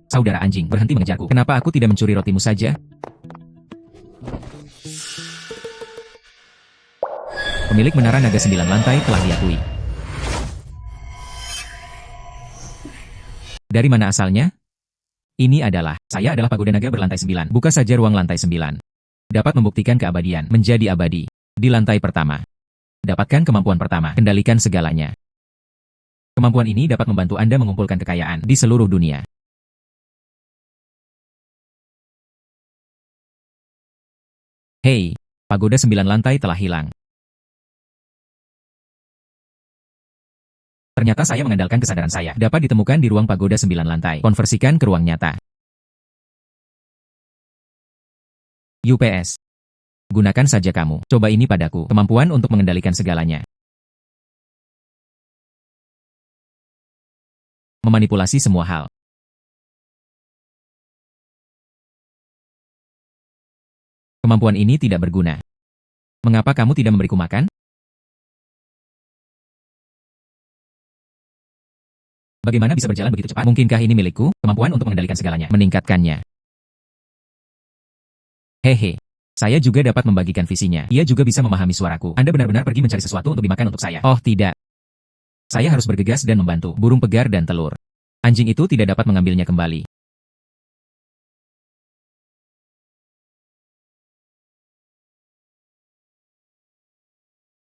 Saudara anjing, berhenti mengejarku. Kenapa aku tidak mencuri rotimu saja? Pemilik menara naga 9 lantai telah diakui. Dari mana asalnya? Ini adalah, saya adalah pagoda naga berlantai 9. Buka saja ruang lantai 9. Dapat membuktikan keabadian, menjadi abadi. Di lantai pertama. Dapatkan kemampuan pertama, kendalikan segalanya. Kemampuan ini dapat membantu Anda mengumpulkan kekayaan di seluruh dunia. Hei, pagoda 9 lantai telah hilang. Ternyata saya mengandalkan kesadaran saya. Dapat ditemukan di ruang pagoda 9 lantai. Konversikan ke ruang nyata. UPS. Gunakan saja kamu. Coba ini padaku. Kemampuan untuk mengendalikan segalanya. Memanipulasi semua hal. Kemampuan ini tidak berguna. Mengapa kamu tidak memberiku makan? Bagaimana bisa berjalan begitu cepat? Mungkinkah ini milikku? Kemampuan untuk mengendalikan segalanya. Meningkatkannya. Hehe. Saya juga dapat membagikan visinya. Ia juga bisa memahami suaraku. Anda benar-benar pergi mencari sesuatu untuk dimakan untuk saya. Oh tidak. Saya harus bergegas dan membantu. Burung pegar dan telur. Anjing itu tidak dapat mengambilnya kembali.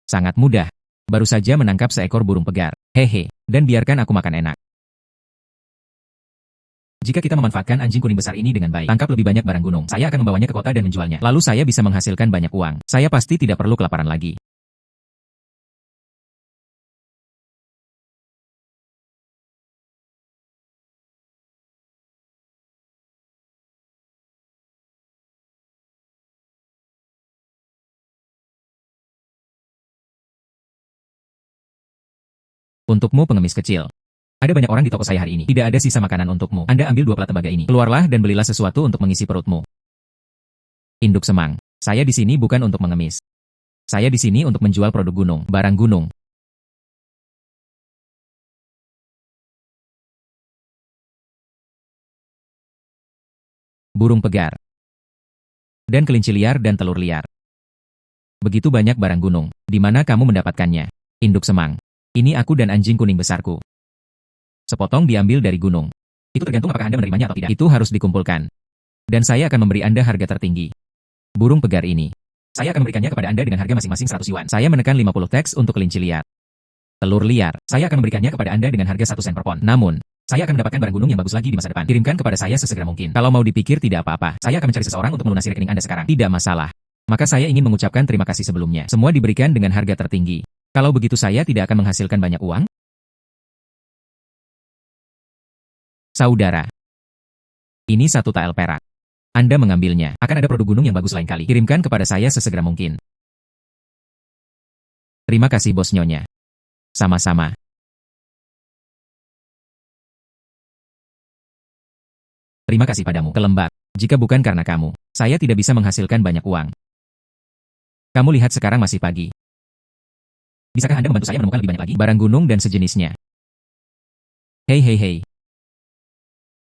Sangat mudah. Baru saja menangkap seekor burung pegar. Hehe. Dan biarkan aku makan enak. Jika kita memanfaatkan anjing kuning besar ini dengan baik, tangkap lebih banyak barang gunung. Saya akan membawanya ke kota dan menjualnya. Lalu saya bisa menghasilkan banyak uang. Saya pasti tidak perlu kelaparan lagi. Untukmu pengemis kecil. Ada banyak orang di toko saya hari ini. Tidak ada sisa makanan untukmu. Anda ambil 2 plat tembaga ini. Keluarlah dan belilah sesuatu untuk mengisi perutmu. Induk semang. Saya di sini bukan untuk mengemis. Saya di sini untuk menjual produk gunung, barang gunung. Burung pegar. Dan kelinci liar dan telur liar. Begitu banyak barang gunung. Di mana kamu mendapatkannya? Induk semang. Ini aku dan anjing kuning besarku. Sepotong diambil dari gunung. Itu tergantung apakah Anda menerimanya atau tidak. Itu harus dikumpulkan. Dan saya akan memberi Anda harga tertinggi. Burung pegar ini. Saya akan memberikannya kepada Anda dengan harga masing-masing 100 yuan. Saya menekan 50 teks untuk kelinci liar. Telur liar. Saya akan memberikannya kepada Anda dengan harga 1 sen per pon. Namun, saya akan mendapatkan barang gunung yang bagus lagi di masa depan. Kirimkan kepada saya sesegera mungkin. Kalau mau dipikir tidak apa-apa. Saya akan mencari seseorang untuk melunasi rekening Anda sekarang. Tidak masalah. Maka saya ingin mengucapkan terima kasih sebelumnya. Semua diberikan dengan harga tertinggi. Kalau begitu saya tidak akan menghasilkan banyak uang? Saudara. Ini 1 tael perak. Anda mengambilnya. Akan ada produk gunung yang bagus lain kali. Kirimkan kepada saya sesegera mungkin. Terima kasih bos nyonya. Sama-sama. Terima kasih padamu, kelembab. Jika bukan karena kamu, saya tidak bisa menghasilkan banyak uang. Kamu lihat sekarang masih pagi. Bisakah Anda membantu saya menemukan lebih banyak lagi barang gunung dan sejenisnya? Hei hei hei.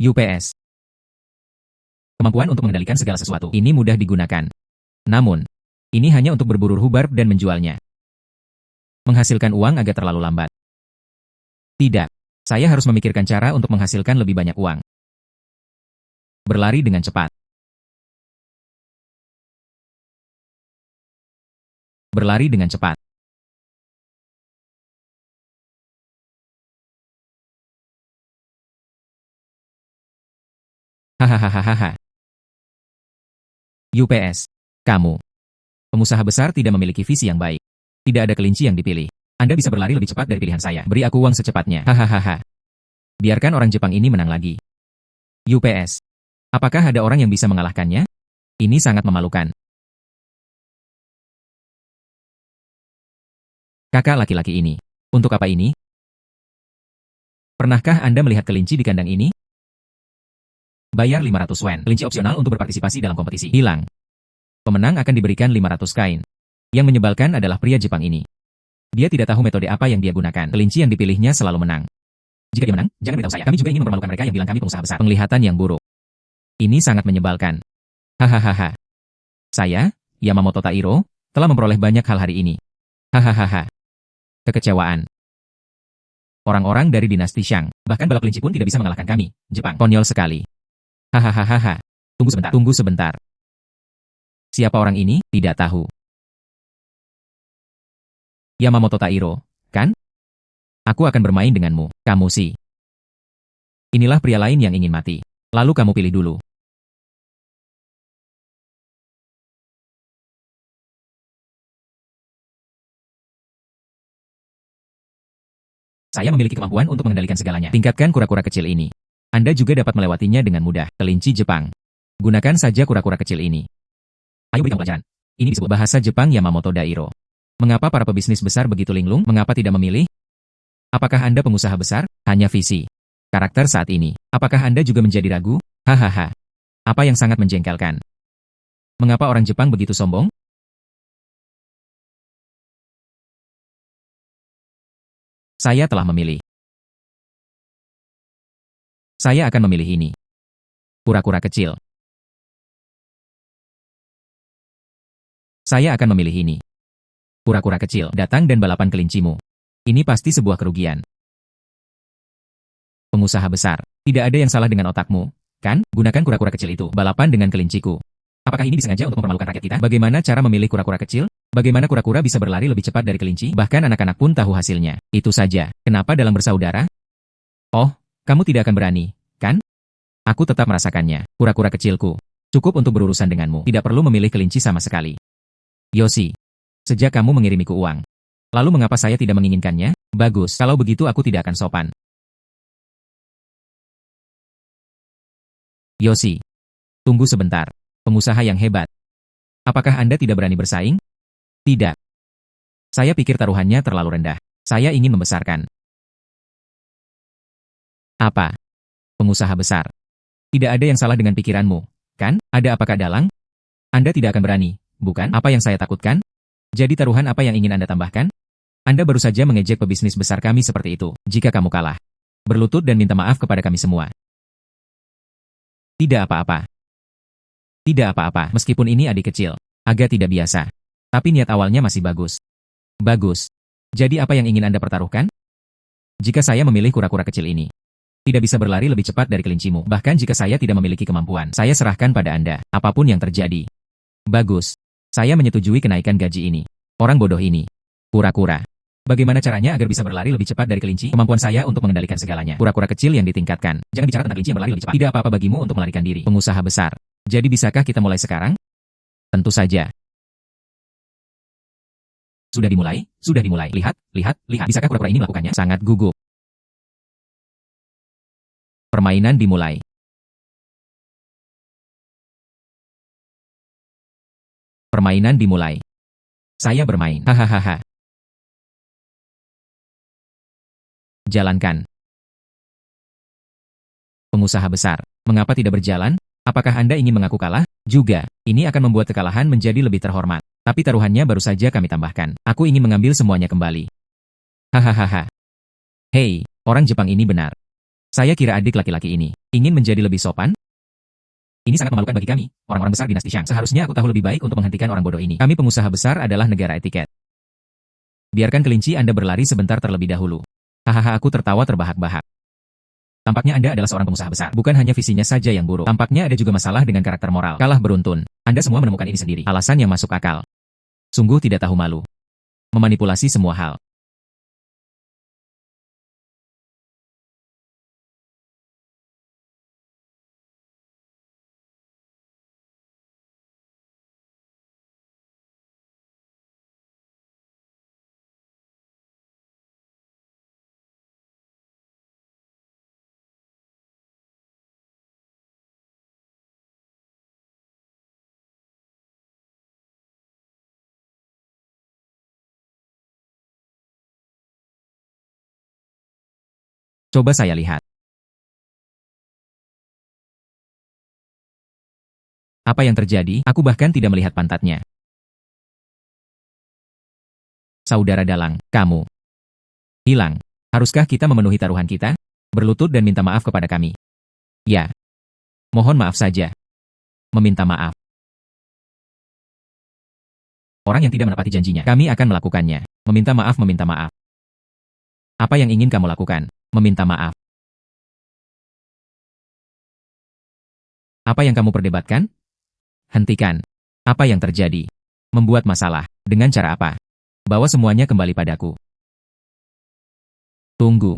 UPS. Kemampuan untuk mengendalikan segala sesuatu. Ini mudah digunakan. Namun, ini hanya untuk berburu rhubarb dan menjualnya. Menghasilkan uang agak terlalu lambat. Tidak. Saya harus memikirkan cara untuk menghasilkan lebih banyak uang. Berlari dengan cepat. Berlari dengan cepat. Hahaha. UPS. Kamu. Pengusaha besar tidak memiliki visi yang baik. Tidak ada kelinci yang dipilih. Anda bisa berlari lebih cepat dari pilihan saya. Beri aku uang secepatnya. Hahaha. Biarkan orang Jepang ini menang lagi. UPS. Apakah ada orang yang bisa mengalahkannya? Ini sangat memalukan. Kakak laki-laki ini. Untuk apa ini? Pernahkah Anda melihat kelinci di kandang ini? Bayar 500 yen. Kelinci opsional untuk berpartisipasi dalam kompetisi. Hilang. Pemenang akan diberikan 500 kain. Yang menyebalkan adalah pria Jepang ini. Dia tidak tahu metode apa yang dia gunakan. Kelinci yang dipilihnya selalu menang. Jika dia menang, jangan beritahu saya. Kami juga ingin mempermalukan mereka yang bilang kami pengusaha besar. Penglihatan yang buruk. Ini sangat menyebalkan. Hahaha. Saya, Yamamoto Tairo, telah memperoleh banyak hal hari ini. Hahaha. Kekecewaan. Orang-orang dari dinasti Shang, bahkan bala kelinci pun tidak bisa mengalahkan kami. Jepang. Konyol sekali. Hahaha. Tunggu sebentar. Siapa orang ini? Tidak tahu. Yamamoto Tairo, kan? Aku akan bermain denganmu. Kamu sih. Inilah pria lain yang ingin mati. Lalu kamu pilih dulu. Saya memiliki kemampuan untuk mengendalikan segalanya. Tingkatkan kura-kura kecil ini. Anda juga dapat melewatinya dengan mudah. Kelinci Jepang. Gunakan saja kura-kura kecil ini. Ayo berikan pelajaran. Ini disebut bahasa Jepang Yamamoto Dairo. Mengapa para pebisnis besar begitu linglung? Mengapa tidak memilih? Apakah Anda pengusaha besar? Hanya visi. Karakter saat ini. Apakah Anda juga menjadi ragu? Hahaha. Apa yang sangat menjengkelkan? Mengapa orang Jepang begitu sombong? Saya telah memilih. Saya akan memilih ini. Kura-kura kecil. Saya akan memilih ini. Kura-kura kecil, datang dan balapan kelincimu. Ini pasti sebuah kerugian. Pengusaha besar. Tidak ada yang salah dengan otakmu, kan? Gunakan kura-kura kecil itu, balapan dengan kelinciku. Apakah ini disengaja untuk mempermalukan rakyat kita? Bagaimana cara memilih kura-kura kecil? Bagaimana kura-kura bisa berlari lebih cepat dari kelinci? Bahkan anak-anak pun tahu hasilnya. Itu saja. Kenapa dalam bersaudara? Oh, kamu tidak akan berani, kan? Aku tetap merasakannya. Kura-kura kecilku. Cukup untuk berurusan denganmu. Tidak perlu memilih kelinci sama sekali. Yoshi. Sejak kamu mengirimiku uang. Lalu mengapa saya tidak menginginkannya? Bagus. Kalau begitu aku tidak akan sopan. Yoshi. Tunggu sebentar. Pengusaha yang hebat. Apakah Anda tidak berani bersaing? Tidak. Saya pikir taruhannya terlalu rendah. Saya ingin membesarkan. Apa? Pengusaha besar. Tidak ada yang salah dengan pikiranmu, kan? Ada apakah dalang? Anda tidak akan berani, bukan? Apa yang saya takutkan? Jadi taruhan apa yang ingin Anda tambahkan? Anda baru saja mengejek pebisnis besar kami seperti itu. Jika kamu kalah, berlutut dan minta maaf kepada kami semua. Tidak apa-apa. Tidak apa-apa, meskipun ini adik kecil. Agak tidak biasa. Tapi niat awalnya masih bagus. Bagus. Jadi apa yang ingin Anda pertaruhkan? Jika saya memilih kura-kura kecil ini, tidak bisa berlari lebih cepat dari kelincimu. Bahkan jika saya tidak memiliki kemampuan, saya serahkan pada Anda, apapun yang terjadi. Bagus. Saya menyetujui kenaikan gaji ini. Orang bodoh ini. Kura-kura. Bagaimana caranya agar bisa berlari lebih cepat dari kelinci? Kemampuan saya untuk mengendalikan segalanya. Kura-kura kecil yang ditingkatkan. Jangan bicara tentang kelinci yang berlari lebih cepat. Tidak apa-apa bagimu untuk melarikan diri. Pengusaha besar. Jadi bisakah kita mulai sekarang? Tentu saja. Sudah dimulai? Sudah dimulai. Lihat, lihat, lihat. Bisakah kura-kura ini melakukannya? Sangat gugup. Permainan dimulai. Permainan dimulai. Saya bermain. Hahaha. Jalankan. Pengusaha besar. Mengapa tidak berjalan? Apakah Anda ingin mengaku kalah? Juga, ini akan membuat kekalahan menjadi lebih terhormat. Tapi taruhannya baru saja kami tambahkan. Aku ingin mengambil semuanya kembali. Hahaha. Hei, orang Jepang ini benar. Saya kira adik laki-laki ini ingin menjadi lebih sopan. Ini sangat memalukan bagi kami, orang-orang besar dinasti Shang. Seharusnya aku tahu lebih baik untuk menghentikan orang bodoh ini. Kami pengusaha besar adalah negara etiket. Biarkan kelinci Anda berlari sebentar terlebih dahulu. Hahaha, aku tertawa terbahak-bahak. Tampaknya Anda adalah seorang pengusaha besar. Bukan hanya visinya saja yang buruk. Tampaknya ada juga masalah dengan karakter moral. Kalah beruntun. Anda semua menemukan ini sendiri. Alasan yang masuk akal. Sungguh tidak tahu malu. Memanipulasi semua hal. Coba saya lihat. Apa yang terjadi? Aku bahkan tidak melihat pantatnya. Saudara dalang, kamu hilang. Haruskah kita memenuhi taruhan kita? Berlutut dan minta maaf kepada kami. Ya. Mohon maaf saja. Meminta maaf. Orang yang tidak menepati janjinya, kami akan melakukannya. Meminta maaf, meminta maaf. Apa yang ingin kamu lakukan? Meminta maaf. Apa yang kamu perdebatkan? Hentikan. Apa yang terjadi? Membuat masalah. Dengan cara apa? Bawa semuanya kembali padaku. Tunggu.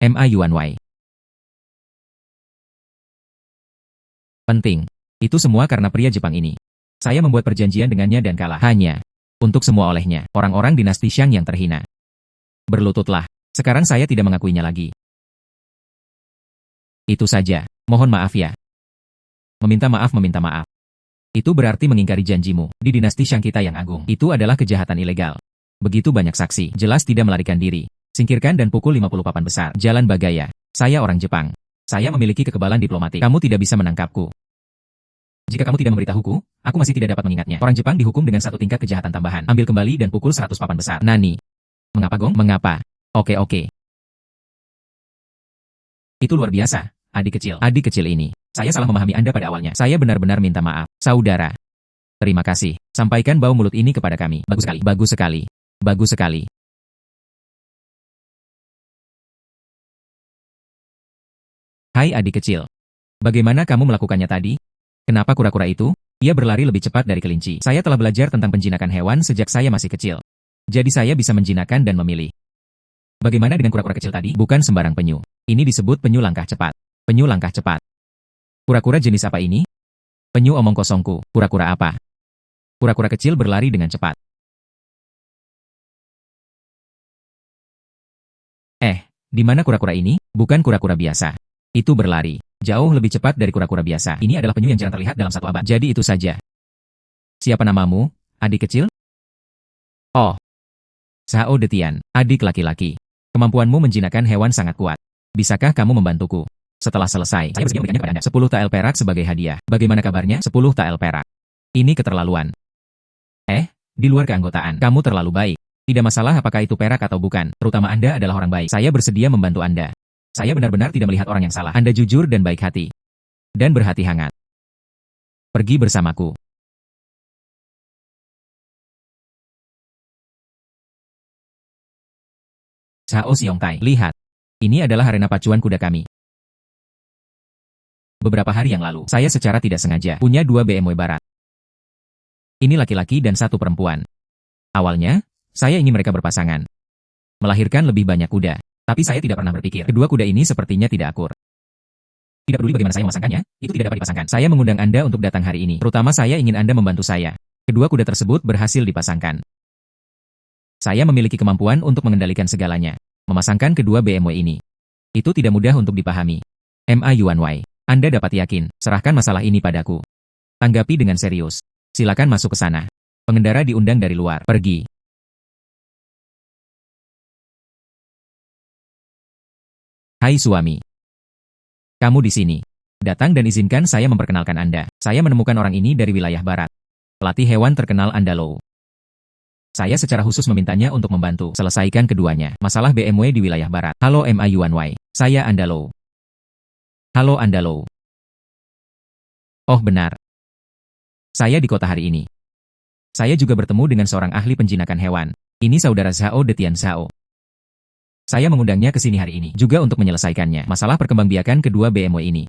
Ma Yuanwei. Penting. Itu semua karena pria Jepang ini. Saya membuat perjanjian dengannya dan kalah. Hanya untuk semua olehnya, orang-orang dinasti Xiang yang terhina. Berlututlah. Sekarang saya tidak mengakuinya lagi. Itu saja. Mohon maaf ya. Meminta maaf, meminta maaf. Itu berarti mengingkari janjimu. Di dinasti Xiang kita yang agung. Itu adalah kejahatan ilegal. Begitu banyak saksi. Jelas tidak melarikan diri. Singkirkan dan pukul 50 papan besar. Jalan Bagaya. Saya orang Jepang. Saya memiliki kekebalan diplomatik. Kamu tidak bisa menangkapku. Jika kamu tidak memberitahuku, aku masih tidak dapat mengingatnya. Orang Jepang dihukum dengan satu tingkat kejahatan tambahan. Ambil kembali dan pukul 100 papan besar. Nani. Mengapa, Gong? Mengapa? Oke. Itu luar biasa, adik kecil. Adik kecil ini. Saya salah memahami Anda pada awalnya. Saya benar-benar minta maaf. Saudara. Terima kasih. Sampaikan bau mulut ini kepada kami. Bagus sekali. Bagus sekali. Bagus sekali. Hai adik kecil. Bagaimana kamu melakukannya tadi? Kenapa kura-kura itu? Ia berlari lebih cepat dari kelinci. Saya telah belajar tentang penjinakan hewan sejak saya masih kecil. Jadi saya bisa menjinakkan dan memilih. Bagaimana dengan kura-kura kecil tadi? Bukan sembarang penyu. Ini disebut penyu langkah cepat. Penyu langkah cepat. Kura-kura jenis apa ini? Penyu omong kosongku. Kura-kura apa? Kura-kura kecil berlari dengan cepat. Di mana kura-kura ini? Bukan kura-kura biasa. Itu berlari jauh lebih cepat dari kura-kura biasa. Ini adalah penyu yang jarang terlihat dalam satu abad. Jadi itu saja. Siapa namamu, adik kecil? Oh. Zhao Detian, adik laki-laki. Kemampuanmu menjinakkan hewan sangat kuat. Bisakah kamu membantuku? Setelah selesai, saya bersedia memberikannya kepada Anda 10 tael perak sebagai hadiah. Bagaimana kabarnya? 10 tael perak. Ini keterlaluan. Di luar keanggotaan, kamu terlalu baik. Tidak masalah apakah itu perak atau bukan, terutama Anda adalah orang baik. Saya bersedia membantu Anda. Saya benar-benar tidak melihat orang yang salah. Anda jujur dan baik hati. Dan berhati hangat. Pergi bersamaku. Zhao Xiongtai, lihat. Ini adalah arena pacuan kuda kami. Beberapa hari yang lalu, saya secara tidak sengaja punya 2 BMW barat. Ini laki-laki dan 1 perempuan. Awalnya, saya ingin mereka berpasangan. Melahirkan lebih banyak kuda. Tapi saya tidak pernah berpikir, kedua kuda ini sepertinya tidak akur. Tidak peduli bagaimana saya memasangkannya, itu tidak dapat dipasangkan. Saya mengundang Anda untuk datang hari ini. Terutama saya ingin Anda membantu saya. Kedua kuda tersebut berhasil dipasangkan. Saya memiliki kemampuan untuk mengendalikan segalanya. Memasangkan kedua BMW ini. Itu tidak mudah untuk dipahami. Ma Yuanwei, Anda dapat yakin, serahkan masalah ini padaku. Tanggapi dengan serius. Silakan masuk ke sana. Pengendara diundang dari luar. Pergi. Hai suami. Kamu di sini. Datang dan izinkan saya memperkenalkan Anda. Saya menemukan orang ini dari wilayah barat. Pelatih hewan terkenal Andalo. Saya secara khusus memintanya untuk membantu selesaikan keduanya. Masalah BMW di wilayah barat. Halo Ma Yuanwei. Saya Andalo. Halo Andalo. Oh benar. Saya di kota hari ini. Saya juga bertemu dengan seorang ahli penjinakan hewan. Ini saudara Zhao Detian Zhao. Saya mengundangnya ke sini hari ini, juga untuk menyelesaikannya. Masalah perkembangbiakan kedua BMW ini.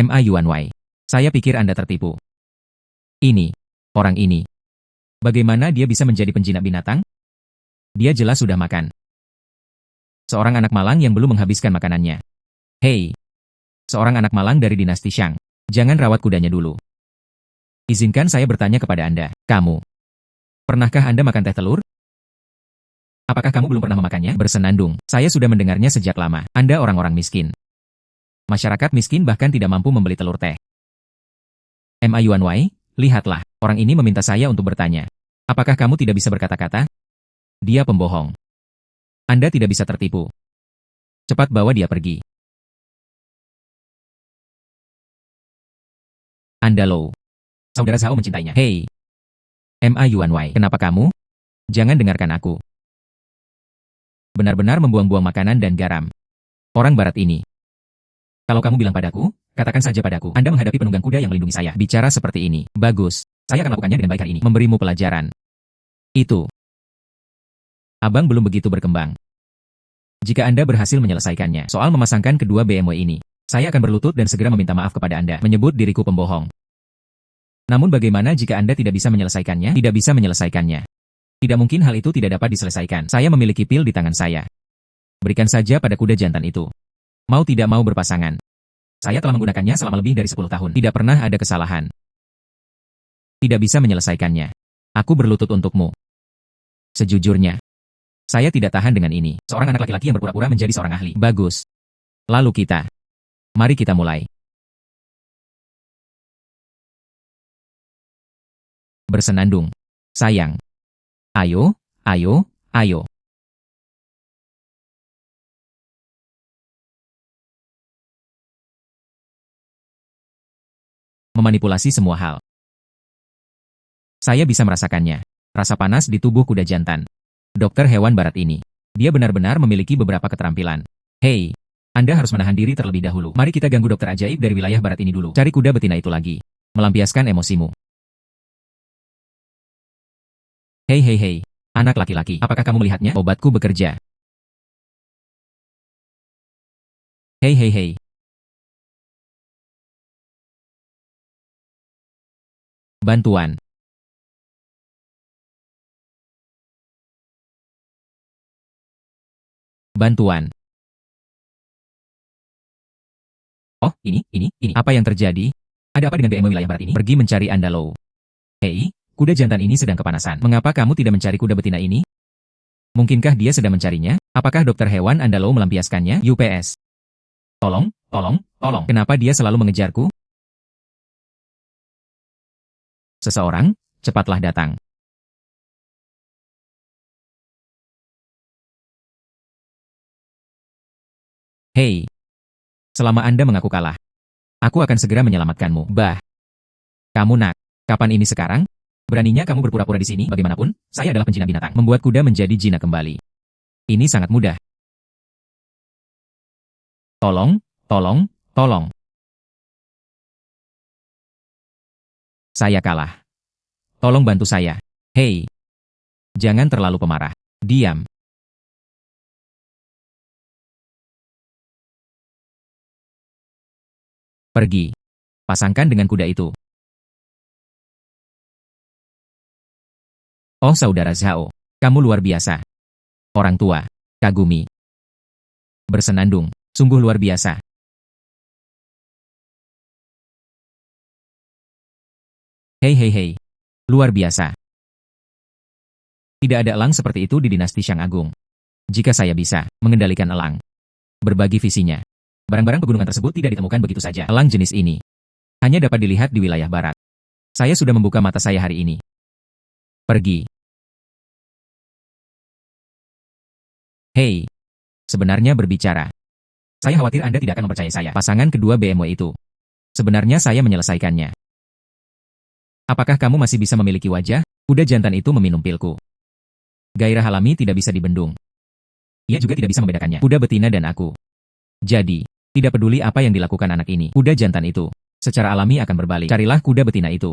Ma Yuanwei. Saya pikir Anda tertipu. Ini. Orang ini. Bagaimana dia bisa menjadi penjinak binatang? Dia jelas sudah makan. Seorang anak malang yang belum menghabiskan makanannya. Hei. Seorang anak malang dari dinasti Xiang. Jangan rawat kudanya dulu. Izinkan saya bertanya kepada Anda. Kamu. Pernahkah Anda makan teh telur? Apakah kamu belum pernah memakannya? Bersenandung. Saya sudah mendengarnya sejak lama. Anda orang-orang miskin. Masyarakat miskin bahkan tidak mampu membeli telur teh. Ma Yuanwei, lihatlah. Orang ini meminta saya untuk bertanya. Apakah kamu tidak bisa berkata-kata? Dia pembohong. Anda tidak bisa tertipu. Cepat bawa dia pergi. Andalo. Saudara Zhao mencintainya. Hei. Ma Yuanwei, kenapa kamu? Jangan dengarkan aku. Benar-benar membuang-buang makanan dan garam. Orang barat ini. Kalau kamu bilang padaku, katakan saja padaku, Anda menghadapi penunggang kuda yang melindungi saya. Bicara seperti ini. Bagus. Saya akan lakukannya dengan baik hari ini. Memberimu pelajaran. Itu. Abang belum begitu berkembang. Jika Anda berhasil menyelesaikannya, soal memasangkan kedua BMW ini, saya akan berlutut dan segera meminta maaf kepada Anda, menyebut diriku pembohong. Namun bagaimana jika Anda tidak bisa menyelesaikannya? Tidak bisa menyelesaikannya. Tidak mungkin hal itu tidak dapat diselesaikan. Saya memiliki pil di tangan saya. Berikan saja pada kuda jantan itu. Mau tidak mau berpasangan. Saya telah menggunakannya selama lebih dari 10 tahun. Tidak pernah ada kesalahan. Tidak bisa menyelesaikannya. Aku berlutut untukmu. Sejujurnya, saya tidak tahan dengan ini. Seorang anak laki-laki yang berpura-pura menjadi seorang ahli. Bagus. Lalu mari kita mulai. Bersenandung. Sayang. Ayo, ayo, ayo. Memanipulasi semua hal. Saya bisa merasakannya. Rasa panas di tubuh kuda jantan. Dokter hewan barat ini. Dia benar-benar memiliki beberapa keterampilan. Hei, Anda harus menahan diri terlebih dahulu. Mari kita ganggu dokter ajaib dari wilayah barat ini dulu. Cari kuda betina itu lagi. Melampiaskan emosimu. Hei hei hei, anak laki-laki, apakah kamu melihatnya? Obatku bekerja. Hei hei hei. Bantuan. Bantuan. Oh, ini. Apa yang terjadi? Ada apa dengan BMW wilayah barat ini? Pergi mencari Andalo. Hei, kuda jantan ini sedang kepanasan. Mengapa kamu tidak mencari kuda betina ini? Mungkinkah dia sedang mencarinya? Apakah dokter hewan Andalo melampiaskannya? UPS. Tolong. Kenapa dia selalu mengejarku? Seseorang, cepatlah datang. Hei. Selama Anda mengaku kalah, aku akan segera menyelamatkanmu. Bah. Kamu nak. Kapan ini sekarang? Beraninya kamu berpura-pura di sini? Bagaimanapun, saya adalah penjinak binatang. Membuat kuda menjadi jinak kembali. Ini sangat mudah. Tolong. Saya kalah. Tolong bantu saya. Hei. Jangan terlalu pemarah. Diam. Pergi. Pasangkan dengan kuda itu. Oh saudara Zhao, kamu luar biasa. Orang tua, kagumi. Bersenandung, sungguh luar biasa. Hei. Luar biasa. Tidak ada elang seperti itu di dinasti Shang Agung. Jika saya bisa mengendalikan elang, berbagi visinya. Barang-barang pegunungan tersebut tidak ditemukan begitu saja. Elang jenis ini hanya dapat dilihat di wilayah barat. Saya sudah membuka mata saya hari ini. Pergi. Hei, sebenarnya berbicara. Saya khawatir Anda tidak akan mempercayai saya. Pasangan kedua BMW itu. Sebenarnya saya menyelesaikannya. Apakah kamu masih bisa memiliki wajah? Kuda jantan itu meminum pilku. Gairah alami tidak bisa dibendung. Ia juga tidak bisa membedakannya. Kuda betina dan aku. Jadi, tidak peduli apa yang dilakukan anak ini. Kuda jantan itu, secara alami akan berbalik. Carilah kuda betina itu.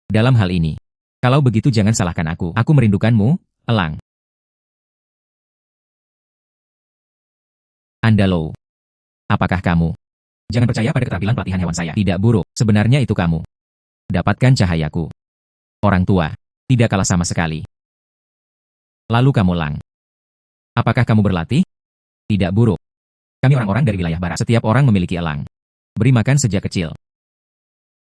Dalam hal ini, kalau begitu jangan salahkan aku. Aku merindukanmu, elang. Andalo. Apakah kamu? Jangan percaya pada keterampilan pelatihan hewan saya. Tidak buruk, sebenarnya itu kamu. Dapatkan cahayaku. Orang tua, tidak kalah sama sekali. Lalu kamu lang. Apakah kamu berlatih? Tidak buruk. Kami orang-orang dari wilayah barat. Setiap orang memiliki elang. Beri makan sejak kecil.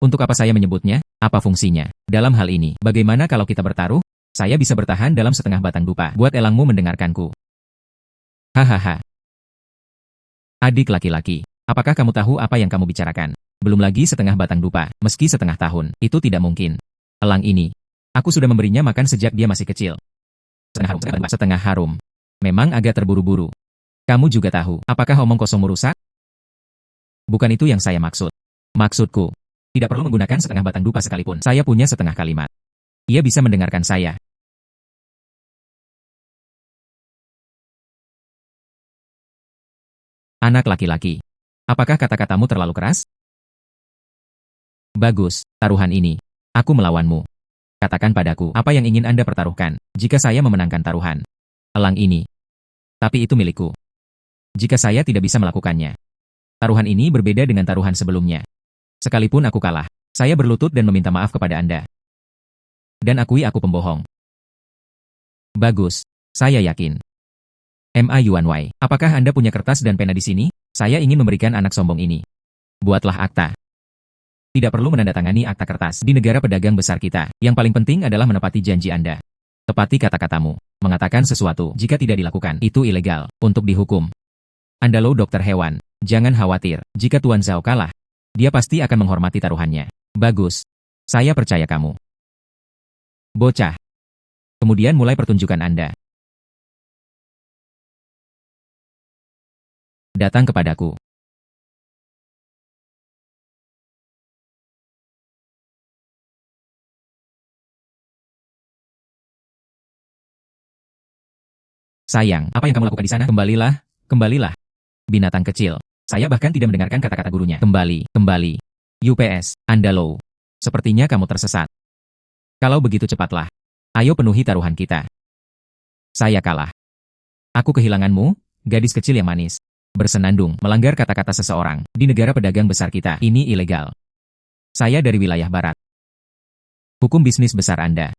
Untuk apa saya menyebutnya? Apa fungsinya? Dalam hal ini, bagaimana kalau kita bertaruh? Saya bisa bertahan dalam setengah batang dupa. Buat elangmu mendengarkanku. Hahaha. Adik laki-laki, apakah kamu tahu apa yang kamu bicarakan? Belum lagi setengah batang dupa, meski setengah tahun, itu tidak mungkin. Elang ini, aku sudah memberinya makan sejak dia masih kecil. Setengah harum. Memang agak terburu-buru. Kamu juga tahu, apakah omong kosongmu rusak? Bukan itu yang saya maksud. Maksudku, tidak perlu menggunakan setengah batang dupa sekalipun. Saya punya setengah kalimat. Ia bisa mendengarkan saya. Anak laki-laki. Apakah kata-katamu terlalu keras? Bagus, taruhan ini. Aku melawanmu. Katakan padaku, apa yang ingin Anda pertaruhkan, jika saya memenangkan taruhan? Elang ini. Tapi itu milikku. Jika saya tidak bisa melakukannya. Taruhan ini berbeda dengan taruhan sebelumnya. Sekalipun aku kalah, saya berlutut dan meminta maaf kepada Anda. Dan akui aku pembohong. Bagus, saya yakin. Ma Yuanwei, apakah Anda punya kertas dan pena di sini? Saya ingin memberikan anak sombong ini. Buatlah akta. Tidak perlu menandatangani akta kertas di negara pedagang besar kita. Yang paling penting adalah menepati janji Anda. Tepati kata-katamu. Mengatakan sesuatu jika tidak dilakukan, itu ilegal, untuk dihukum. Anda lo dokter hewan. Jangan khawatir, jika Tuan Zhao kalah, dia pasti akan menghormati taruhannya. Bagus. Saya percaya kamu. Bocah. Kemudian mulai pertunjukan Anda. Datang kepadaku. Sayang, apa yang kamu lakukan di sana? Kembalilah, kembalilah. Binatang kecil. Saya bahkan tidak mendengarkan kata-kata gurunya. Kembali, kembali. UPS, Anda low. Sepertinya kamu tersesat. Kalau begitu cepatlah. Ayo penuhi taruhan kita. Saya kalah. Aku kehilanganmu, gadis kecil yang manis. Bersenandung, melanggar kata-kata seseorang, di negara pedagang besar kita, ini ilegal. Saya dari wilayah barat. Hukum bisnis besar Anda.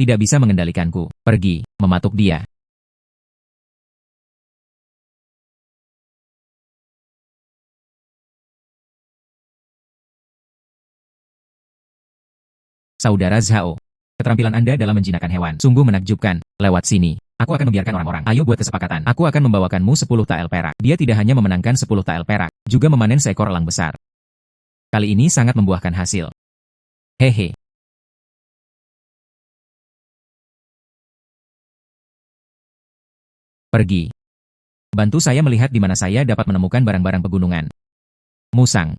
Tidak bisa mengendalikanku. Pergi, mematuk dia. Saudara Zhao. Keterampilan Anda dalam menjinakkan hewan sungguh menakjubkan. Lewat sini. Aku akan membiarkan orang-orang. Ayo buat kesepakatan. Aku akan membawakanmu 10 tael perak. Dia tidak hanya memenangkan 10 tael perak, juga memanen seekor elang besar. Kali ini sangat membuahkan hasil. Hehe. Pergi. Bantu saya melihat di mana saya dapat menemukan barang-barang pegunungan. Musang.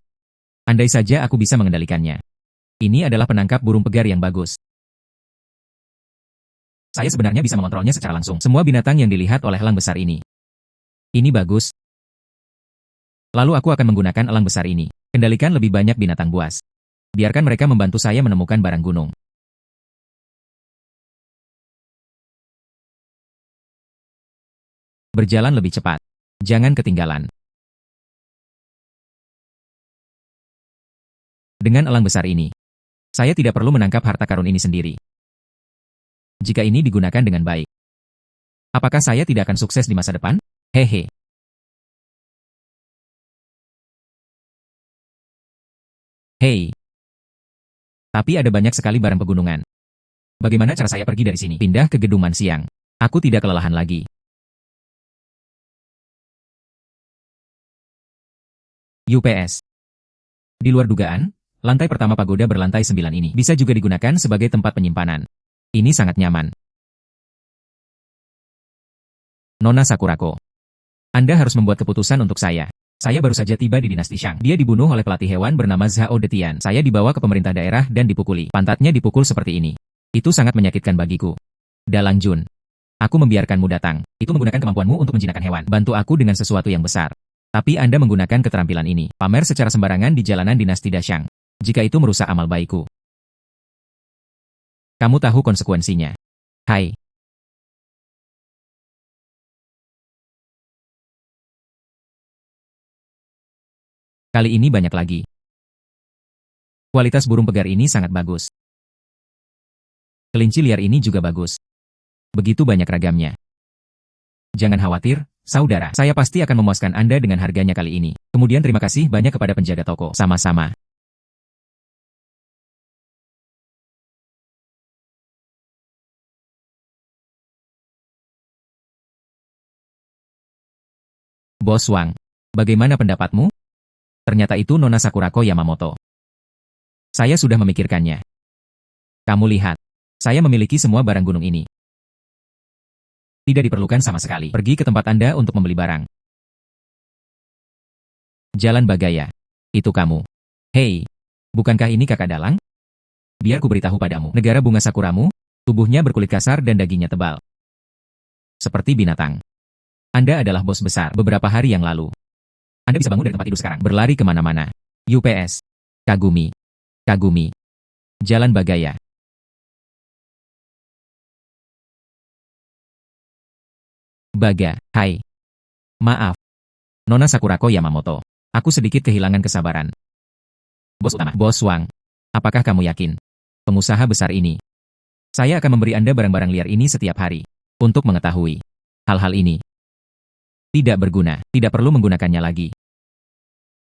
Andai saja aku bisa mengendalikannya. Ini adalah penangkap burung pegar yang bagus. Saya sebenarnya bisa mengontrolnya secara langsung. Semua binatang yang dilihat oleh elang besar ini. Ini bagus. Lalu aku akan menggunakan elang besar ini. Kendalikan lebih banyak binatang buas. Biarkan mereka membantu saya menemukan barang gunung. Berjalan lebih cepat. Jangan ketinggalan. Dengan elang besar ini, saya tidak perlu menangkap harta karun ini sendiri. Jika ini digunakan dengan baik, apakah saya tidak akan sukses di masa depan? Hehe. Hei. Tapi ada banyak sekali barang pegunungan. Bagaimana cara saya pergi dari sini? Pindah ke gedung Mansiang. Aku tidak kelelahan lagi. UPS. Di luar dugaan, lantai pertama pagoda berlantai 9 ini bisa juga digunakan sebagai tempat penyimpanan. Ini sangat nyaman. Nona Sakurako. Anda harus membuat keputusan untuk saya. Saya baru saja tiba di dinasti Shang. Dia dibunuh oleh pelatih hewan bernama Zhao Detian. Saya dibawa ke pemerintah daerah dan dipukuli. Pantatnya dipukul seperti ini. Itu sangat menyakitkan bagiku. Dalang Jun. Aku membiarkanmu datang. Itu menggunakan kemampuanmu untuk menjinakkan hewan. Bantu aku dengan sesuatu yang besar. Tapi Anda menggunakan keterampilan ini. Pamer secara sembarangan di jalanan dinasti Dashang. Jika itu merusak amal baikku. Kamu tahu konsekuensinya. Hai. Kali ini banyak lagi. Kualitas burung pegar ini sangat bagus. Kelinci liar ini juga bagus. Begitu banyak ragamnya. Jangan khawatir, saudara. Saya pasti akan memuaskan Anda dengan harganya kali ini. Kemudian terima kasih banyak kepada penjaga toko. Sama-sama. Bos Wang, bagaimana pendapatmu? Ternyata itu Nona Sakurako Yamamoto. Saya sudah memikirkannya. Kamu lihat, saya memiliki semua barang gunung ini. Tidak diperlukan sama sekali. Pergi ke tempat Anda untuk membeli barang. Jalan Bagaya. Itu kamu. Hei, bukankah ini kakak dalang? Biar ku beritahu padamu, negara bunga sakuramu, tubuhnya berkulit kasar dan dagingnya tebal. Seperti binatang. Anda adalah bos besar beberapa hari yang lalu. Anda bisa bangun dari tempat tidur sekarang, berlari kemana-mana. UPS. Kagumi. Kagumi. Jalan Bagaya. Baga, hai. Maaf. Nona Sakurako Yamamoto. Aku sedikit kehilangan kesabaran. Bos utama, Bos Wang. Apakah kamu yakin? Pengusaha besar ini. Saya akan memberi Anda barang-barang liar ini setiap hari. Untuk mengetahui hal-hal ini. Tidak berguna, tidak perlu menggunakannya lagi.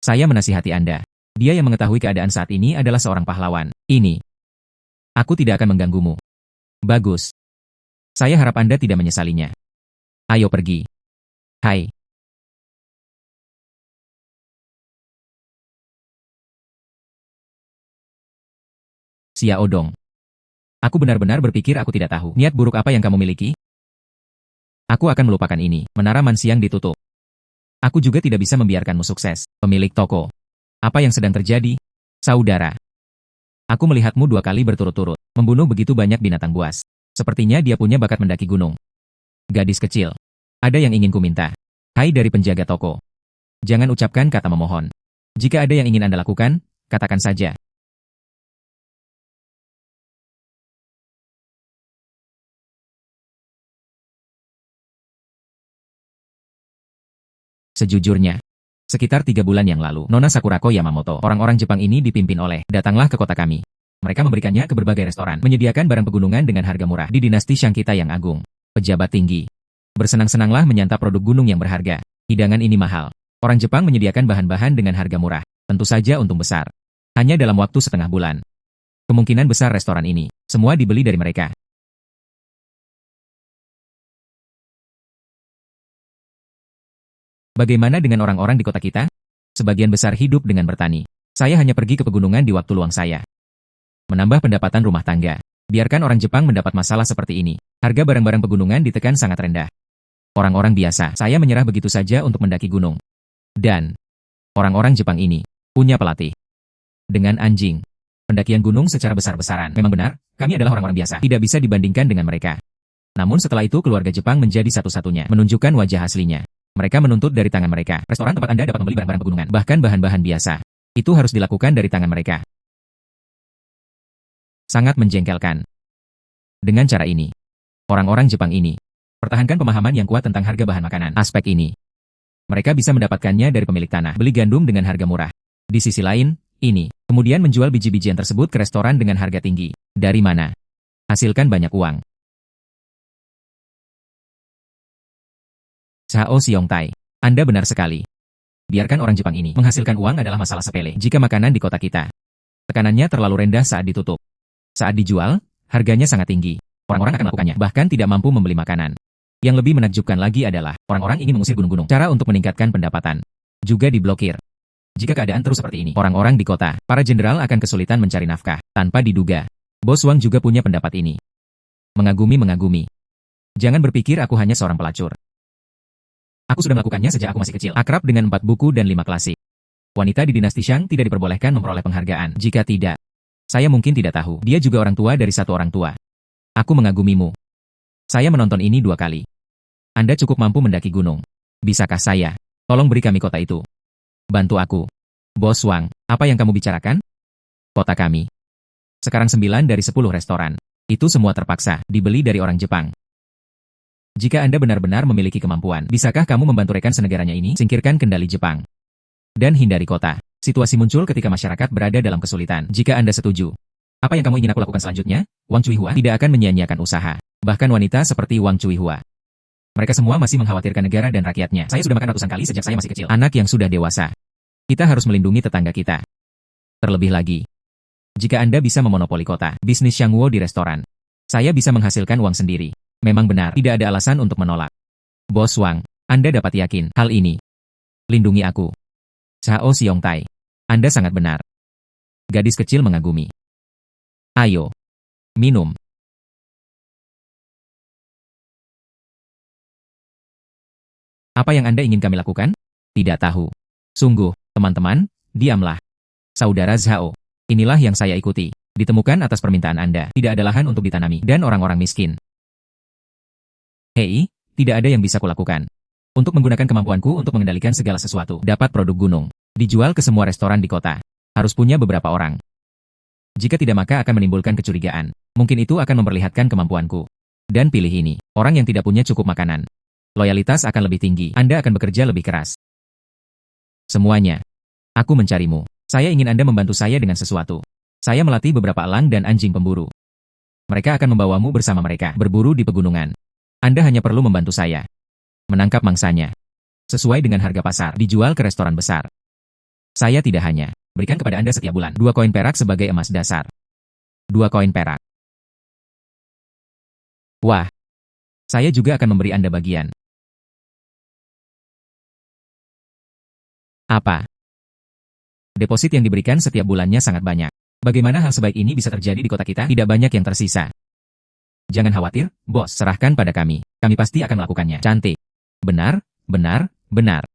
Saya menasihati Anda. Dia yang mengetahui keadaan saat ini adalah seorang pahlawan. Ini. Aku tidak akan mengganggumu. Bagus. Saya harap Anda tidak menyesalinya. Ayo pergi. Hai. Xiao Dong. Aku benar-benar berpikir aku tidak tahu niat buruk apa yang kamu miliki. Aku akan melupakan ini. Menara Mansiang ditutup. Aku juga tidak bisa membiarkanmu sukses. Pemilik toko. Apa yang sedang terjadi? Saudara. Aku melihatmu 2 kali berturut-turut, membunuh begitu banyak binatang buas. Sepertinya dia punya bakat mendaki gunung. Gadis kecil. Ada yang ingin ku minta. Hai dari penjaga toko. Jangan ucapkan kata memohon. Jika ada yang ingin Anda lakukan, katakan saja. Sejujurnya, sekitar 3 bulan yang lalu, Nona Sakurako Yamamoto, orang-orang Jepang ini dipimpin oleh, datanglah ke kota kami. Mereka memberikannya ke berbagai restoran, menyediakan barang pegunungan dengan harga murah di dinasti Shangkita yang agung. Pejabat tinggi. Bersenang-senanglah menyantap produk gunung yang berharga. Hidangan ini mahal. Orang Jepang menyediakan bahan-bahan dengan harga murah. Tentu saja untung besar. Hanya dalam waktu setengah bulan. Kemungkinan besar restoran ini, semua dibeli dari mereka. Bagaimana dengan orang-orang di kota kita? Sebagian besar hidup dengan bertani. Saya hanya pergi ke pegunungan di waktu luang saya. Menambah pendapatan rumah tangga. Biarkan orang Jepang mendapat masalah seperti ini. Harga barang-barang pegunungan ditekan sangat rendah. Orang-orang biasa, saya menyerah begitu saja untuk mendaki gunung. Dan orang-orang Jepang ini punya pelatih. Dengan anjing. Pendakian gunung secara besar-besaran. Memang benar, kami adalah orang-orang biasa. Tidak bisa dibandingkan dengan mereka. Namun setelah itu keluarga Jepang menjadi satu-satunya menunjukkan wajah aslinya. Mereka menuntut dari tangan mereka. Restoran tempat Anda dapat membeli barang-barang pegunungan, bahkan bahan-bahan biasa. Itu harus dilakukan dari tangan mereka. Sangat menjengkelkan. Dengan cara ini, orang-orang Jepang ini pertahankan pemahaman yang kuat tentang harga bahan makanan. Aspek ini, mereka bisa mendapatkannya dari pemilik tanah, beli gandum dengan harga murah. Di sisi lain, ini kemudian menjual biji-bijian tersebut ke restoran dengan harga tinggi. Dari mana? Hasilkan banyak uang. Chao Xiongtai, Anda benar sekali. Biarkan orang Jepang ini menghasilkan uang adalah masalah sepele jika makanan di kota kita. Tekanannya terlalu rendah saat ditutup. Saat dijual, harganya sangat tinggi. Orang-orang akan melakukannya, bahkan tidak mampu membeli makanan. Yang lebih menakjubkan lagi adalah, orang-orang ingin mengusir gunung-gunung. Cara untuk meningkatkan pendapatan juga diblokir. Jika keadaan terus seperti ini, orang-orang di kota, para jenderal akan kesulitan mencari nafkah. Tanpa diduga, Bos Wang juga punya pendapat ini. Mengagumi-mengagumi. Jangan berpikir aku hanya seorang pelacur. Aku sudah melakukannya sejak aku masih kecil. Akrab dengan 4 buku dan 5 klasik. Wanita di dinasti Shang tidak diperbolehkan memperoleh penghargaan. Jika tidak, saya mungkin tidak tahu. Dia juga orang tua dari satu orang tua. Aku mengagumimu. Saya menonton ini 2 kali. Anda cukup mampu mendaki gunung. Bisakah saya? Tolong beri kami kota itu. Bantu aku. Bos Wang, apa yang kamu bicarakan? Kota kami. Sekarang 9 dari 10 restoran. Itu semua terpaksa dibeli dari orang Jepang. Jika Anda benar-benar memiliki kemampuan, bisakah kamu membantu rekan senegaranya ini singkirkan kendali Jepang? Dan hindari kota. Situasi muncul ketika masyarakat berada dalam kesulitan. Jika Anda setuju, apa yang kamu ingin aku lakukan selanjutnya? Wang Cuihua tidak akan menyia-nyiakan usaha. Bahkan wanita seperti Wang Cuihua. Mereka semua masih mengkhawatirkan negara dan rakyatnya. Saya sudah makan ratusan kali sejak saya masih kecil. Anak yang sudah dewasa. Kita harus melindungi tetangga kita. Terlebih lagi, jika Anda bisa memonopoli kota, bisnis Shangguo di restoran, saya bisa menghasilkan uang sendiri. Memang benar, tidak ada alasan untuk menolak. Bos Wang, Anda dapat yakin hal ini. Lindungi aku. Chao Xiongtai, Anda sangat benar. Gadis kecil mengagumi. Ayo, minum. Apa yang Anda ingin kami lakukan? Tidak tahu. Sungguh, teman-teman, diamlah. Saudara Zhao, inilah yang saya ikuti. Ditemukan atas permintaan Anda. Tidak ada lahan untuk ditanami. Dan orang-orang miskin. Hei, tidak ada yang bisa kulakukan. Untuk menggunakan kemampuanku untuk mengendalikan segala sesuatu. Dapat produk gunung. Dijual ke semua restoran di kota. Harus punya beberapa orang. Jika tidak maka akan menimbulkan kecurigaan. Mungkin itu akan memperlihatkan kemampuanku. Dan pilih ini. Orang yang tidak punya cukup makanan. Loyalitas akan lebih tinggi. Anda akan bekerja lebih keras. Semuanya. Aku mencarimu. Saya ingin Anda membantu saya dengan sesuatu. Saya melatih beberapa elang dan anjing pemburu. Mereka akan membawamu bersama mereka berburu di pegunungan. Anda hanya perlu membantu saya. Menangkap mangsanya. Sesuai dengan harga pasar. Dijual ke restoran besar. Saya tidak hanya berikan kepada Anda setiap bulan 2 koin perak sebagai emas dasar. 2 koin perak. Wah. Saya juga akan memberi Anda bagian. Apa? Deposit yang diberikan setiap bulannya sangat banyak. Bagaimana hal sebaik ini bisa terjadi di kota kita? Tidak banyak yang tersisa. Jangan khawatir, bos. Serahkan pada kami. Kami pasti akan melakukannya. Cantik. Benar, benar, benar.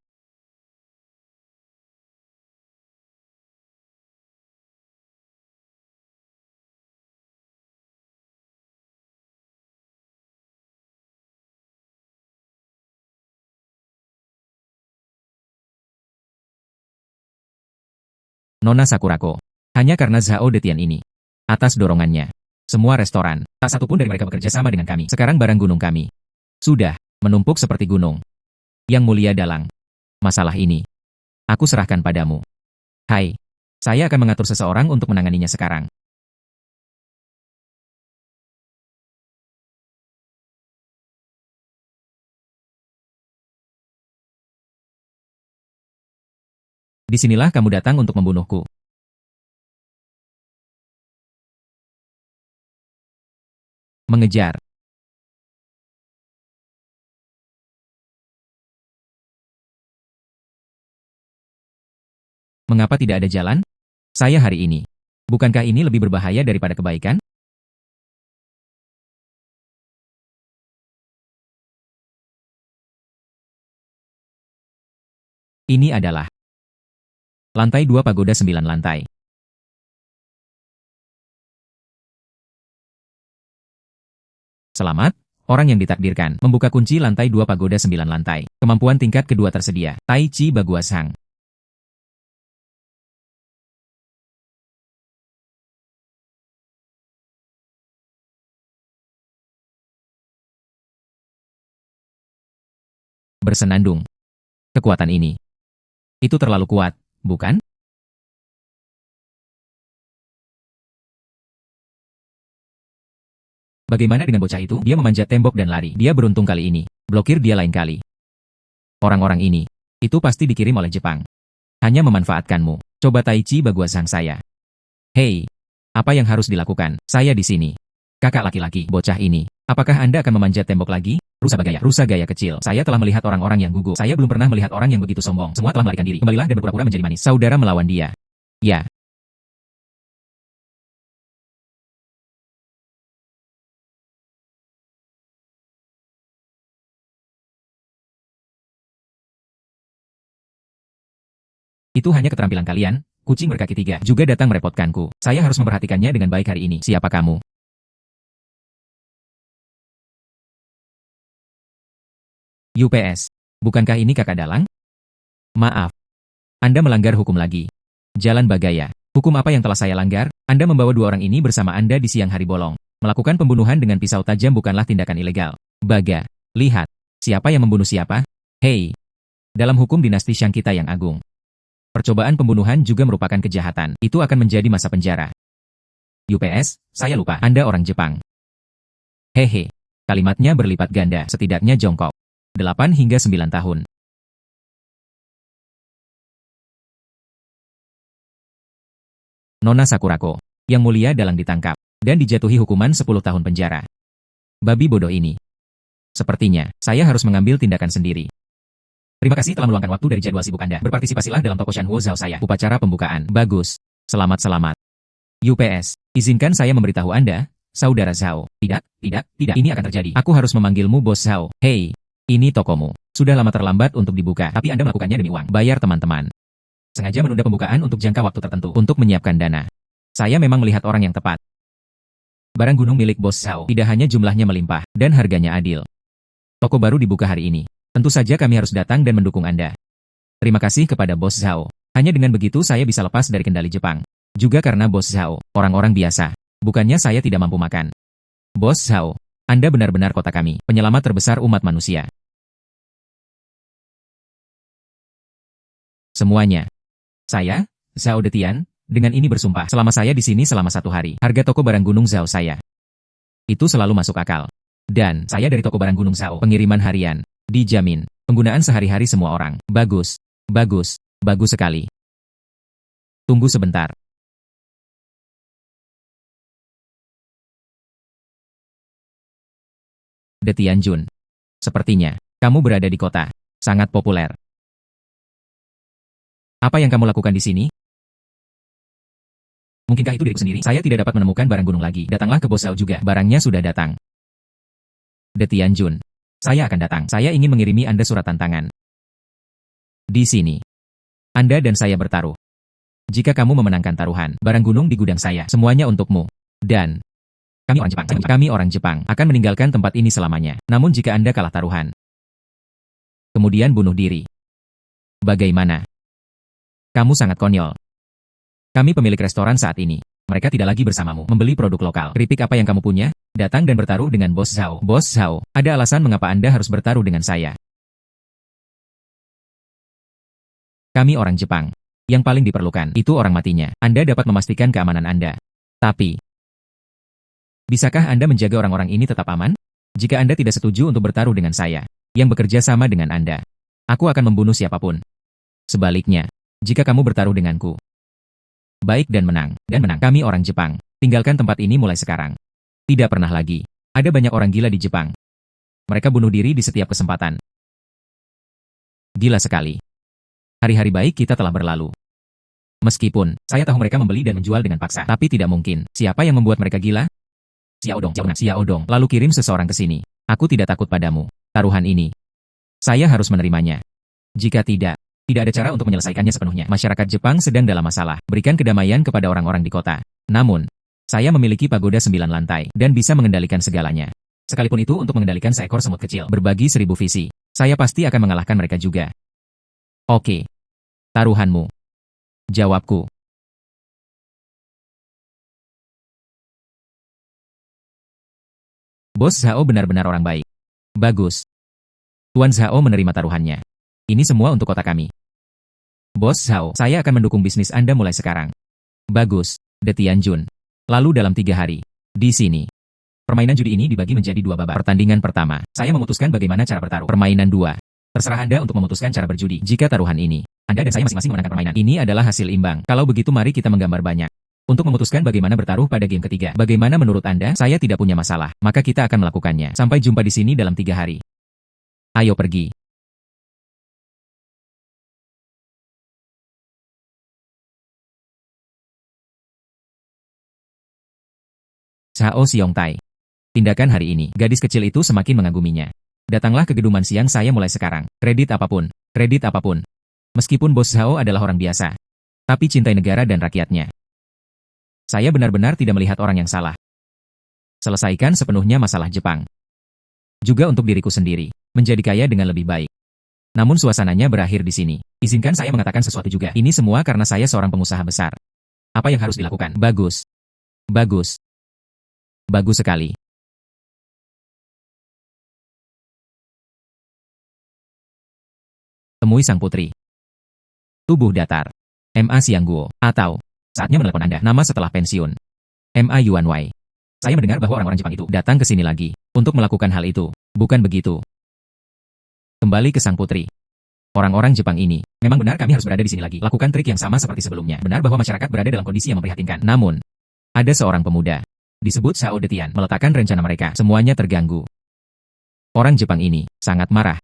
Nona Sakurako. Hanya karena Zhao Detian ini. Atas dorongannya. Semua restoran, tak satu pun dari mereka bekerja sama dengan kami. Sekarang barang gunung kami sudah menumpuk seperti gunung. Yang Mulia Dalang. Masalah ini aku serahkan padamu. Hai. Saya akan mengatur seseorang untuk menanganinya sekarang. Disinilah kamu datang untuk membunuhku. Mengejar. Mengapa tidak ada jalan? Saya hari ini. Bukankah ini lebih berbahaya daripada kebaikan? Ini adalah lantai 2 pagoda 9 lantai. Selamat, orang yang ditakdirkan membuka kunci lantai 2 pagoda 9 lantai. Kemampuan tingkat kedua tersedia. Tai Chi Baguas Hang. Bersenandung. Kekuatan ini. Itu terlalu kuat, bukan? Bagaimana dengan bocah itu? Dia memanjat tembok dan lari. Dia beruntung kali ini. Blokir dia lain kali. Orang-orang ini. Itu pasti dikirim oleh Jepang. Hanya memanfaatkanmu. Coba Tai Chi Baguas Hang saya. Hei. Apa yang harus dilakukan? Saya di sini. Kakak laki-laki, bocah ini. Apakah Anda akan memanjat tembok lagi? Rusa gaya kecil. Saya telah melihat orang-orang yang gugup. Saya belum pernah melihat orang yang begitu sombong. Semua telah melarikan diri. Kembalilah dan berpura-pura menjadi manis. Saudara melawan dia. Ya. Itu hanya keterampilan kalian. Kucing berkaki 3 juga datang merepotkanku. Saya harus memperhatikannya dengan baik hari ini. Siapa kamu? UPS. Bukankah ini kakak dalang? Maaf. Anda melanggar hukum lagi. Jalan Bagaya. Hukum apa yang telah saya langgar? Anda membawa 2 orang ini bersama Anda di siang hari bolong. Melakukan pembunuhan dengan pisau tajam bukanlah tindakan ilegal. Baga. Lihat. Siapa yang membunuh siapa? Hei. Dalam hukum dinasti Shang kita yang agung. Percobaan pembunuhan juga merupakan kejahatan. Itu akan menjadi masa penjara. UPS, saya lupa. Anda orang Jepang. Hehe. Kalimatnya berlipat ganda, setidaknya jongkok. 8 hingga 9 tahun. Nona Sakurako, yang mulia dalang ditangkap, dan dijatuhi hukuman 10 tahun penjara. Babi bodoh ini. Sepertinya, saya harus mengambil tindakan sendiri. Terima kasih telah meluangkan waktu dari jadwal sibuk Anda. Berpartisipasilah dalam toko Shanhuo Zhao saya. Upacara pembukaan. Bagus. Selamat-selamat. UPS, izinkan saya memberitahu Anda, Saudara Zhao. Tidak. Ini akan terjadi. Aku harus memanggilmu Bos Zhao. Hei, ini tokomu. Sudah lama terlambat untuk dibuka, tapi Anda melakukannya demi uang. Bayar teman-teman. Sengaja menunda pembukaan untuk jangka waktu tertentu untuk menyiapkan dana. Saya memang melihat orang yang tepat. Barang gunung milik Bos Zhao tidak hanya jumlahnya melimpah, dan harganya adil. Toko baru dibuka hari ini. Tentu saja kami harus datang dan mendukung Anda. Terima kasih kepada Bos Zhao. Hanya dengan begitu saya bisa lepas dari kendali Jepang. Juga karena Bos Zhao, orang-orang biasa. Bukannya saya tidak mampu makan. Bos Zhao, Anda benar-benar kota kami, penyelamat terbesar umat manusia. Semuanya. Saya, Zhao Detian, dengan ini bersumpah selama saya di sini selama 1 hari, harga toko barang gunung Zhao saya. Itu selalu masuk akal. Dan saya dari toko barang gunung Zhao, pengiriman harian, dijamin, penggunaan sehari-hari semua orang, bagus, bagus, bagus sekali. Tunggu sebentar. Detian Jun. Sepertinya, kamu berada di kota. Sangat populer. Apa yang kamu lakukan di sini? Mungkinkah itu diriku sendiri? Saya tidak dapat menemukan barang gunung lagi. Datanglah ke Bos Zhao juga. Barangnya sudah datang. Detian Jun. Saya akan datang. Saya ingin mengirimi Anda surat tantangan. Di sini. Anda dan saya bertaruh. Jika kamu memenangkan taruhan, barang gunung di gudang saya, semuanya untukmu. Dan kami orang Jepang akan meninggalkan tempat ini selamanya. Namun jika Anda kalah taruhan, kemudian bunuh diri. Bagaimana? Kamu sangat konyol. Kami pemilik restoran saat ini. Mereka tidak lagi bersamamu, membeli produk lokal. Keripik apa yang kamu punya? Datang dan bertaruh dengan Bos Zhao. Bos Zhao, ada alasan mengapa Anda harus bertaruh dengan saya. Kami orang Jepang. Yang paling diperlukan, itu orang matinya. Anda dapat memastikan keamanan Anda. Tapi, bisakah Anda menjaga orang-orang ini tetap aman? Jika Anda tidak setuju untuk bertaruh dengan saya, yang bekerja sama dengan Anda, aku akan membunuh siapapun. Sebaliknya, jika kamu bertaruh denganku, baik dan menang, kami orang Jepang, tinggalkan tempat ini mulai sekarang. Tidak pernah lagi. Ada banyak orang gila di Jepang. Mereka bunuh diri di setiap kesempatan. Gila sekali. Hari-hari baik kita telah berlalu. Meskipun, saya tahu mereka membeli dan menjual dengan paksa, tapi tidak mungkin. Siapa yang membuat mereka gila? Xiaodong, lalu kirim seseorang ke sini. Aku tidak takut padamu. Taruhan ini, saya harus menerimanya. Jika tidak ada cara untuk menyelesaikannya sepenuhnya. Masyarakat Jepang sedang dalam masalah. Berikan kedamaian kepada orang-orang di kota. Namun, saya memiliki pagoda 9 lantai, dan bisa mengendalikan segalanya. Sekalipun itu untuk mengendalikan seekor semut kecil, berbagi 1000 visi. Saya pasti akan mengalahkan mereka juga. Oke. Taruhanmu. Jawabku. Bos Zhao benar-benar orang baik. Bagus. Tuan Zhao menerima taruhannya. Ini semua untuk kota kami. Bos Zhao, saya akan mendukung bisnis Anda mulai sekarang. Bagus, Detian Jun. Lalu dalam 3 hari, di sini. Permainan judi ini dibagi menjadi 2 babak. Pertandingan pertama, saya memutuskan bagaimana cara bertaruh. Permainan 2. Terserah Anda untuk memutuskan cara berjudi. Jika taruhan ini, Anda dan saya masing-masing memenangkan permainan. Ini adalah hasil imbang. Kalau begitu mari kita menggambar banyak. Untuk memutuskan bagaimana bertaruh pada game ketiga. Bagaimana menurut Anda? Saya tidak punya masalah. Maka kita akan melakukannya. Sampai jumpa di sini dalam 3 hari. Ayo pergi. Zhao Xiongtai. Tindakan hari ini, gadis kecil itu semakin mengaguminya. Datanglah ke gedung siang saya mulai sekarang. Kredit apapun. Meskipun Bos Zhao adalah orang biasa, tapi cintai negara dan rakyatnya. Saya benar-benar tidak melihat orang yang salah. Selesaikan sepenuhnya masalah Jepang. Juga untuk diriku sendiri, menjadi kaya dengan lebih baik. Namun suasananya berakhir di sini. Izinkan saya mengatakan sesuatu juga. Ini semua karena saya seorang pengusaha besar. Apa yang harus dilakukan? Bagus. Bagus. Bagus sekali. Temui sang putri. Tubuh datar. M.A. Xiangguo. Atau, saatnya menelepon Anda. Nama setelah pensiun. M.A. Yuan Wei. Saya mendengar bahwa orang-orang Jepang itu datang ke sini lagi untuk melakukan hal itu. Bukan begitu. Kembali ke sang putri. Orang-orang Jepang ini, memang benar kami harus berada di sini lagi. Lakukan trik yang sama seperti sebelumnya. Benar bahwa masyarakat berada dalam kondisi yang memprihatinkan. Namun, ada seorang pemuda, disebut Zhao Detian, meletakkan rencana mereka. Semuanya terganggu. Orang Jepang ini sangat marah.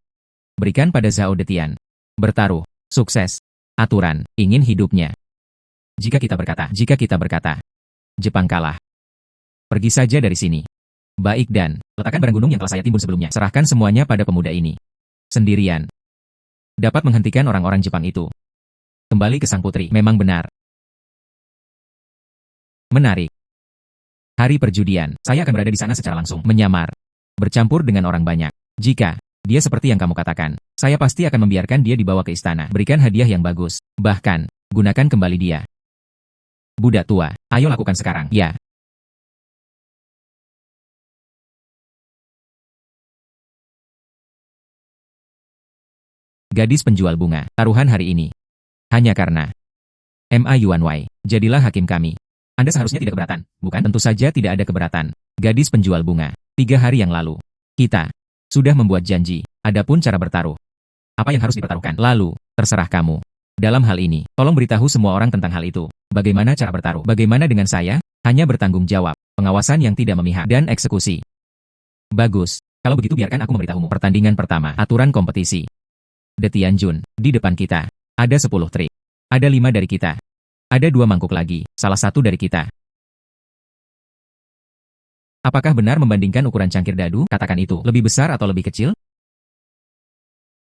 Berikan pada Zhao Detian. Bertaruh. Sukses. Aturan. Ingin hidupnya. Jika kita berkata, Jepang kalah. Pergi saja dari sini. Baik dan, letakkan barang gunung yang telah saya timbun sebelumnya. Serahkan semuanya pada pemuda ini. Sendirian. Dapat menghentikan orang-orang Jepang itu. Kembali ke sang putri. Memang benar. Menarik. Hari perjudian, saya akan berada di sana secara langsung, menyamar, bercampur dengan orang banyak. Jika dia seperti yang kamu katakan, saya pasti akan membiarkan dia dibawa ke istana, berikan hadiah yang bagus, bahkan, gunakan kembali dia. Budak tua, ayo lakukan sekarang, ya. Gadis penjual bunga, taruhan hari ini. Hanya karena Ma Yuanwei, jadilah hakim kami. Anda seharusnya tidak keberatan, bukan? Tentu saja tidak ada keberatan. Gadis penjual bunga, 3 hari yang lalu. Kita sudah membuat janji, adapun cara bertaruh. Apa yang harus dipertaruhkan? Lalu, terserah kamu. Dalam hal ini, tolong beritahu semua orang tentang hal itu. Bagaimana cara bertaruh? Bagaimana dengan saya? Hanya bertanggung jawab, pengawasan yang tidak memihak, dan eksekusi. Bagus. Kalau begitu biarkan aku memberitahumu. Pertandingan pertama, aturan kompetisi. De Tianjun, di depan kita. Ada 10 trik. Ada 5 dari kita. Ada 2 mangkuk lagi, salah satu dari kita. Apakah benar membandingkan ukuran cangkir dadu? Katakan itu, lebih besar atau lebih kecil?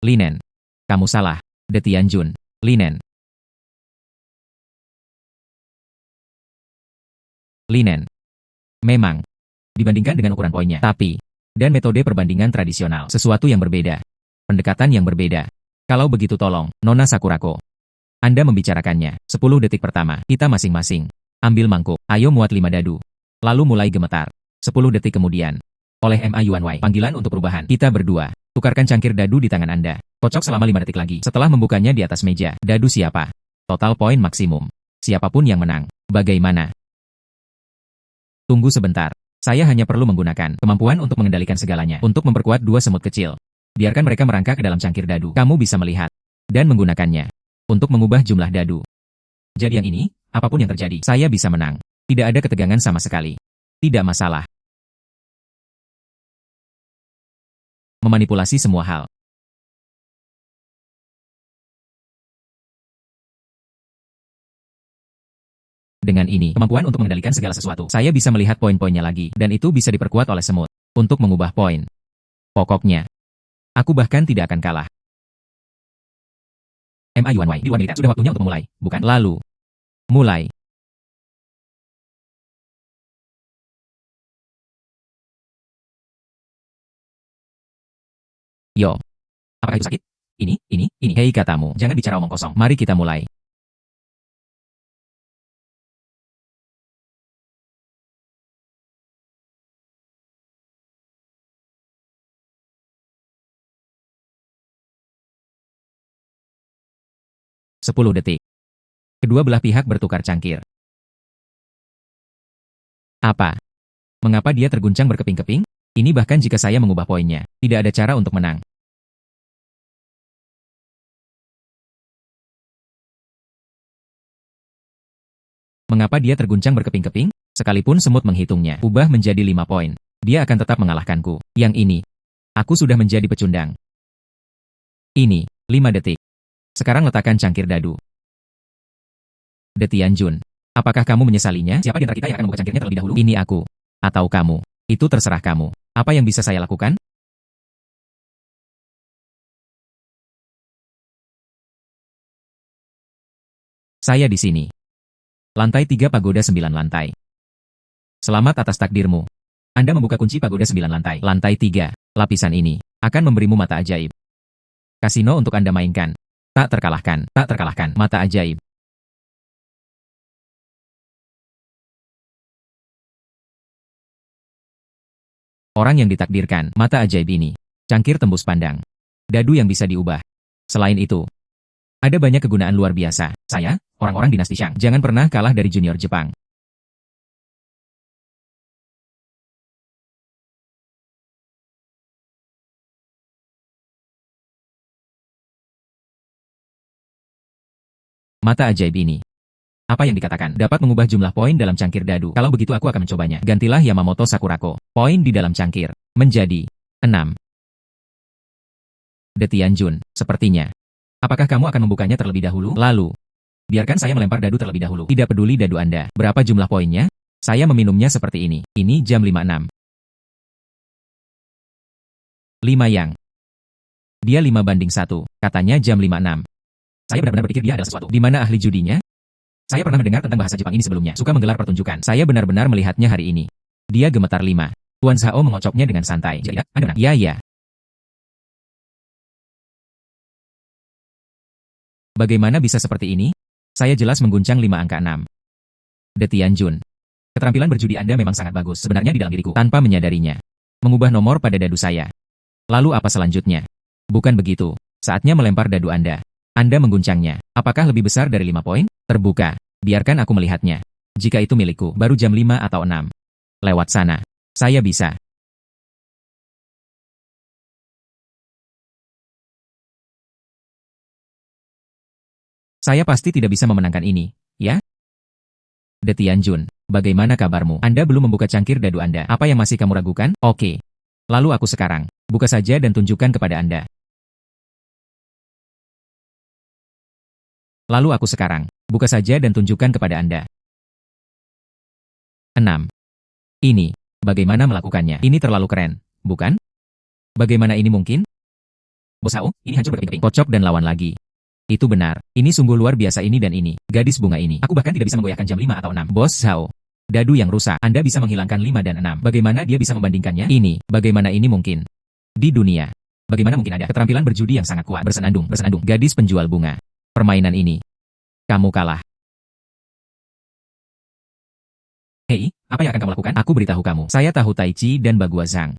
Linen. Kamu salah. De Tianjun. Linen. Linen. Memang. Dibandingkan dengan ukuran poinnya. Tapi. Dan metode perbandingan tradisional. Sesuatu yang berbeda. Pendekatan yang berbeda. Kalau begitu tolong, Nona Sakurako. Anda membicarakannya. 10 detik pertama. Kita masing-masing. Ambil mangkuk. Ayo muat 5 dadu. Lalu mulai gemetar. 10 detik kemudian. Oleh Ma Yuanwei. Panggilan untuk perubahan. Kita berdua. Tukarkan cangkir dadu di tangan Anda. Kocok selama 5 detik lagi. Setelah membukanya di atas meja. Dadu siapa? Total poin maksimum. Siapapun yang menang. Bagaimana? Tunggu sebentar. Saya hanya perlu menggunakan kemampuan untuk mengendalikan segalanya. Untuk memperkuat 2 semut kecil. Biarkan mereka merangkak ke dalam cangkir dadu. Kamu bisa melihat. Dan menggunakannya. Untuk mengubah jumlah dadu. Jadi yang ini, apapun yang terjadi, saya bisa menang. Tidak ada ketegangan sama sekali. Tidak masalah. Memanipulasi semua hal. Dengan ini, kemampuan untuk mengendalikan segala sesuatu. Saya bisa melihat poin-poinnya lagi, dan itu bisa diperkuat oleh semut. Untuk mengubah poin. Pokoknya, aku bahkan tidak akan kalah. Ma Yuanwei, di luar militer, sudah waktunya untuk memulai, bukan? Lalu, mulai. Yo. Apakah itu sakit? Ini. Hei katamu, jangan bicara omong kosong. Mari kita mulai. Sepuluh detik. Kedua belah pihak bertukar cangkir. Apa? Mengapa dia terguncang berkeping-keping? Ini bahkan jika saya mengubah poinnya, tidak ada cara untuk menang. Mengapa dia terguncang berkeping-keping? Sekalipun semut menghitungnya, ubah menjadi 5 poin. Dia akan tetap mengalahkanku. Yang ini, aku sudah menjadi pecundang. Ini, 5 detik. Sekarang letakkan cangkir dadu. De Tianjun, apakah kamu menyesalinya? Siapa di antara kita yang akan membuka cangkirnya terlebih dahulu? Ini aku. Atau kamu. Itu terserah kamu. Apa yang bisa saya lakukan? Saya di sini. Lantai 3 pagoda 9 lantai. Selamat atas takdirmu. Anda membuka kunci pagoda 9 lantai. Lantai 3, lapisan ini, akan memberimu mata ajaib. Kasino untuk Anda mainkan. Tak terkalahkan, mata ajaib. Orang yang ditakdirkan, mata ajaib ini. Cangkir tembus pandang. Dadu yang bisa diubah. Selain itu, ada banyak kegunaan luar biasa. Saya, orang-orang dinasti Shang, jangan pernah kalah dari junior Jepang. Mata ajaib ini. Apa yang dikatakan dapat mengubah jumlah poin dalam cangkir dadu. Kalau begitu aku akan mencobanya. Gantilah Yamamoto Sakurako. Poin di dalam cangkir menjadi 6. De Tianjun, sepertinya. Apakah kamu akan membukanya terlebih dahulu? Lalu, biarkan saya melempar dadu terlebih dahulu. Tidak peduli dadu Anda. Berapa jumlah poinnya? Saya meminumnya seperti ini. Ini jam 56. 5 yang. Dia 5 banding 1. Katanya jam 56. Saya benar-benar berpikir dia adalah sesuatu. Di mana ahli judinya? Saya pernah mendengar tentang bahasa Jepang ini sebelumnya. Suka menggelar pertunjukan. Saya benar-benar melihatnya hari ini. Dia gemetar 5. Tuan Zhao mengocoknya dengan santai. Jadi, Anda menang. Ya, ya. Bagaimana bisa seperti ini? Saya jelas mengguncang 5 angka 6. De Tianjun. Keterampilan berjudi Anda memang sangat bagus sebenarnya di dalam diriku. Tanpa menyadarinya. Mengubah nomor pada dadu saya. Lalu apa selanjutnya? Bukan begitu. Saatnya melempar dadu Anda. Anda mengguncangnya. Apakah lebih besar dari 5 poin? Terbuka. Biarkan aku melihatnya. Jika itu milikku, baru jam 5 atau 6. Lewat sana. Saya bisa. Saya pasti tidak bisa memenangkan ini, ya? De Tianjun, bagaimana kabarmu? Anda belum membuka cangkir dadu Anda. Apa yang masih kamu ragukan? Oke. Lalu aku sekarang. Buka saja dan tunjukkan kepada Anda. Lalu aku sekarang. Buka saja dan tunjukkan kepada Anda. 6. Ini. Bagaimana melakukannya? Ini terlalu keren, bukan? Bagaimana ini mungkin? Bos Hao, ini hancur berkeping-keping. Kocok dan lawan lagi. Itu benar. Ini sungguh luar biasa ini dan ini. Gadis bunga ini. Aku bahkan tidak bisa menggoyahkan jam 5 atau 6. Bos Hao. Dadu yang rusak. Anda bisa menghilangkan 5 dan 6. Bagaimana dia bisa membandingkannya? Ini. Bagaimana ini mungkin? Di dunia. Bagaimana mungkin ada keterampilan berjudi yang sangat kuat? Bersenandung. Gadis penjual bunga. Permainan ini. Kamu kalah. Hei, apa yang akan kamu lakukan? Aku beritahu kamu. Saya tahu Tai Chi dan Bagua Zhang.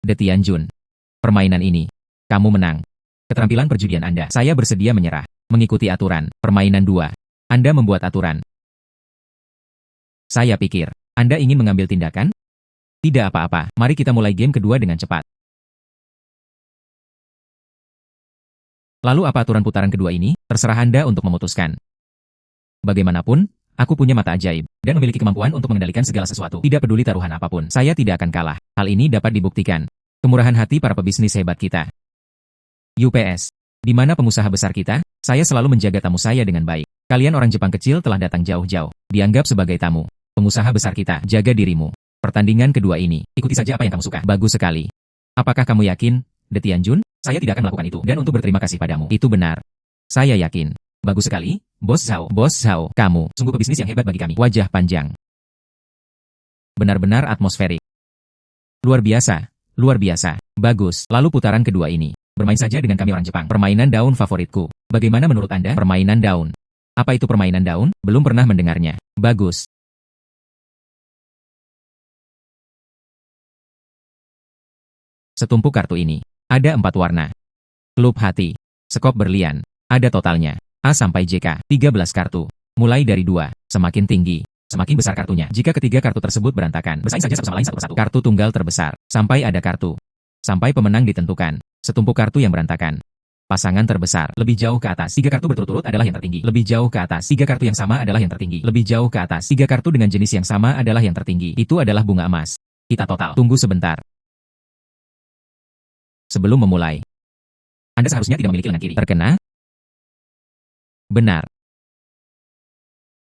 De Tianjun. Permainan ini. Kamu menang. Keterampilan perjudian Anda. Saya bersedia menyerah. Mengikuti aturan. Permainan 2. Anda membuat aturan. Saya pikir, Anda ingin mengambil tindakan? Tidak apa-apa. Mari kita mulai game kedua dengan cepat. Lalu apa aturan putaran kedua ini? Terserah Anda untuk memutuskan. Bagaimanapun, aku punya mata ajaib, dan memiliki kemampuan untuk mengendalikan segala sesuatu. Tidak peduli taruhan apapun, saya tidak akan kalah. Hal ini dapat dibuktikan. Kemurahan hati para pebisnis hebat kita. UPS. Di mana pengusaha besar kita? Saya selalu menjaga tamu saya dengan baik. Kalian orang Jepang kecil telah datang jauh-jauh. Dianggap sebagai tamu. Pengusaha besar kita, jaga dirimu. Pertandingan kedua ini, ikuti saja apa yang kamu suka. Bagus sekali. Apakah kamu yakin, De Tianjun? Saya tidak akan melakukan itu, dan untuk berterima kasih padamu. Itu benar. Saya yakin. Bagus sekali, Bos Zhao. Bos Zhao, kamu sungguh pebisnis yang hebat bagi kami. Wajah panjang. Benar-benar atmosferik. Luar biasa. Luar biasa. Bagus. Lalu putaran kedua ini. Bermain saja dengan kami orang Jepang. Permainan daun favoritku. Bagaimana menurut Anda? Permainan daun. Apa itu permainan daun? Belum pernah mendengarnya. Bagus. Setumpuk kartu ini. Ada 4 warna. Klub hati. Skop berlian. Ada totalnya. A sampai JK. 13 kartu. Mulai dari 2. Semakin tinggi, semakin besar kartunya. Jika ketiga kartu tersebut berantakan, bersaing saja satu sama lain satu persatu. Kartu tunggal terbesar. Sampai ada kartu. Sampai pemenang ditentukan. Setumpuk kartu yang berantakan. Pasangan terbesar. Lebih jauh ke atas. 3 kartu berturut-turut adalah yang tertinggi. Lebih jauh ke atas. 3 kartu yang sama adalah yang tertinggi. Lebih jauh ke atas. 3 kartu dengan jenis yang sama adalah yang tertinggi. Itu adalah bunga emas. Kita total. Tunggu sebentar. Sebelum memulai. Anda seharusnya tidak memiliki lengan kiri. Terkena? Benar.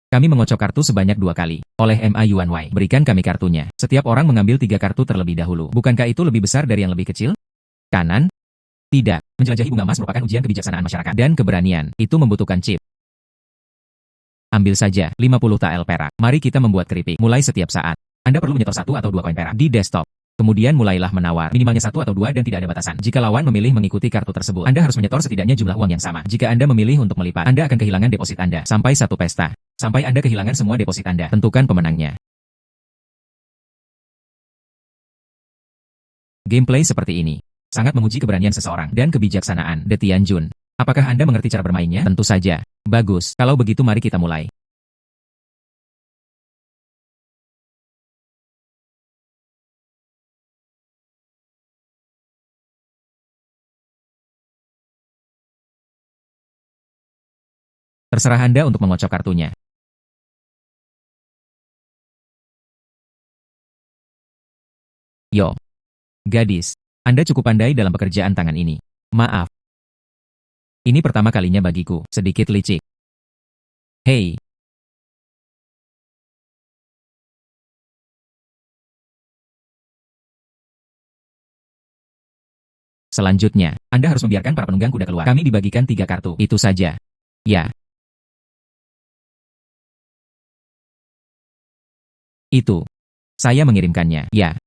Kami mengocok kartu sebanyak 2 kali. Oleh Ma Yuanwei. Berikan kami kartunya. Setiap orang mengambil 3 kartu terlebih dahulu. Bukankah itu lebih besar dari yang lebih kecil? Kanan? Tidak. Menjelajahi bunga emas merupakan ujian kebijaksanaan masyarakat dan keberanian. Itu membutuhkan chip. Ambil saja 50 tael perak. Mari kita membuat keripik. Mulai setiap saat. Anda perlu menyetor 1 atau 2 koin perak di desktop. Kemudian mulailah menawar. Minimalnya 1 atau 2 dan tidak ada batasan. Jika lawan memilih mengikuti kartu tersebut, Anda harus menyetor setidaknya jumlah uang yang sama. Jika Anda memilih untuk melipat, Anda akan kehilangan deposit Anda. Sampai 1 pesta. Sampai Anda kehilangan semua deposit Anda. Tentukan pemenangnya. Gameplay seperti ini sangat menguji keberanian seseorang dan kebijaksanaan. De Tianjun. Apakah Anda mengerti cara bermainnya? Tentu saja. Bagus. Kalau begitu mari kita mulai. Terserah Anda untuk mengocok kartunya. Yo. Gadis. Anda cukup pandai dalam pekerjaan tangan ini. Maaf. Ini pertama kalinya bagiku. Sedikit licik. Hei. Selanjutnya, Anda harus membiarkan para penunggang kuda keluar. Kami dibagikan 3 kartu. Itu saja. Ya, itu. Saya mengirimkannya. Ya,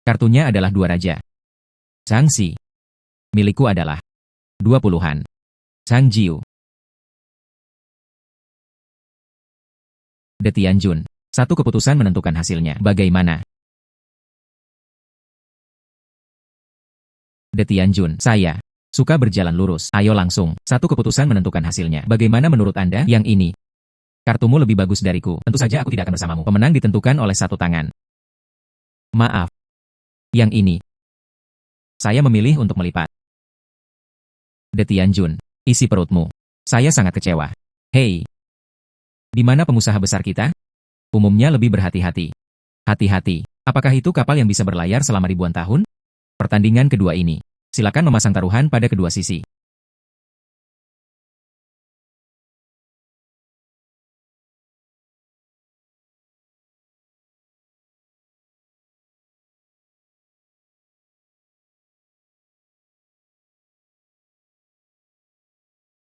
kartunya adalah dua raja. Changxi. Milikku adalah dua puluhan. Changjiu. De Tianjun. Satu keputusan menentukan hasilnya. Bagaimana? De Tianjun. Saya suka berjalan lurus. Ayo langsung. Satu keputusan menentukan hasilnya. Bagaimana menurut Anda? Yang ini. Kartumu lebih bagus dariku. Tentu saja aku tidak akan bersamamu. Pemenang ditentukan oleh satu tangan. Maaf. Yang ini. Saya memilih untuk melipat. De Tianjun. Isi perutmu. Saya sangat kecewa. Hei. Di mana pengusaha besar kita? Umumnya lebih berhati-hati. Hati-hati. Apakah itu kapal yang bisa berlayar selama ribuan tahun? Pertandingan kedua ini. Silakan memasang taruhan pada kedua sisi.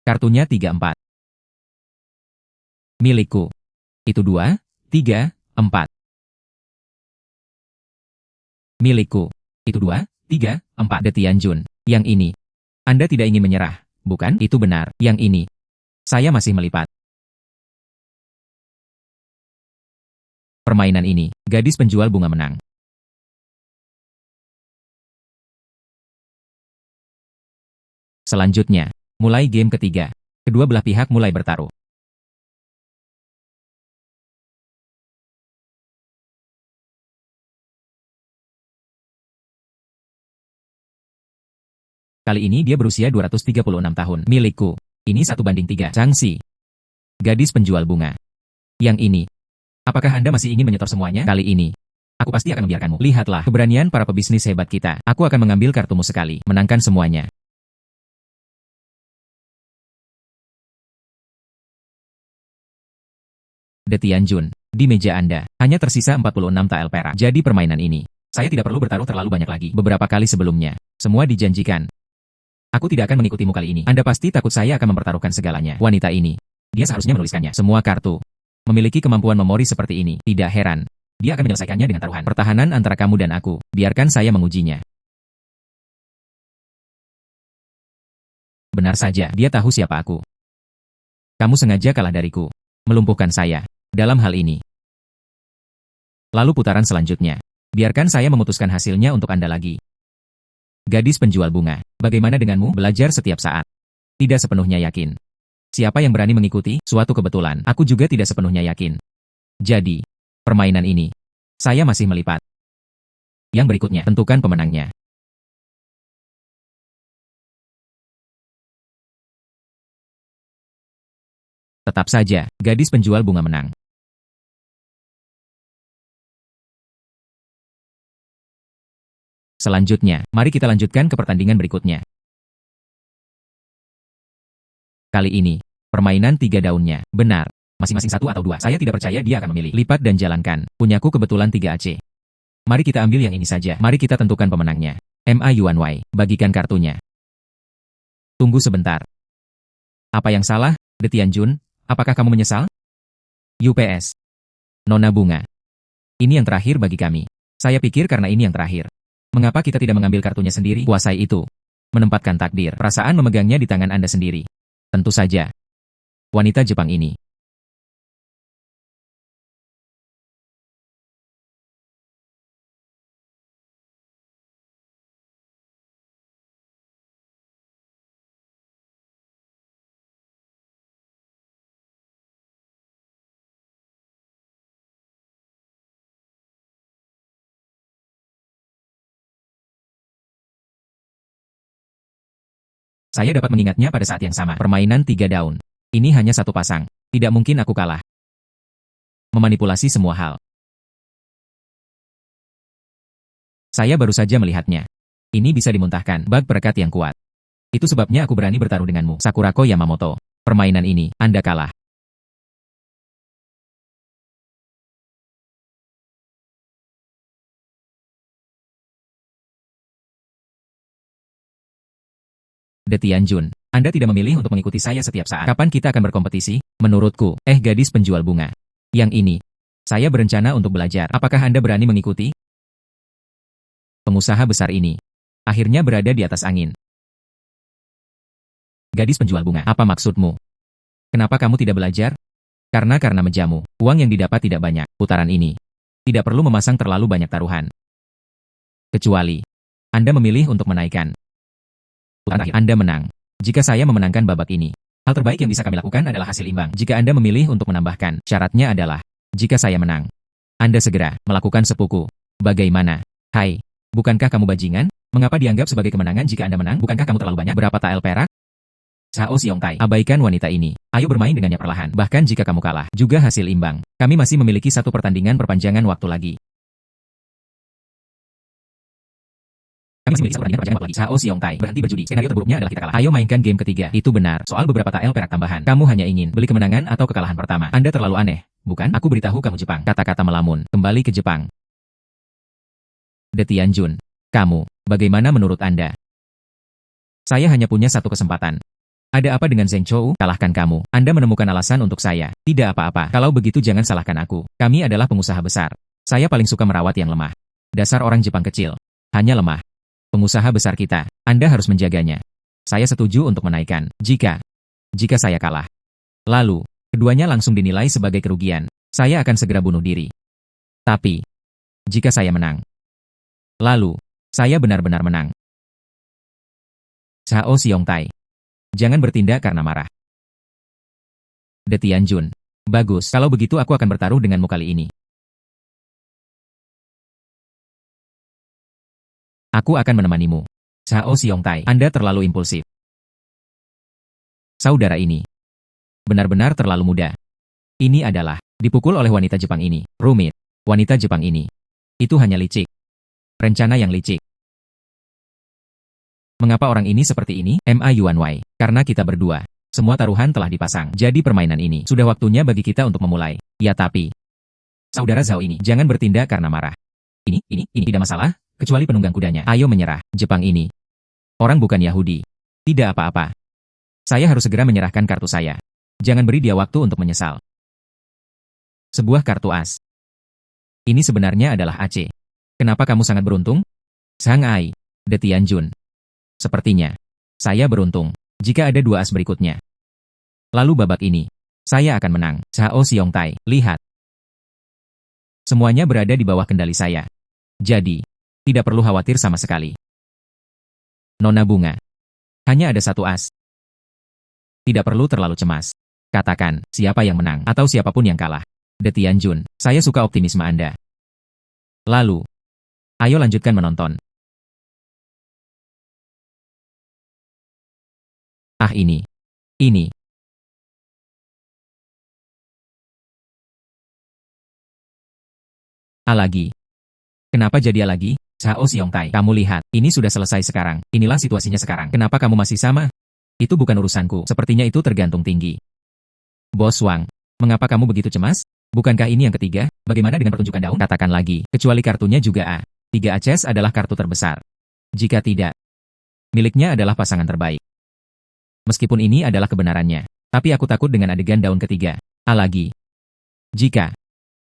Kartunya 3-4. Milikku. Itu 2, 3, 4. Milikku. Itu 2, 3, 4. De Tianjun. Yang ini. Anda tidak ingin menyerah, bukan? Itu benar. Yang ini. Saya masih melipat. Permainan ini, gadis penjual bunga menang. Selanjutnya, mulai game ketiga. Kedua belah pihak mulai bertaruh. Kali ini dia berusia 236 tahun. Milikku. Ini 1:3. Changxi. Gadis penjual bunga. Yang ini. Apakah Anda masih ingin menyetor semuanya? Kali ini. Aku pasti akan membiarkanmu. Lihatlah keberanian para pebisnis hebat kita. Aku akan mengambil kartumu sekali. Menangkan semuanya. De Tianjun. Di meja Anda, hanya tersisa 46 tael perak. Jadi permainan ini. Saya tidak perlu bertaruh terlalu banyak lagi. Beberapa kali sebelumnya. Semua dijanjikan. Aku tidak akan mengikutimu kali ini. Anda pasti takut saya akan mempertaruhkan segalanya. Wanita ini. Dia seharusnya menuliskannya. Semua kartu. Memiliki kemampuan memori seperti ini. Tidak heran. Dia akan menyelesaikannya dengan taruhan. Pertahanan antara kamu dan aku. Biarkan saya mengujinya. Benar saja, dia tahu siapa aku. Kamu sengaja kalah dariku. Melumpuhkan saya. Dalam hal ini. Lalu putaran selanjutnya. Biarkan saya memutuskan hasilnya untuk Anda lagi. Gadis penjual bunga. Bagaimana denganmu? Belajar setiap saat. Tidak sepenuhnya yakin. Siapa yang berani mengikuti? Suatu kebetulan. Aku juga tidak sepenuhnya yakin. Jadi, permainan ini. Saya masih melipat. Yang berikutnya, tentukan pemenangnya. Tetap saja, gadis penjual bunga menang. Selanjutnya, mari kita lanjutkan ke pertandingan berikutnya. Kali ini, permainan 3 daunnya. Benar. Masing-masing 1 atau 2. Saya tidak percaya dia akan memilih. Lipat dan jalankan. Punyaku kebetulan 3 AC. Mari kita ambil yang ini saja. Mari kita tentukan pemenangnya. Ma Yuan Wei. Bagikan kartunya. Tunggu sebentar. Apa yang salah, De Tianjun? Apakah kamu menyesal? UPS. Nona Bunga. Ini yang terakhir bagi kami. Saya pikir karena ini yang terakhir. Mengapa kita tidak mengambil kartunya sendiri? Kuasai itu. Menempatkan takdir. Perasaan memegangnya di tangan Anda sendiri. Tentu saja. Wanita Jepang ini. Saya dapat mengingatnya pada saat yang sama. Permainan 3 daun. Ini hanya satu pasang. Tidak mungkin aku kalah. Memanipulasi semua hal. Saya baru saja melihatnya. Ini bisa dimuntahkan. Bug perekat yang kuat. Itu sebabnya aku berani bertaruh denganmu. Sakurako Yamamoto. Permainan ini, Anda kalah. De Tianjun, Anda tidak memilih untuk mengikuti saya setiap saat. Kapan kita akan berkompetisi? Menurutku, gadis penjual bunga. Yang ini, saya berencana untuk belajar. Apakah Anda berani mengikuti? Pengusaha besar ini akhirnya berada di atas angin. Gadis penjual bunga, apa maksudmu? Kenapa kamu tidak belajar? Karena menjamu, uang yang didapat tidak banyak. Putaran ini tidak perlu memasang terlalu banyak taruhan. Kecuali Anda memilih untuk menaikkan. Putaran Anda menang. Jika saya memenangkan babak ini, hal terbaik yang bisa kami lakukan adalah hasil imbang. Jika Anda memilih untuk menambahkan, syaratnya adalah, jika saya menang, Anda segera melakukan sepuku. Bagaimana? Hai, bukankah kamu bajingan? Mengapa dianggap sebagai kemenangan jika Anda menang? Bukankah kamu terlalu banyak? Berapa tael perak? Cao Xiongtai, abaikan wanita ini. Ayo bermain dengannya perlahan. Bahkan jika kamu kalah, juga hasil imbang. Kami masih memiliki satu pertandingan perpanjangan waktu lagi. Kami masih memiliki satu pertandingan perpanjangan waktu lagi. Cao Xiongtai, berhenti berjudi. Skenario terburuknya adalah kita kalah. Ayo mainkan game ketiga. Itu benar. Soal beberapa tael perak tambahan. Kamu hanya ingin beli kemenangan atau kekalahan pertama. Anda terlalu aneh, bukan? Aku beritahu kamu Jepang. Kata-kata melamun. Kembali ke Jepang. De Tianjun, kamu, bagaimana menurut Anda? Saya hanya punya satu kesempatan. Ada apa dengan Zheng Chou? Kalahkan kamu. Anda menemukan alasan untuk saya. Tidak apa-apa. Kalau begitu jangan salahkan aku. Kami adalah pengusaha besar. Saya paling suka merawat yang lemah. Dasar orang Jepang kecil. Hanya lemah. Pengusaha besar kita. Anda harus menjaganya. Saya setuju untuk menaikkan. Jika saya kalah. Lalu, keduanya langsung dinilai sebagai kerugian. Saya akan segera bunuh diri. Tapi, jika saya menang. Lalu, saya benar-benar menang. Cao Xiongtai. Jangan bertindak karena marah. De Tianjun. Bagus, kalau begitu aku akan bertaruh denganmu kali ini. Aku akan menemanimu. Cao Xiongtai, Anda terlalu impulsif. Saudara ini benar-benar terlalu muda. Ini adalah dipukul oleh wanita Jepang ini. Rumit. Wanita Jepang ini. Itu hanya licik. Rencana yang licik. Mengapa orang ini seperti ini? Ma Yuanwei. Karena kita berdua. Semua taruhan telah dipasang. Jadi permainan ini sudah waktunya bagi kita untuk memulai. Ya tapi, saudara Zhao ini jangan bertindak karena marah. Ini tidak masalah, kecuali penunggang kudanya. Ayo menyerah. Jepang ini orang bukan Yahudi. Tidak apa-apa. Saya harus segera menyerahkan kartu saya. Jangan beri dia waktu untuk menyesal. Sebuah kartu as. Ini sebenarnya adalah AC. Kenapa kamu sangat beruntung? Sang Ai. De Tianjun. Sepertinya, saya beruntung jika ada dua as berikutnya. Lalu babak ini, saya akan menang. Cao Xiongtai, lihat. Semuanya berada di bawah kendali saya. Jadi, tidak perlu khawatir sama sekali. Nona Bunga. Hanya ada satu as. Tidak perlu terlalu cemas. Katakan, siapa yang menang atau siapapun yang kalah. De Tianjun, saya suka optimisme Anda. Lalu, ayo lanjutkan menonton. Ah ini. Lagi. Kenapa jadi lagi? Cao Xiongtai, kamu lihat, ini sudah selesai sekarang. Inilah situasinya sekarang. Kenapa kamu masih sama? Itu bukan urusanku. Sepertinya itu tergantung tinggi. Bos Wang, mengapa kamu begitu cemas? Bukankah ini yang ketiga? Bagaimana dengan pertunjukan daun? Katakan lagi, kecuali kartunya juga A. 3 aces adalah kartu terbesar. Jika tidak, miliknya adalah pasangan terbaik. Meskipun ini adalah kebenarannya, tapi aku takut dengan adegan daun ketiga. A lagi. Jika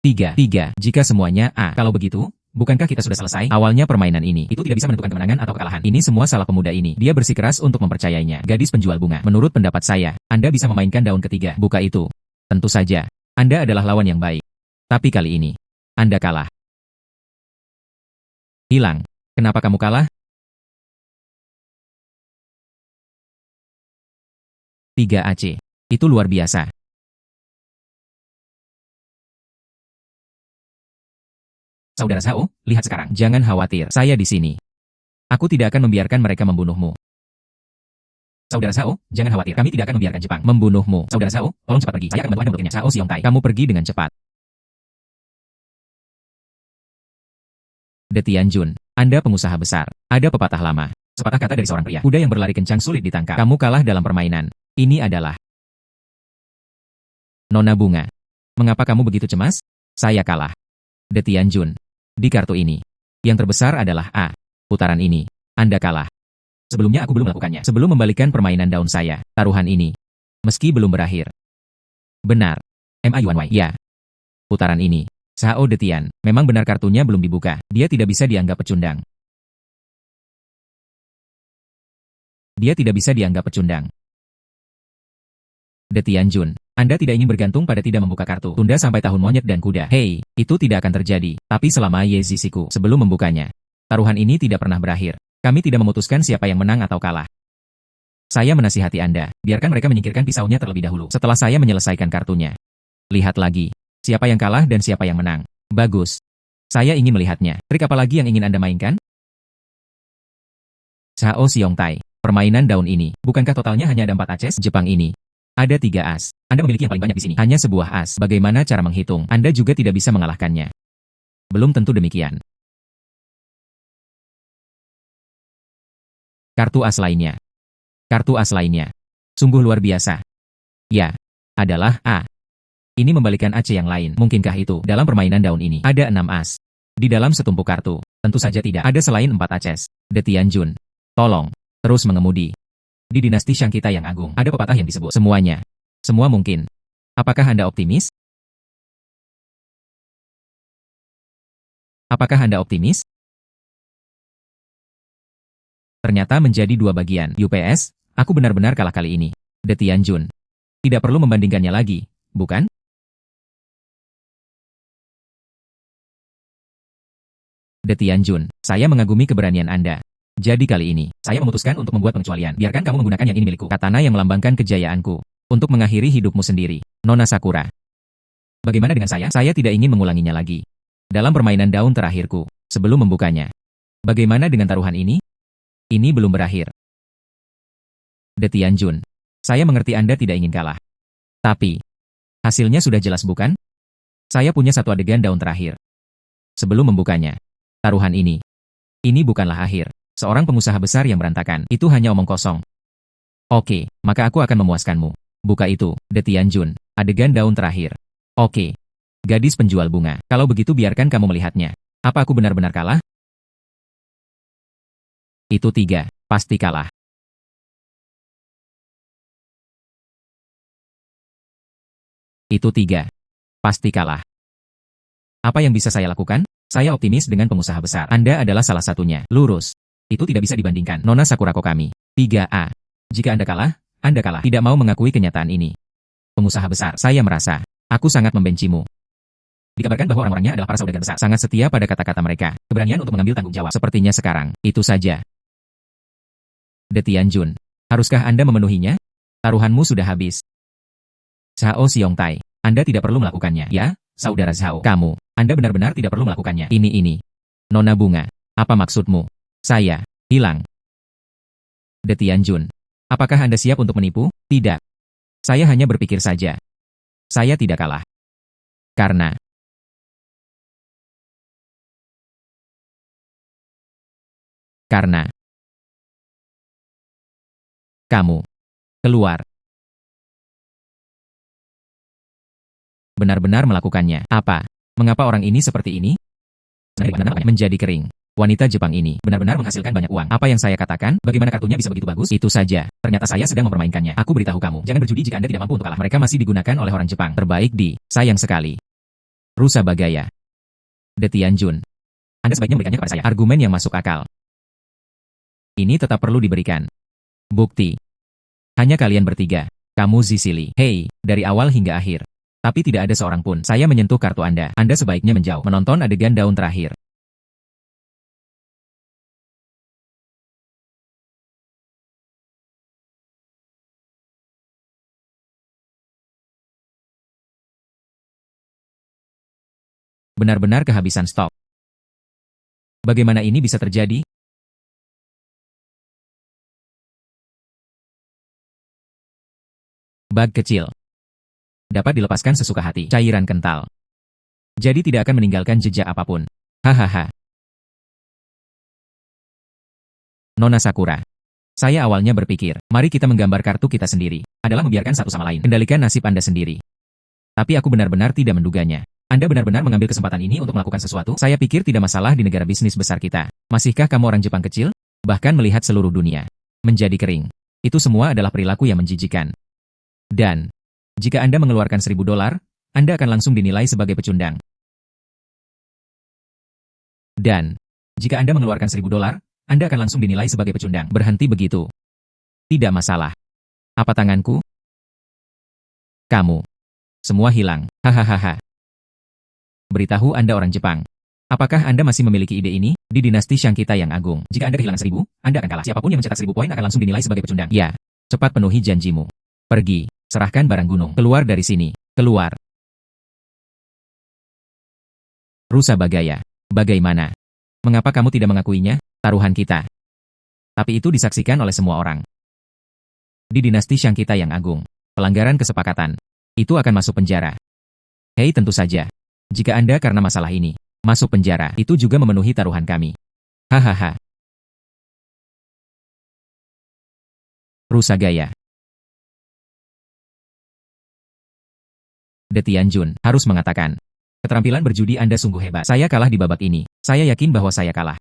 3, jika semuanya A. Kalau begitu, bukankah kita sudah selesai? Awalnya permainan ini, itu tidak bisa menentukan kemenangan atau kekalahan. Ini semua salah pemuda ini. Dia bersikeras untuk mempercayainya. Gadis penjual bunga. Menurut pendapat saya, Anda bisa memainkan daun ketiga. Buka itu. Tentu saja, Anda adalah lawan yang baik. Tapi kali ini, Anda kalah. Hilang. Kenapa kamu kalah? 3 AC. Itu luar biasa. Saudara Zhao, lihat sekarang. Jangan khawatir, saya di sini. Aku tidak akan membiarkan mereka membunuhmu. Saudara Zhao, jangan khawatir. Kami tidak akan membiarkan Jepang membunuhmu. Saudara Zhao, tolong cepat pergi. Saya akan membantu Anda menutupnya. Cao Xiongtai, kamu pergi dengan cepat. De Tianjun, Anda pengusaha besar. Ada pepatah lama. Sepatah kata dari seorang pria. Kuda yang berlari kencang sulit ditangkap. Kamu kalah dalam permainan. Ini adalah Nona Bunga. Mengapa kamu begitu cemas? Saya kalah. De Tianjun. Di kartu ini, yang terbesar adalah A. Putaran ini, Anda kalah. Sebelumnya aku belum melakukannya. Sebelum membalikan permainan daun saya, taruhan ini. Meski belum berakhir. Benar. Ma Yuanwei. Ya. Putaran ini. Sao Detian. Memang benar kartunya belum dibuka. Dia tidak bisa dianggap pecundang. Dia tidak bisa dianggap pecundang. Detian Jun. Anda tidak ingin bergantung pada tidak membuka kartu. Tunda sampai tahun monyet dan kuda. Hei, itu tidak akan terjadi. Tapi selama Ye Zisiku sebelum membukanya. Taruhan ini tidak pernah berakhir. Kami tidak memutuskan siapa yang menang atau kalah. Saya menasihati Anda, biarkan mereka menyingkirkan pisaunya terlebih dahulu. Setelah saya menyelesaikan kartunya. Lihat lagi. Siapa yang kalah dan siapa yang menang. Bagus. Saya ingin melihatnya. Trik apa lagi yang ingin Anda mainkan? Sao Xiongtai. Permainan daun ini. Bukankah totalnya hanya ada 4 aces? Jepang ini. Ada 3 as. Anda memiliki yang paling banyak di sini. Hanya sebuah as. Bagaimana cara menghitung? Anda juga tidak bisa mengalahkannya. Belum tentu demikian. Kartu as lainnya. Kartu as lainnya. Sungguh luar biasa. Ya. Adalah A. Ini membalikan AC yang lain. Mungkinkah itu? Dalam permainan daun ini. Ada 6 as. Di dalam setumpuk kartu. Tentu saja tidak. Ada selain 4 aces. Detian Jun. Tolong. Terus mengemudi. Di dinasti Shang kita yang agung, ada pepatah yang disebut semuanya. Semua mungkin. Apakah Anda optimis? Apakah Anda optimis? Ternyata menjadi 2 bagian. UPS, aku benar-benar kalah kali ini. Detian Jun. Tidak perlu membandingkannya lagi, bukan? Detian Jun, saya mengagumi keberanian Anda. Jadi kali ini, saya memutuskan untuk membuat pengecualian. Biarkan kamu menggunakan yang ini milikku. Katana yang melambangkan kejayaanku. Untuk mengakhiri hidupmu sendiri. Nona Sakura. Bagaimana dengan saya? Saya tidak ingin mengulanginya lagi. Dalam permainan daun terakhirku, sebelum membukanya. Bagaimana dengan taruhan ini? Ini belum berakhir. Detian Jun. Saya mengerti Anda tidak ingin kalah. Tapi, hasilnya sudah jelas bukan? Saya punya satu adegan daun terakhir. Sebelum membukanya. Taruhan ini. Ini bukanlah akhir. Seorang pengusaha besar yang berantakan, itu hanya omong kosong. Oke, maka aku akan memuaskanmu. Buka itu, Detian Jun, adegan daun terakhir. Oke. Gadis penjual bunga, kalau begitu biarkan kamu melihatnya. Apa aku benar-benar kalah? Itu 3, pasti kalah. Itu 3, pasti kalah. Apa yang bisa saya lakukan? Saya optimis dengan pengusaha besar. Anda adalah salah satunya. Lurus. Itu tidak bisa dibandingkan. Nona Sakura Kokami. 3A. Jika Anda kalah, Anda kalah. Tidak mau mengakui kenyataan ini. Pengusaha besar, saya merasa, aku sangat membencimu. Dikabarkan bahwa orang-orangnya adalah para saudagar besar. Sangat setia pada kata-kata mereka. Keberanian untuk mengambil tanggung jawab. Sepertinya sekarang, itu saja. Detian Jun. Haruskah Anda memenuhinya? Taruhanmu sudah habis. Sao Xiongtai. Anda tidak perlu melakukannya. Ya, saudara Zhao. Kamu, Anda benar-benar tidak perlu melakukannya. Ini. Nona Bunga. Apa maksudmu? Saya hilang. Detian Jun. Apakah Anda siap untuk menipu? Tidak. Saya hanya berpikir saja. Saya tidak kalah. Karena kamu keluar. Benar-benar melakukannya. Apa? Mengapa orang ini seperti ini? Menjadi kering. Wanita Jepang ini benar-benar menghasilkan banyak uang. Apa yang saya katakan? Bagaimana kartunya bisa begitu bagus? Itu saja. Ternyata saya sedang mempermainkannya. Aku beritahu kamu, jangan berjudi jika Anda tidak mampu untuk kalah. Mereka masih digunakan oleh orang Jepang. Terbaik di, sayang sekali. Rusa Bagaya. Detian Jun. Anda sebaiknya memberikannya kepada saya. Argumen yang masuk akal. Ini tetap perlu diberikan. Bukti. Hanya kalian bertiga. Kamu Zisili. Hei, dari awal hingga akhir. Tapi tidak ada seorang pun. Saya menyentuh kartu Anda. Anda sebaiknya menjauh. Menonton adegan daun terakhir. Benar-benar kehabisan stok. Bagaimana ini bisa terjadi? Bug kecil. Dapat dilepaskan sesuka hati. Cairan kental. Jadi tidak akan meninggalkan jejak apapun. Hahaha. Nona Sakura. Saya awalnya berpikir, mari kita menggambar kartu kita sendiri. Adalah membiarkan satu sama lain. Kendalikan nasib Anda sendiri. Tapi aku benar-benar tidak menduganya. Anda benar-benar mengambil kesempatan ini untuk melakukan sesuatu? Saya pikir tidak masalah di negara bisnis besar kita. Masihkah kamu orang Jepang kecil? Bahkan melihat seluruh dunia. menjadi kering. Itu semua adalah perilaku yang menjijikan. Dan, jika Anda mengeluarkan $1.000, Anda akan langsung dinilai sebagai pecundang. Dan, jika Anda mengeluarkan $1.000, Anda akan langsung dinilai sebagai pecundang. Berhenti begitu. Tidak masalah. Apa tanganku? Kamu. Semua hilang. Hahaha. Beritahu Anda orang Jepang. Apakah Anda masih memiliki ide ini? Di dinasti Shang kita yang agung, jika Anda kehilangan 1.000, Anda akan kalah. Siapapun yang mencetak 1.000 poin akan langsung dinilai sebagai pecundang. Ya. Cepat penuhi janjimu. Pergi. Serahkan barang gunung. Keluar dari sini. Keluar. Rusa Bagaya. Bagaimana? Mengapa kamu tidak mengakuinya? Taruhan kita. Tapi itu disaksikan oleh semua orang. Di dinasti Shang kita yang agung, pelanggaran kesepakatan. Itu akan masuk penjara. Hei, tentu saja. Jika Anda karena masalah ini masuk penjara, itu juga memenuhi taruhan kami. Hahaha. Rusa Gaya. De Tianjun harus mengatakan, keterampilan berjudi Anda sungguh hebat. Saya kalah di babak ini. Saya yakin bahwa saya kalah.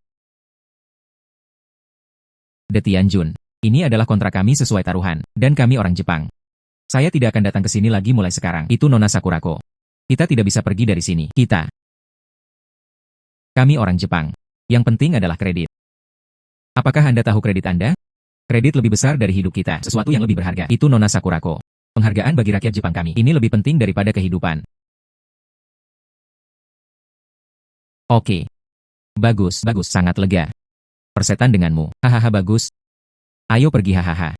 De Tianjun, ini adalah kontrak kami sesuai taruhan, dan kami orang Jepang. Saya tidak akan datang ke sini lagi mulai sekarang. Itu Nona Sakurako. Kita tidak bisa pergi dari sini. Kami orang Jepang. Yang penting adalah kredit. Apakah Anda tahu kredit Anda? Kredit lebih besar dari hidup kita. Sesuatu yang lebih berharga. Itu Nona Sakurako. Penghargaan bagi rakyat Jepang kami. Ini lebih penting daripada kehidupan. Oke. Bagus, sangat lega. Persetan denganmu. Hahaha, bagus. Ayo pergi, hahaha.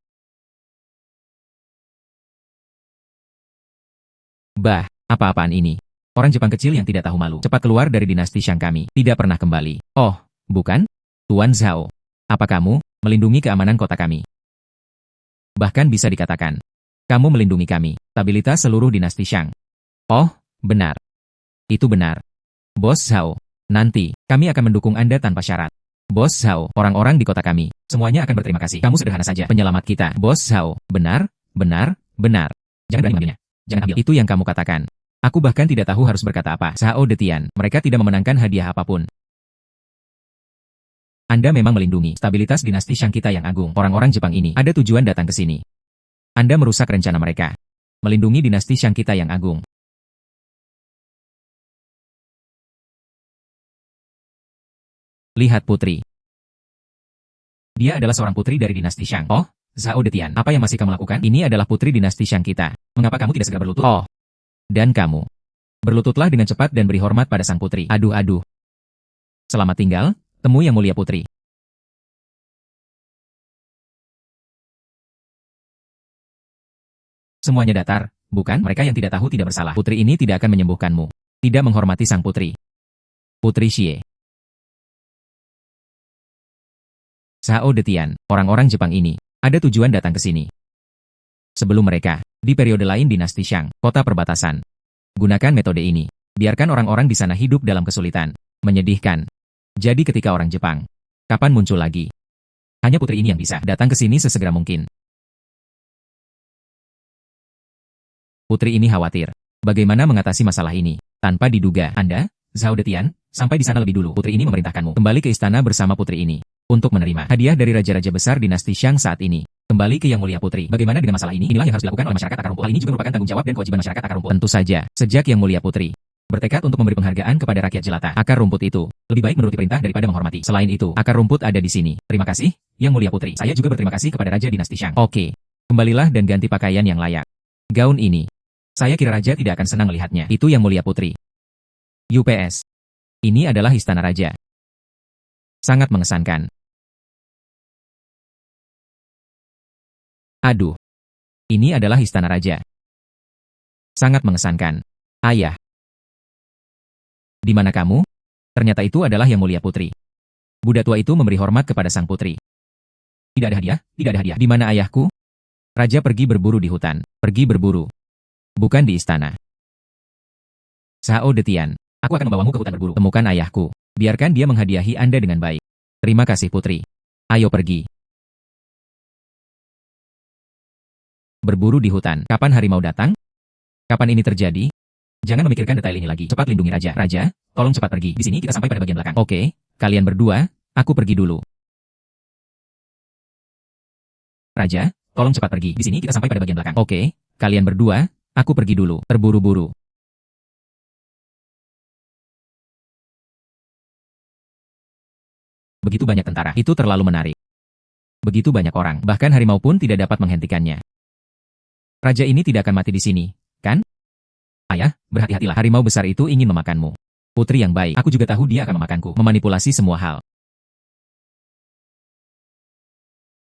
Bah, apa-apaan ini? Orang Jepang kecil yang tidak tahu malu. Cepat keluar dari dinasti Shang kami. Tidak pernah kembali. Oh, bukan? Tuan Zhao. Apa kamu melindungi keamanan kota kami? Bahkan bisa dikatakan, kamu melindungi kami. Stabilitas seluruh dinasti Shang. Oh, benar. Itu benar. Bos Zhao. Nanti, kami akan mendukung Anda tanpa syarat. Bos Zhao, orang-orang di kota kami, semuanya akan berterima kasih. Kamu sederhana saja, penyelamat kita. Bos Zhao, benar. Jangan berani mengambilnya. Jangan ambil. Itu yang kamu katakan. Aku bahkan tidak tahu harus berkata apa. Zhao De Tian, mereka tidak memenangkan hadiah apapun. Anda memang melindungi stabilitas dinasti Shang kita yang agung. Orang-orang Jepang ini ada tujuan datang ke sini. Anda merusak rencana mereka. Melindungi dinasti Shang kita yang agung. Lihat putri. Dia adalah seorang putri dari dinasti Shang. Oh, Zhao De Tian, apa yang masih kamu lakukan? Ini adalah putri dinasti Shang kita. Mengapa kamu tidak segera berlutut? Oh. Dan kamu. Berlututlah dengan cepat dan beri hormat pada sang putri. Aduh. Selamat tinggal, temu yang mulia putri. Semuanya datar, bukan? Mereka yang tidak tahu tidak bersalah. Putri ini tidak akan menyembuhkanmu. Tidak menghormati sang putri. Putri Xie. Zhao De Tian, orang-orang Jepang ini, ada tujuan datang ke sini. Sebelum mereka, di periode lain dinasti Shang, kota perbatasan. Gunakan metode ini. Biarkan orang-orang di sana hidup dalam kesulitan. Menyedihkan. Jadi ketika orang Jepang, kapan muncul lagi? Hanya putri ini yang bisa datang ke sini sesegera mungkin. Putri ini khawatir. Bagaimana mengatasi masalah ini? Tanpa diduga, Anda, Zhao De Tian, sampai di sana lebih dulu. Putri ini memerintahkanmu kembali ke istana bersama putri ini. Untuk menerima hadiah dari raja-raja besar dinasti Shang saat ini. Kembali ke Yang Mulia Putri. Bagaimana dengan masalah ini? Inilah yang harus dilakukan oleh masyarakat akar rumput. Hal ini juga merupakan tanggung jawab dan kewajiban masyarakat akar rumput. Tentu saja, sejak Yang Mulia Putri bertekad untuk memberi penghargaan kepada rakyat jelata akar rumput itu, lebih baik menuruti perintah daripada menghormati. Selain itu, akar rumput ada di sini. Terima kasih, Yang Mulia Putri. Saya juga berterima kasih kepada Raja Dinasti Shang. Oke. Kembalilah dan ganti pakaian yang layak. Gaun ini. Saya kira Raja tidak akan senang melihatnya. Itu Yang Mulia Putri. UPS. Ini adalah istana Raja. Sangat mengesankan. Aduh. Ini adalah istana Raja. Sangat mengesankan. Ayah. Di mana kamu? Ternyata itu adalah Yang Mulia Putri. Buddha tua itu memberi hormat kepada sang putri. Tidak ada hadiah, tidak ada hadiah. Di mana ayahku? Raja pergi berburu di hutan. Pergi berburu. Bukan di istana. Zhao De Tian, aku akan membawamu ke hutan berburu. Temukan ayahku. Biarkan dia menghadiahi Anda dengan baik. Terima kasih putri. Ayo pergi. Berburu di hutan. Kapan harimau datang? Kapan ini terjadi? Jangan memikirkan detail ini lagi. Cepat lindungi Raja. Raja, tolong cepat pergi. Di sini kita sampai pada bagian belakang. Oke, kalian berdua, aku pergi dulu. Raja, tolong cepat pergi. Di sini kita sampai pada bagian belakang. Oke, kalian berdua, aku pergi dulu. Terburu-buru. Begitu banyak tentara. Itu terlalu menarik. Begitu banyak orang. Bahkan harimau pun tidak dapat menghentikannya. Raja ini tidak akan mati di sini, kan? Ayah, berhati-hatilah. Harimau besar itu ingin memakanmu. Putri yang baik. Aku juga tahu dia akan memakanku. Memanipulasi semua hal.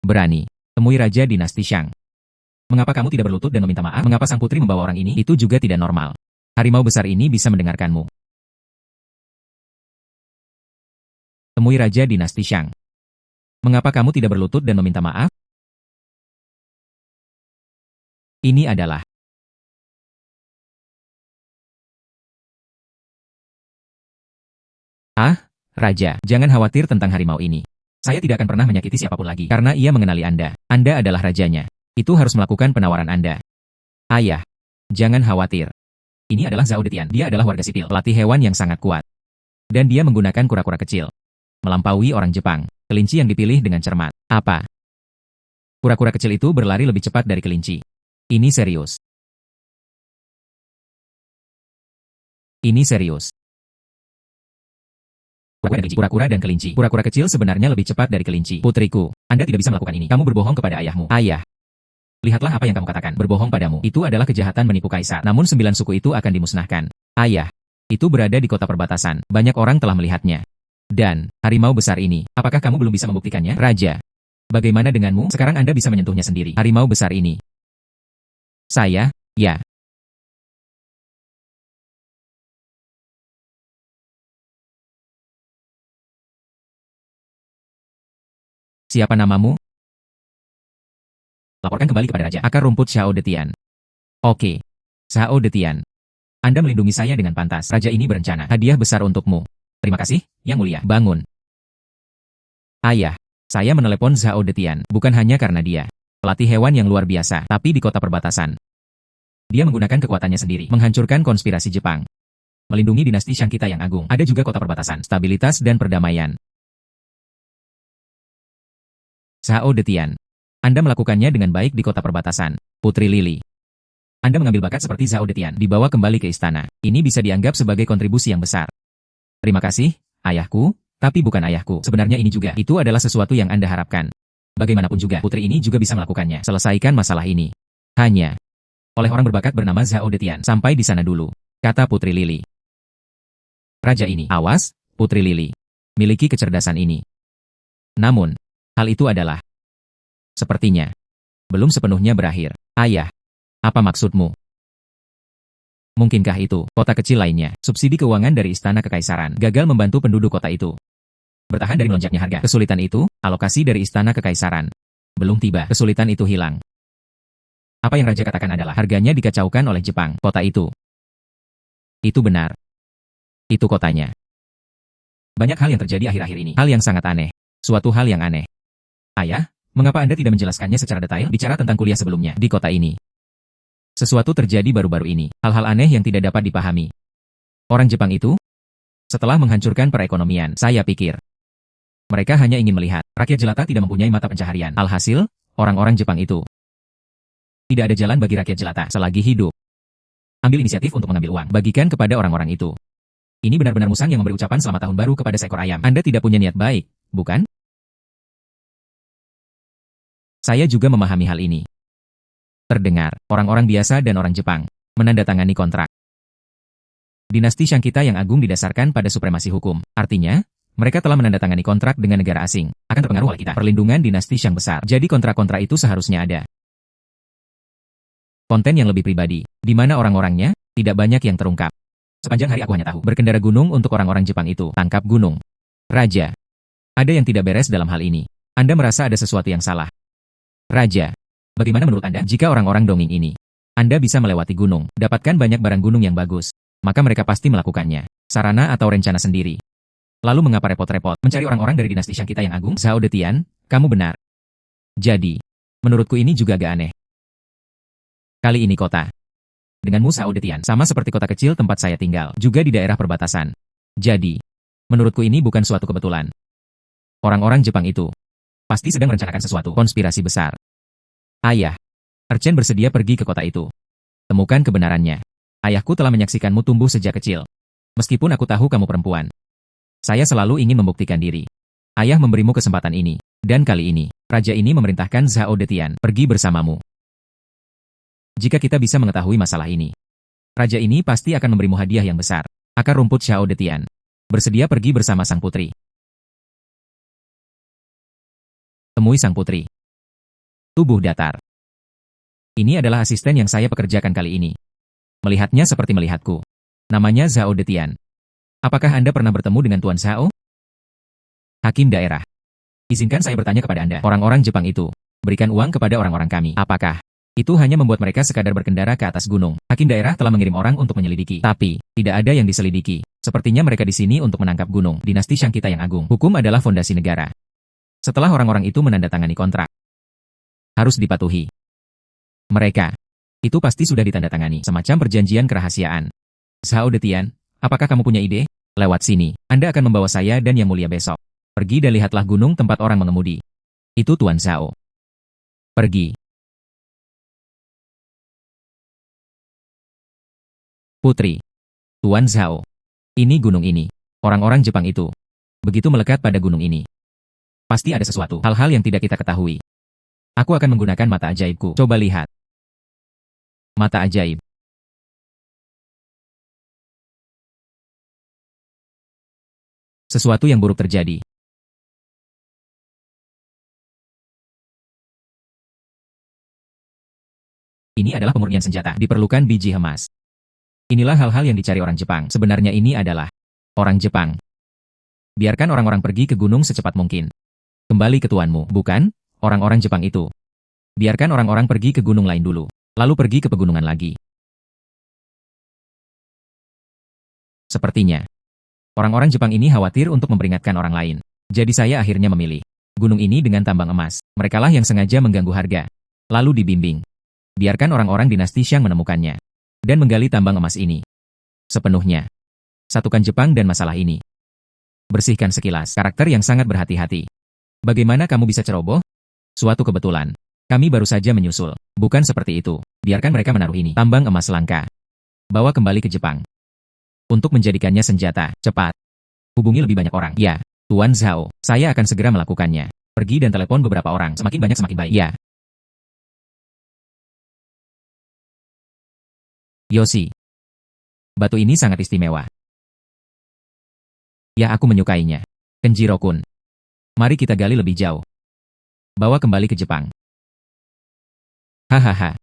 Berani. Temui Raja Dinasti Shang. Mengapa kamu tidak berlutut dan meminta maaf? Mengapa sang putri membawa orang ini? Itu juga tidak normal. Harimau besar ini bisa mendengarkanmu. Temui Raja Dinasti Shang. Mengapa kamu tidak berlutut dan meminta maaf? Ini adalah Raja, jangan khawatir tentang harimau ini. Saya tidak akan pernah menyakiti siapapun lagi, karena ia mengenali Anda. Anda adalah rajanya. Itu harus melakukan penawaran Anda. Ayah, jangan khawatir. Ini adalah Zhao Detian. Dia adalah warga sipil, pelatih hewan yang sangat kuat. Dan dia menggunakan kura-kura kecil. Melampaui orang Jepang, kelinci yang dipilih dengan cermat. Apa? Kura-kura kecil itu berlari lebih cepat dari kelinci. Ini serius. Ini serius. Kura-kura dan kelinci. Kura-kura kecil sebenarnya lebih cepat dari kelinci. Putriku, Anda tidak bisa melakukan ini. Kamu berbohong kepada ayahmu. Ayah. Lihatlah apa yang kamu katakan. Berbohong padamu. Itu adalah kejahatan menipu kaisar. Namun 9 suku itu akan dimusnahkan. Ayah. Itu berada di kota perbatasan. Banyak orang telah melihatnya. Dan, harimau besar ini, apakah kamu belum bisa membuktikannya? Raja. Bagaimana denganmu? Sekarang Anda bisa menyentuhnya sendiri. Harimau besar ini. Saya, ya. Siapa namamu? Laporkan kembali kepada Raja. Akar rumput Zhao Detian. Oke. Zhao Detian. Anda melindungi saya dengan pantas. Raja ini berencana. Hadiah besar untukmu. Terima kasih, Yang Mulia. Bangun. Ayah. Saya menelepon Zhao Detian. Bukan hanya karena dia pelatih hewan yang luar biasa, tapi di kota perbatasan. Dia menggunakan kekuatannya sendiri, menghancurkan konspirasi Jepang. Melindungi dinasti Shang kita yang agung. Ada juga kota perbatasan, stabilitas dan perdamaian. Zhao Detian. Anda melakukannya dengan baik di kota perbatasan. Putri Lily. Anda mengambil bakat seperti Zhao Detian, dibawa kembali ke istana. Ini bisa dianggap sebagai kontribusi yang besar. Terima kasih, ayahku, tapi bukan ayahku. Sebenarnya ini juga, itu adalah sesuatu yang Anda harapkan. Bagaimanapun juga, putri ini juga bisa melakukannya. Selesaikan masalah ini. Hanya oleh orang berbakat bernama Zhao Detian. Sampai di sana dulu, kata Putri Lily. Raja ini, awas, Putri Lily. Miliki kecerdasan ini. Namun, hal itu adalah sepertinya belum sepenuhnya berakhir. Ayah, apa maksudmu? Mungkinkah itu, kota kecil lainnya, subsidi keuangan dari istana kekaisaran, gagal membantu penduduk kota itu? Bertahan dari melonjaknya harga. Kesulitan itu, alokasi dari istana kekaisaran. Belum tiba, kesulitan itu hilang. Apa yang Raja katakan adalah, harganya dikacaukan oleh Jepang, kota itu. Itu benar. Itu kotanya. Banyak hal yang terjadi akhir-akhir ini, hal yang sangat aneh. Suatu hal yang aneh. Ayah, mengapa Anda tidak menjelaskannya secara detail? Bicara tentang kuliah sebelumnya, di kota ini. Sesuatu terjadi baru-baru ini, hal-hal aneh yang tidak dapat dipahami. Orang Jepang itu, setelah menghancurkan perekonomian, saya pikir, mereka hanya ingin melihat, rakyat jelata tidak mempunyai mata pencaharian. Alhasil, orang-orang Jepang itu, tidak ada jalan bagi rakyat jelata selagi hidup. Ambil inisiatif untuk mengambil uang, bagikan kepada orang-orang itu. Ini benar-benar musang yang memberi ucapan selamat tahun baru kepada seekor ayam. Anda tidak punya niat baik, bukan? Saya juga memahami hal ini. Terdengar, orang-orang biasa dan orang Jepang menandatangani kontrak. Dinasti Shang kita yang agung didasarkan pada supremasi hukum. Artinya, mereka telah menandatangani kontrak dengan negara asing. Akan terpengaruh oleh kita. Perlindungan dinasti Shang besar. Jadi kontrak-kontrak itu seharusnya ada konten yang lebih pribadi, di mana orang-orangnya tidak banyak yang terungkap. Sepanjang hari aku hanya tahu berkendara gunung untuk orang-orang Jepang itu. Tangkap gunung. Raja. Ada yang tidak beres dalam hal ini. Anda merasa ada sesuatu yang salah. Raja. Bagaimana menurut Anda jika orang-orang dongeng ini? Anda bisa melewati gunung, dapatkan banyak barang gunung yang bagus. Maka mereka pasti melakukannya. Sarana atau rencana sendiri. Lalu mengapa repot-repot mencari orang-orang dari dinasti Shang kita yang agung? Zhao Detian, kamu benar. Jadi, menurutku ini juga agak aneh. Kali ini kota. Denganmu Zhao Detian, sama seperti kota kecil tempat saya tinggal, juga di daerah perbatasan. Jadi, menurutku ini bukan suatu kebetulan. Orang-orang Jepang itu pasti sedang merencanakan sesuatu konspirasi besar. Ayah. Erchen bersedia pergi ke kota itu. Temukan kebenarannya. Ayahku telah menyaksikanmu tumbuh sejak kecil. Meskipun aku tahu kamu perempuan. Saya selalu ingin membuktikan diri. Ayah memberimu kesempatan ini. Dan kali ini, raja ini memerintahkan Zhao Detian pergi bersamamu. Jika kita bisa mengetahui masalah ini, raja ini pasti akan memberimu hadiah yang besar. Akar rumput Zhao Detian. Bersedia pergi bersama sang putri. Temui sang putri. Tubuh datar. Ini adalah asisten yang saya pekerjakan kali ini. Melihatnya seperti melihatku. Namanya Zhao Detian. Apakah Anda pernah bertemu dengan Tuan Zhao? Hakim daerah. Izinkan saya bertanya kepada Anda. Orang-orang Jepang itu berikan uang kepada orang-orang kami. Apakah itu hanya membuat mereka sekadar berkendara ke atas gunung? Hakim daerah telah mengirim orang untuk menyelidiki. Tapi, tidak ada yang diselidiki. Sepertinya mereka di sini untuk menangkap gunung. Dinasti Shang kita yang agung. Hukum adalah fondasi negara. Setelah orang-orang itu menandatangani kontrak, harus dipatuhi. Mereka itu pasti sudah ditandatangani. Semacam perjanjian kerahasiaan. Zhao Detian, apakah kamu punya ide? Lewat sini, Anda akan membawa saya dan Yang Mulia besok. Pergi dan lihatlah gunung tempat orang mengemudi. Itu Tuan Zhao. Pergi. Putri. Tuan Zhao. Ini gunung ini. Orang-orang Jepang itu begitu melekat pada gunung ini. Pasti ada sesuatu, hal-hal yang tidak kita ketahui. Aku akan menggunakan mata ajaibku. Coba lihat. Mata ajaib. Sesuatu yang buruk terjadi. Ini adalah pemurnian senjata. Diperlukan biji emas. Inilah hal-hal yang dicari orang Jepang. Sebenarnya ini adalah orang Jepang. Biarkan orang-orang pergi ke gunung secepat mungkin. Kembali ke tuanmu, bukan? Orang-orang Jepang itu. Biarkan orang-orang pergi ke gunung lain dulu. Lalu pergi ke pegunungan lagi. Sepertinya, orang-orang Jepang ini khawatir untuk memperingatkan orang lain. Jadi saya akhirnya memilih gunung ini dengan tambang emas. Merekalah yang sengaja mengganggu harga. Lalu dibimbing. Biarkan orang-orang dinasti Shang menemukannya. Dan menggali tambang emas ini. Sepenuhnya. Satukan Jepang dan masalah ini. Bersihkan sekilas. Karakter yang sangat berhati-hati. Bagaimana kamu bisa ceroboh? Suatu kebetulan. Kami baru saja menyusul. Bukan seperti itu. Biarkan mereka menaruh ini. Tambang emas langka. Bawa kembali ke Jepang. Untuk menjadikannya senjata. Cepat. Hubungi lebih banyak orang. Ya. Tuan Zhao. Saya akan segera melakukannya. Pergi dan telepon beberapa orang. Semakin banyak semakin baik. Ya. Yoshi. Batu ini sangat istimewa. Ya, aku menyukainya. Kenjiro-kun. Mari kita gali lebih jauh. Bawa kembali ke Jepang. Hahaha.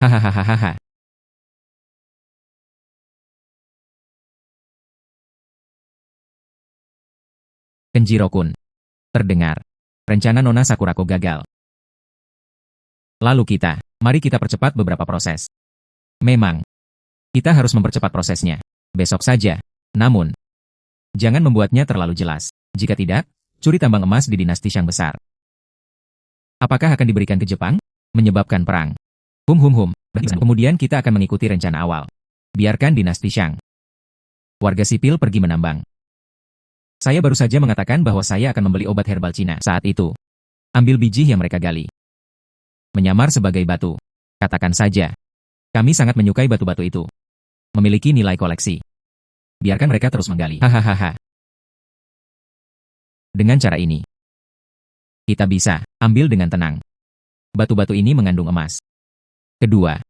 Hahaha. Kenjiro-kun. Terdengar. Rencana Nona Sakurako gagal. Lalu mari kita percepat beberapa proses. Memang, kita harus mempercepat prosesnya. Besok saja. Namun, jangan membuatnya terlalu jelas. Jika tidak, curi tambang emas di dinasti Shang besar. Apakah akan diberikan ke Jepang? Menyebabkan perang. Kemudian kita akan mengikuti rencana awal. Biarkan dinasti Shang. Warga sipil pergi menambang. Saya baru saja mengatakan bahwa saya akan membeli obat herbal Cina. Saat itu, ambil biji yang mereka gali. Menyamar sebagai batu. Katakan saja. Kami sangat menyukai batu-batu itu. Memiliki nilai koleksi. Biarkan mereka terus menggali. Hahaha. Dengan cara ini, kita bisa ambil dengan tenang. Batu-batu ini mengandung emas. Kedua,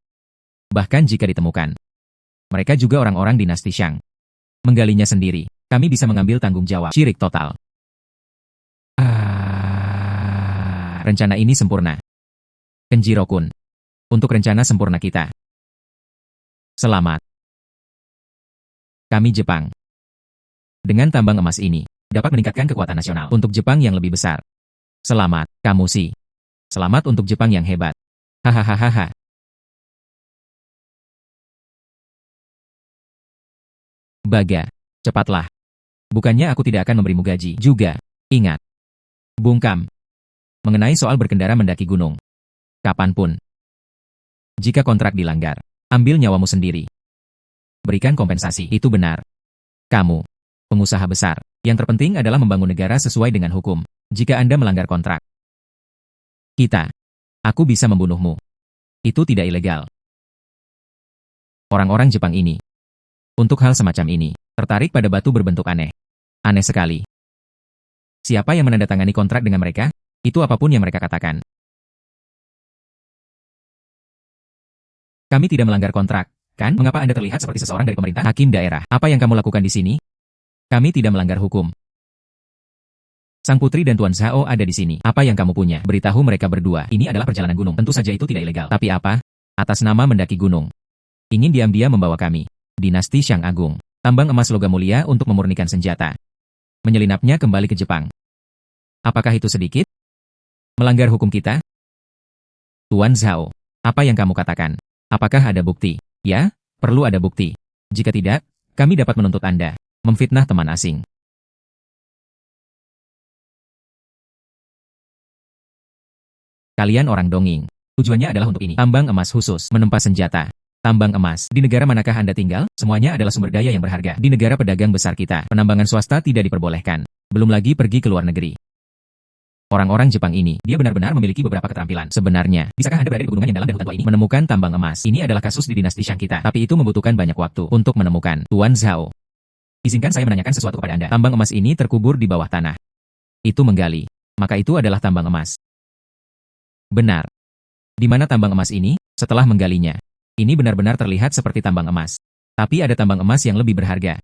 bahkan jika ditemukan, mereka juga orang-orang dinasti Shang. Menggalinya sendiri, kami bisa mengambil tanggung jawab. Syirik total. Rencana ini sempurna. Kenjiro-kun. Untuk rencana sempurna kita. Selamat. Kami Jepang. Dengan tambang emas ini, dapat meningkatkan kekuatan nasional untuk Jepang yang lebih besar. Selamat, kamu sih. Selamat untuk Jepang yang hebat. Hahaha. Baga, cepatlah. Bukannya aku tidak akan memberimu gaji juga. Ingat. Bungkam. Mengenai soal berkendara mendaki gunung. Kapanpun. Jika kontrak dilanggar, ambil nyawamu sendiri. Berikan kompensasi, itu benar. Kamu pengusaha besar. Yang terpenting adalah membangun negara sesuai dengan hukum. Jika Anda melanggar kontrak, aku bisa membunuhmu. Itu tidak ilegal. Orang-orang Jepang ini, untuk hal semacam ini, tertarik pada batu berbentuk aneh. Aneh sekali. Siapa yang menandatangani kontrak dengan mereka? Itu apapun yang mereka katakan. Kami tidak melanggar kontrak, kan? Mengapa Anda terlihat seperti seseorang dari pemerintah? Hakim daerah, apa yang kamu lakukan di sini? Kami tidak melanggar hukum. Sang putri dan Tuan Zhao ada di sini. Apa yang kamu punya? Beritahu mereka berdua. Ini adalah perjalanan gunung. Tentu saja itu tidak ilegal. Tapi apa? Atas nama mendaki gunung. Ingin diam-diam membawa kami. Dinasti Shang Agung. Tambang emas logam mulia untuk memurnikan senjata. Menyelinapnya kembali ke Jepang. Apakah itu sedikit? Melanggar hukum kita? Tuan Zhao, apa yang kamu katakan? Apakah ada bukti? Ya, perlu ada bukti. Jika tidak, kami dapat menuntut Anda memfitnah teman asing. Kalian orang dongeng. Tujuannya adalah untuk ini. Tambang emas khusus, menempa senjata. Tambang emas. Di negara manakah Anda tinggal? Semuanya adalah sumber daya yang berharga. Di negara pedagang besar kita, penambangan swasta tidak diperbolehkan. Belum lagi pergi ke luar negeri. Orang-orang Jepang ini, dia benar-benar memiliki beberapa keterampilan. Sebenarnya, bisakah Anda berada di pegunungan yang dalam dan hutan tua ini? Menemukan tambang emas. Ini adalah kasus di dinasti Shang kita. Tapi itu membutuhkan banyak waktu untuk menemukan. Tuan Zhao, izinkan saya menanyakan sesuatu kepada Anda. Tambang emas ini terkubur di bawah tanah. Itu menggali. Maka itu adalah tambang emas. Benar. Di mana tambang emas ini? Setelah menggalinya, ini benar-benar terlihat seperti tambang emas. Tapi ada tambang emas yang lebih berharga.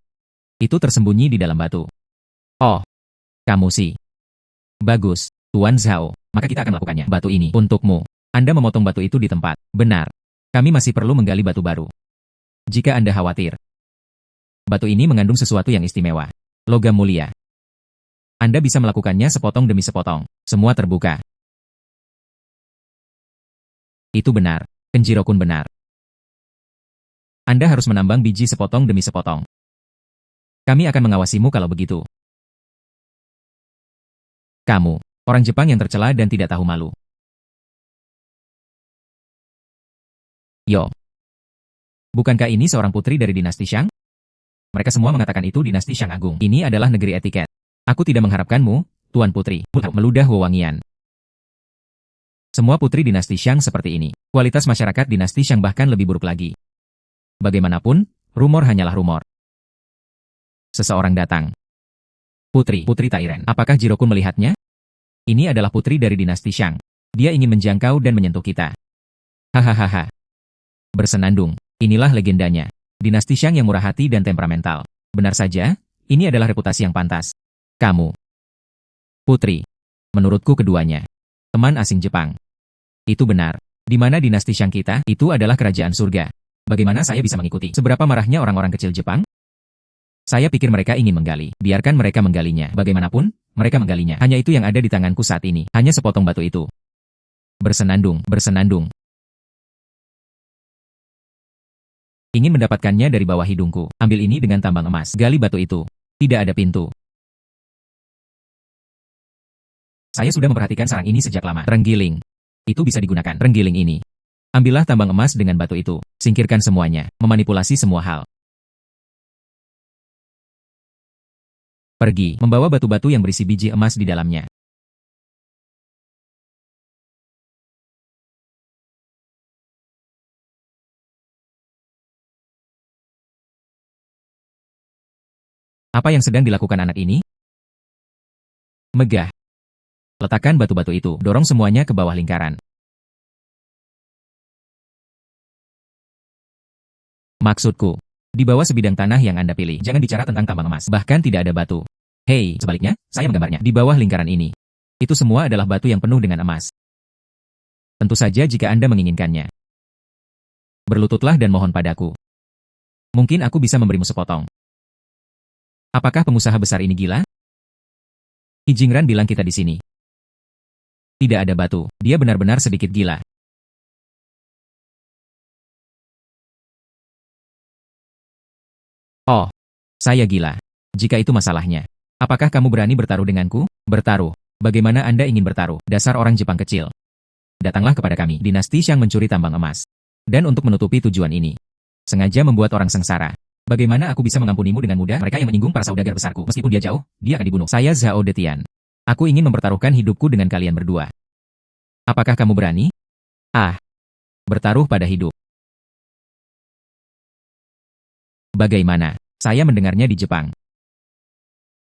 Itu tersembunyi di dalam batu. Oh, kamu sih. Bagus, Tuan Zhao. Maka kita akan melakukannya. Batu ini untukmu. Anda memotong batu itu di tempat. Benar. Kami masih perlu menggali batu baru. Jika Anda khawatir, batu ini mengandung sesuatu yang istimewa. Logam mulia. Anda bisa melakukannya sepotong demi sepotong. Semua terbuka. Itu benar. Kenjiro-kun benar. Anda harus menambang biji sepotong demi sepotong. Kami akan mengawasimu kalau begitu. Kamu, orang Jepang yang tercela dan tidak tahu malu. Yo. Bukankah ini seorang putri dari dinasti Shang? Mereka semua mengatakan itu dinasti Shang Agung. Ini adalah negeri etiket. Aku tidak mengharapkanmu, Tuan Putri. Meludah wewangian. Semua putri dinasti Shang seperti ini. Kualitas masyarakat dinasti Shang bahkan lebih buruk lagi. Bagaimanapun, rumor hanyalah rumor. Seseorang datang. Putri Tairen. Apakah Jiro-kun melihatnya? Ini adalah putri dari dinasti Shang. Dia ingin menjangkau dan menyentuh kita. Hahaha. Bersenandung. Inilah legendanya. Dinasti Shang yang murah hati dan temperamental. Benar saja, ini adalah reputasi yang pantas. Kamu. Putri. Menurutku keduanya. Teman asing Jepang. Itu benar. Di mana dinasti Shang kita, itu adalah kerajaan surga. Bagaimana saya bisa mengikuti? Seberapa marahnya orang-orang kecil Jepang? Saya pikir mereka ingin menggali. Biarkan mereka menggalinya. Bagaimanapun, mereka menggalinya. Hanya itu yang ada di tanganku saat ini. Hanya sepotong batu itu. Bersenandung. Ingin mendapatkannya dari bawah hidungku. Ambil ini dengan tambang emas. Gali batu itu. Tidak ada pintu. Saya sudah memperhatikan sarang ini sejak lama. Renggiling. Itu bisa digunakan. Renggiling ini. Ambillah tambang emas dengan batu itu. Singkirkan semuanya. Memanipulasi semua hal. Pergi, membawa batu-batu yang berisi biji emas di dalamnya. Apa yang sedang dilakukan anak ini? Megah. Letakkan batu-batu itu, dorong semuanya ke bawah lingkaran. Maksudku, di bawah sebidang tanah yang Anda pilih, jangan bicara tentang tambang emas, bahkan tidak ada batu. Hei, sebaliknya, saya menggambarnya. Di bawah lingkaran ini, itu semua adalah batu yang penuh dengan emas. Tentu saja jika Anda menginginkannya. Berlututlah dan mohon padaku. Mungkin aku bisa memberimu sepotong. Apakah pengusaha besar ini gila? Ijingran bilang kita di sini. Tidak ada batu, dia benar-benar sedikit gila. Oh, saya gila. Jika itu masalahnya. Apakah kamu berani bertaruh denganku? Bertaruh. Bagaimana Anda ingin bertaruh? Dasar orang Jepang kecil. Datanglah kepada kami. Dinasti Shang mencuri tambang emas. Dan untuk menutupi tujuan ini, sengaja membuat orang sengsara. Bagaimana aku bisa mengampunimu dengan mudah? Mereka yang menyinggung para saudagar besarku. Meskipun dia jauh, dia akan dibunuh. Saya Zhao Detian. Aku ingin mempertaruhkan hidupku dengan kalian berdua. Apakah kamu berani? Ah, bertaruh pada hidup. Bagaimana? Saya mendengarnya di Jepang.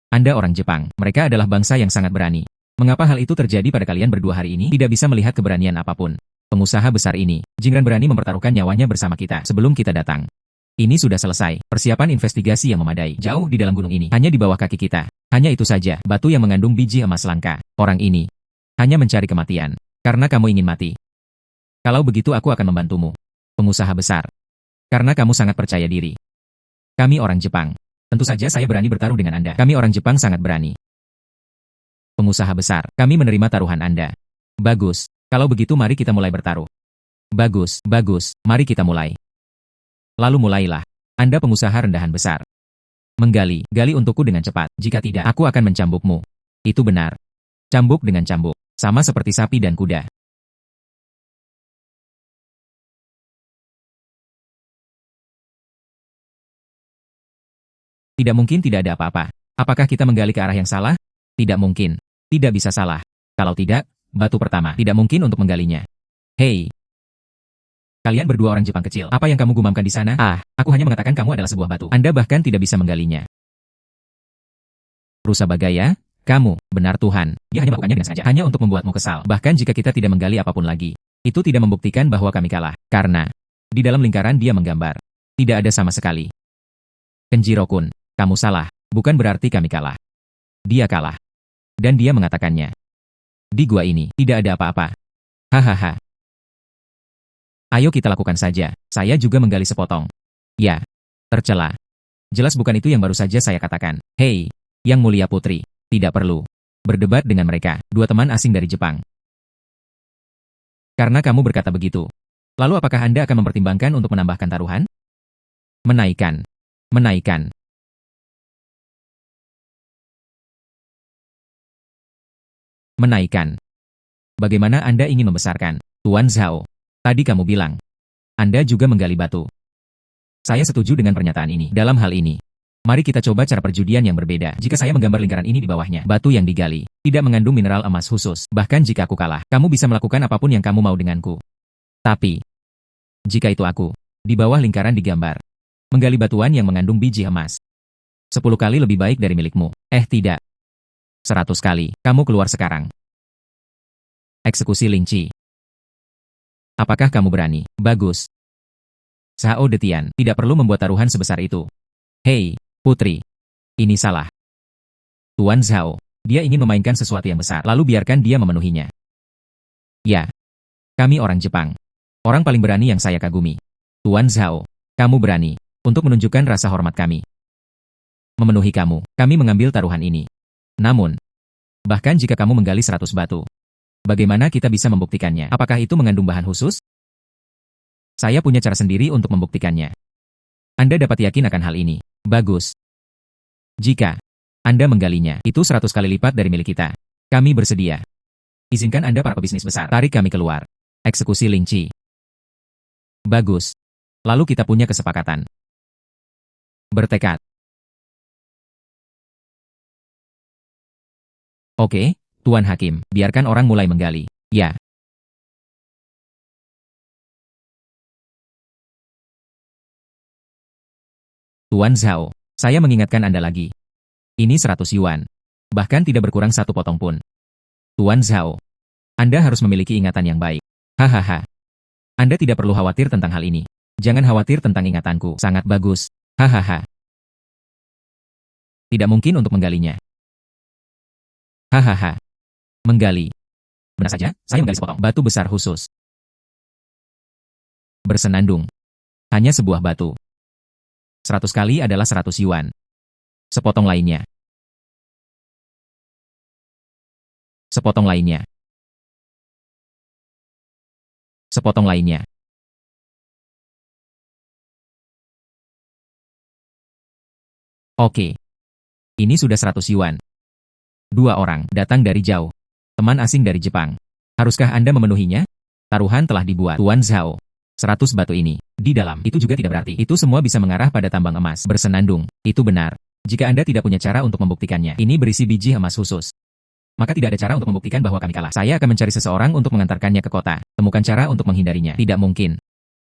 Anda orang Jepang. Mereka adalah bangsa yang sangat berani. Mengapa hal itu terjadi pada kalian berdua hari ini? Tidak bisa melihat keberanian apapun. Pengusaha besar ini, Jingran berani mempertaruhkan nyawanya bersama kita sebelum kita datang. Ini sudah selesai. Persiapan investigasi yang memadai. Jauh di dalam gunung ini. Hanya di bawah kaki kita. Hanya itu saja. Batu yang mengandung biji emas langka. Orang ini hanya mencari kematian. Karena kamu ingin mati. Kalau begitu aku akan membantumu. Pengusaha besar. Karena kamu sangat percaya diri. Kami orang Jepang. Tentu saja saya berani bertaruh dengan Anda. Kami orang Jepang sangat berani. Pengusaha besar. Kami menerima taruhan Anda. Bagus. Kalau begitu mari kita mulai bertaruh. Bagus, bagus. Mari kita mulai. Lalu mulailah. Anda pengusaha rendahan besar. Menggali, gali untukku dengan cepat. Jika tidak, aku akan mencambukmu. Itu benar. Cambuk dengan cambuk. Sama seperti sapi dan kuda. Tidak mungkin tidak ada apa-apa. Apakah kita menggali ke arah yang salah? Tidak mungkin. Tidak bisa salah. Kalau tidak, batu pertama tidak mungkin untuk menggalinya. Hei! Kalian berdua orang Jepang kecil. Apa yang kamu gumamkan di sana? Ah, aku hanya mengatakan kamu adalah sebuah batu. Anda bahkan tidak bisa menggalinya. Rusa Bagaya, kamu, benar Tuhan. Dia hanya melakukannya dengan sengaja. Hanya untuk membuatmu kesal. Bahkan jika kita tidak menggali apapun lagi. Itu tidak membuktikan bahwa kami kalah. Karena, di dalam lingkaran dia menggambar. Tidak ada sama sekali. Kenjiro-kun, kamu salah. Bukan berarti kami kalah. Dia kalah. Dan dia mengatakannya. Di gua ini, tidak ada apa-apa. Hahaha. Ayo kita lakukan saja. Saya juga menggali sepotong. Ya, tercela. Jelas bukan itu yang baru saja saya katakan. Hei, Yang Mulia Putri, tidak perlu berdebat dengan mereka, dua teman asing dari Jepang. Karena kamu berkata begitu. Lalu apakah Anda akan mempertimbangkan untuk menambahkan taruhan? Menaikkan. Menaikkan. Menaikkan. Bagaimana Anda ingin membesarkan? Tuan Zhao. Tadi kamu bilang, Anda juga menggali batu. Saya setuju dengan pernyataan ini. Dalam hal ini, mari kita coba cara perjudian yang berbeda. Jika saya menggambar lingkaran ini di bawahnya, batu yang digali, tidak mengandung mineral emas khusus. Bahkan jika aku kalah, kamu bisa melakukan apapun yang kamu mau denganku. Tapi, jika itu aku, di bawah lingkaran digambar, menggali batuan yang mengandung biji emas. 10 kali lebih baik dari milikmu. Tidak. 100 kali. Kamu keluar sekarang. Eksekusi Lingci. Apakah kamu berani? Bagus. Zhao Detian, tidak perlu membuat taruhan sebesar itu. Hei, Putri. Ini salah. Tuan Zhao, dia ingin memainkan sesuatu yang besar, lalu biarkan dia memenuhinya. Ya. Kami orang Jepang. Orang paling berani yang saya kagumi. Tuan Zhao, kamu berani untuk menunjukkan rasa hormat kami. Memenuhi kamu, kami mengambil taruhan ini. Namun, bahkan jika kamu menggali 100 batu, bagaimana kita bisa membuktikannya? Apakah itu mengandung bahan khusus? Saya punya cara sendiri untuk membuktikannya. Anda dapat yakin akan hal ini. Bagus. Jika Anda menggalinya, itu 100 kali lipat dari milik kita. Kami bersedia. Izinkan Anda para pebisnis besar, tarik kami keluar. Eksekusi Lingci. Bagus. Lalu kita punya kesepakatan. Bertekad. Oke, Tuan Hakim, biarkan orang mulai menggali. Ya. Tuan Zhao, saya mengingatkan Anda lagi. Ini 100 yuan. Bahkan tidak berkurang satu potong pun. Tuan Zhao, Anda harus memiliki ingatan yang baik. Hahaha. Anda tidak perlu khawatir tentang hal ini. Jangan khawatir tentang ingatanku. Sangat bagus. Hahaha. Tidak mungkin untuk menggalinya. Hahaha. Menggali. Benar saja, saya menggali sepotong batu besar khusus. Bersenandung. Hanya sebuah batu. 100 kali adalah 100 yuan. Sepotong lainnya. Sepotong lainnya. Sepotong lainnya. Oke. Ini sudah 100 yuan. 2 orang datang dari jauh. Teman asing dari Jepang. Haruskah Anda memenuhinya? Taruhan telah dibuat. Tuan Zhao. 100 batu ini. Di dalam, itu juga tidak berarti. Itu semua bisa mengarah pada tambang emas. Bersenandung. Itu benar. Jika Anda tidak punya cara untuk membuktikannya, ini berisi biji emas khusus. Maka tidak ada cara untuk membuktikan bahwa kami kalah. Saya akan mencari seseorang untuk mengantarkannya ke kota. Temukan cara untuk menghindarinya. Tidak mungkin.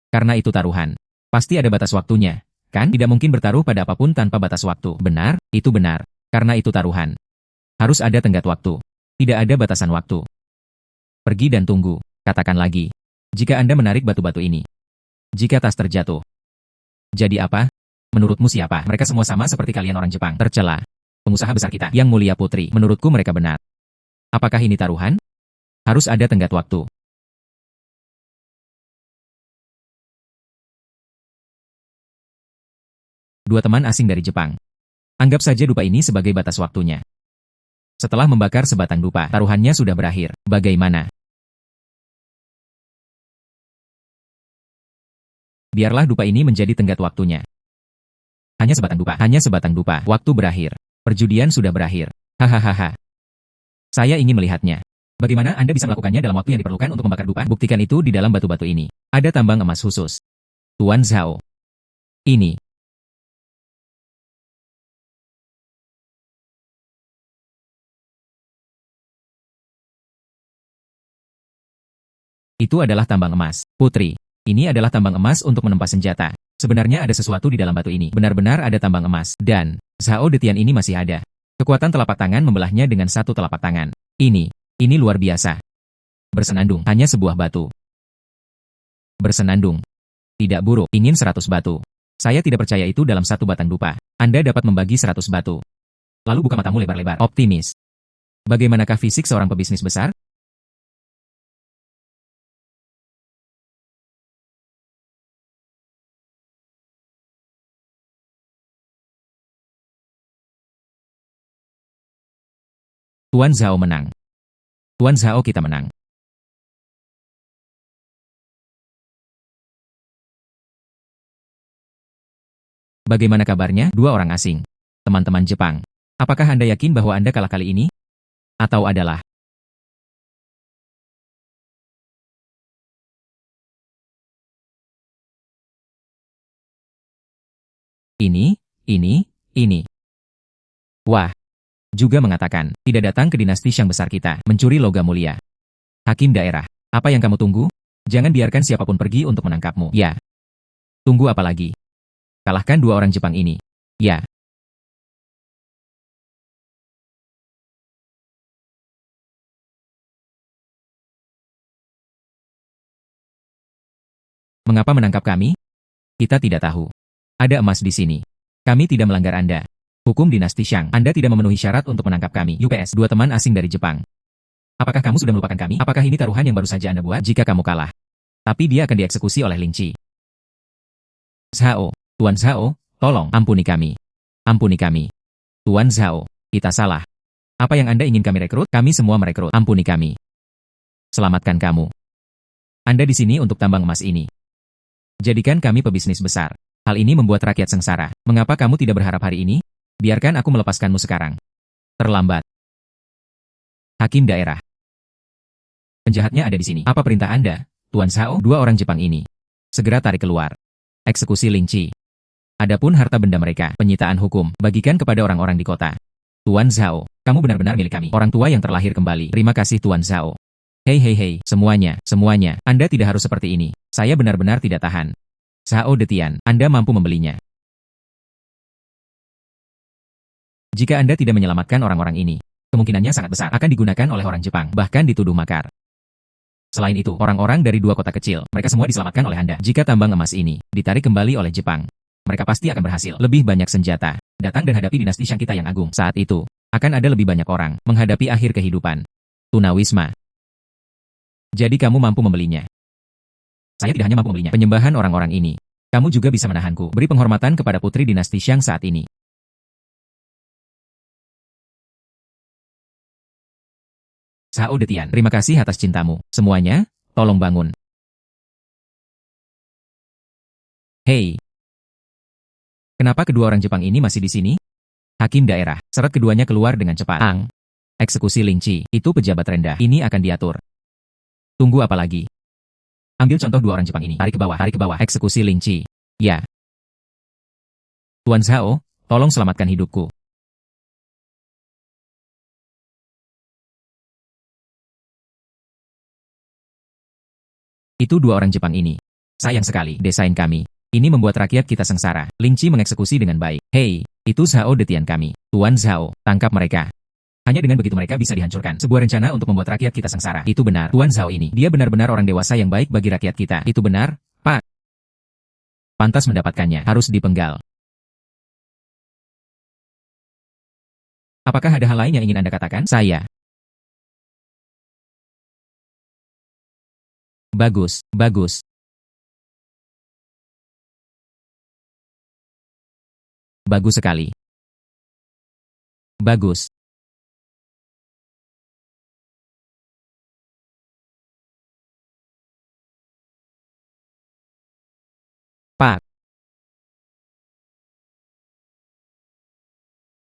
Karena itu taruhan. Pasti ada batas waktunya. Kan? Tidak mungkin bertaruh pada apapun tanpa batas waktu. Benar? Itu benar. Karena itu taruhan. Harus ada tenggat waktu. Tidak ada batasan waktu. Pergi dan tunggu. Katakan lagi. Jika Anda menarik batu-batu ini. Jika tas terjatuh. Jadi apa? Menurutmu siapa? Mereka semua sama seperti kalian orang Jepang. Tercela. Pengusaha besar kita. Yang mulia putri. Menurutku mereka benar. Apakah ini taruhan? Harus ada tenggat waktu. Dua teman asing dari Jepang. Anggap saja dupa ini sebagai batas waktunya. Setelah membakar sebatang dupa, taruhannya sudah berakhir. Bagaimana? Biarlah dupa ini menjadi tenggat waktunya. Hanya sebatang dupa. Hanya sebatang dupa. Waktu berakhir. Perjudian sudah berakhir. Hahaha. Saya ingin melihatnya. Bagaimana Anda bisa melakukannya dalam waktu yang diperlukan untuk membakar dupa? Buktikan itu di dalam batu-batu ini. Ada tambang emas khusus. Tuan Zhao. Ini. Itu adalah tambang emas. Putri. Ini adalah tambang emas untuk menempa senjata. Sebenarnya ada sesuatu di dalam batu ini. Benar-benar ada tambang emas. Dan, Zhao Detian ini masih ada. Kekuatan telapak tangan membelahnya dengan satu telapak tangan. Ini luar biasa. Bersenandung, hanya sebuah batu. Bersenandung. Tidak buruk, ingin 100 batu. Saya tidak percaya itu dalam satu batang dupa. Anda dapat membagi 100 batu. Lalu buka matamu lebar-lebar. Optimis. Bagaimanakah fisik seorang pebisnis besar? Tuan Zhao menang. Tuan Zhao kita menang. Bagaimana kabarnya, dua orang asing? Teman-teman Jepang. Apakah Anda yakin bahwa Anda kalah kali ini? Atau adalah ini? Wah. Juga mengatakan, tidak datang ke dinasti Shang besar kita, mencuri logam mulia. Hakim daerah, apa yang kamu tunggu? Jangan biarkan siapapun pergi untuk menangkapmu. Ya. Tunggu apa lagi? Kalahkan dua orang Jepang ini. Ya. Mengapa menangkap kami? Kita tidak tahu. Ada emas di sini. Kami tidak melanggar Anda. Hukum dinasti Shang. Anda tidak memenuhi syarat untuk menangkap kami. UPS, dua teman asing dari Jepang. Apakah kamu sudah melupakan kami? Apakah ini taruhan yang baru saja Anda buat? Jika kamu kalah. Tapi dia akan dieksekusi oleh Ling Qi. Zhao, Tuan Zhao, tolong, ampuni kami. Ampuni kami. Tuan Zhao, kita salah. Apa yang Anda ingin kami rekrut? Kami semua merekrut. Ampuni kami. Selamatkan kamu. Anda di sini untuk tambang emas ini. Jadikan kami pebisnis besar. Hal ini membuat rakyat sengsara. Mengapa kamu tidak berharap hari ini? Biarkan aku melepaskanmu sekarang. Terlambat. Hakim daerah. Penjahatnya ada di sini. Apa perintah Anda, Tuan Zhao? Dua orang Jepang ini. Segera tarik keluar. Eksekusi Ling Qi. Adapun harta benda mereka, penyitaan hukum, bagikan kepada orang-orang di kota. Tuan Zhao, kamu benar-benar milik kami. Orang tua yang terlahir kembali. Terima kasih Tuan Zhao. Hei, semuanya, Anda tidak harus seperti ini. Saya benar-benar tidak tahan. Zhao Detian, Anda mampu membelinya. Jika Anda tidak menyelamatkan orang-orang ini, kemungkinannya sangat besar akan digunakan oleh orang Jepang, bahkan dituduh makar. Selain itu, orang-orang dari dua kota kecil, mereka semua diselamatkan oleh Anda. Jika tambang emas ini ditarik kembali oleh Jepang, mereka pasti akan berhasil. Lebih banyak senjata. Datang dan hadapi dinasti Shang kita yang agung. Saat itu, akan ada lebih banyak orang menghadapi akhir kehidupan. Tunawisma. Jadi kamu mampu membelinya. Saya tidak hanya mampu membelinya. Penyembahan orang-orang ini. Kamu juga bisa menahanku. Beri penghormatan kepada putri dinasti Shang saat ini. Zhao Detian, terima kasih atas cintamu. Semuanya, tolong bangun. Hei. Kenapa kedua orang Jepang ini masih di sini? Hakim daerah, seret keduanya keluar dengan cepat. Eksekusi Ling Qi, itu pejabat rendah. Ini akan diatur. Tunggu apa lagi? Ambil contoh dua orang Jepang ini. Tarik ke bawah, eksekusi Ling Qi. Ya. Tuan Zhao, tolong selamatkan hidupku. Itu dua orang Jepang ini. Sayang sekali, desain kami. Ini membuat rakyat kita sengsara. Ling Qi mengeksekusi dengan baik. Hei, itu Zhao Detian kami. Tuan Zhao, tangkap mereka. Hanya dengan begitu mereka bisa dihancurkan. Sebuah rencana untuk membuat rakyat kita sengsara. Itu benar. Tuan Zhao ini, dia benar-benar orang dewasa yang baik bagi rakyat kita. Itu benar, Pak. Pantas mendapatkannya. Harus dipenggal. Apakah ada hal lain yang ingin Anda katakan? Saya. Bagus, bagus. Bagus sekali. Bagus. Pak.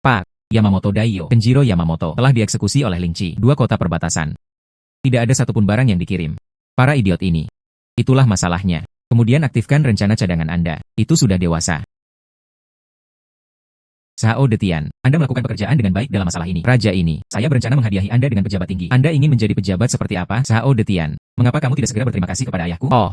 Pak. Yamamoto Daio, Kenjiro Yamamoto, telah dieksekusi oleh Ling Qi, dua kota perbatasan. Tidak ada satupun barang yang dikirim. Para idiot ini. Itulah masalahnya. Kemudian aktifkan rencana cadangan Anda. Itu sudah dewasa. Zhao Detian, Anda melakukan pekerjaan dengan baik dalam masalah ini. Raja ini, saya berencana menghadiahi Anda dengan pejabat tinggi. Anda ingin menjadi pejabat seperti apa? Zhao Detian, mengapa kamu tidak segera berterima kasih kepada ayahku? Oh,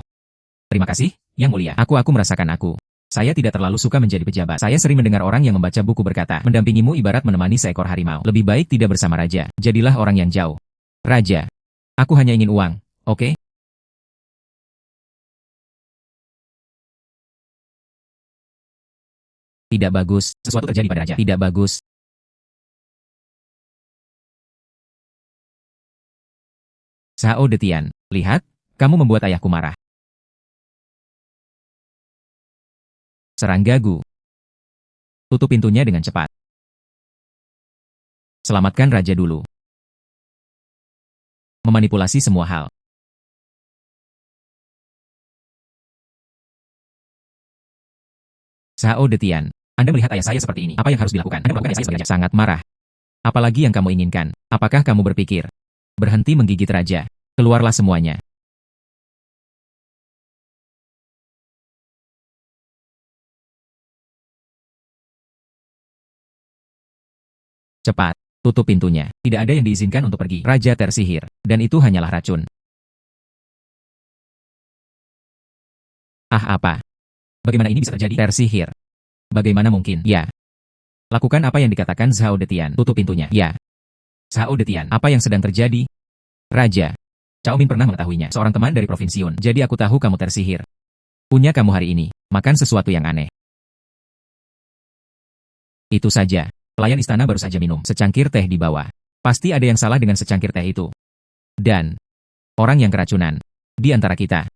terima kasih, Yang Mulia. Aku merasakan aku. Saya tidak terlalu suka menjadi pejabat. Saya sering mendengar orang yang membaca buku berkata, mendampingimu ibarat menemani seekor harimau. Lebih baik tidak bersama raja. Jadilah orang yang jauh. Raja, aku hanya ingin uang, oke? Tidak bagus, sesuatu terjadi pada raja. Tidak bagus. Zhao Detian, lihat, kamu membuat ayahku marah. Serang gagu. Tutup pintunya dengan cepat. Selamatkan raja dulu. Memanipulasi semua hal. Zhao Detian, Anda melihat ayah saya seperti ini. Apa yang harus dilakukan? Anda melakukan ayah saya sebagai raja. Sangat marah. Apalagi yang kamu inginkan? Apakah kamu berpikir? Berhenti menggigit raja. Keluarlah semuanya. Cepat, tutup pintunya. Tidak ada yang diizinkan untuk pergi. Raja tersihir. Dan itu hanyalah racun. Ah apa? Bagaimana ini bisa terjadi? Tersihir. Bagaimana mungkin? Ya. Lakukan apa yang dikatakan Zhao Detian. Tutup pintunya. Ya. Zhao Detian. Apa yang sedang terjadi? Raja. Cao Min pernah mengetahuinya. Seorang teman dari Provinsi Yun. Jadi aku tahu kamu tersihir. Punya kamu hari ini. Makan sesuatu yang aneh. Itu saja. Pelayan istana baru saja minum secangkir teh di bawah. Pasti ada yang salah dengan secangkir teh itu. Dan orang yang keracunan di antara kita.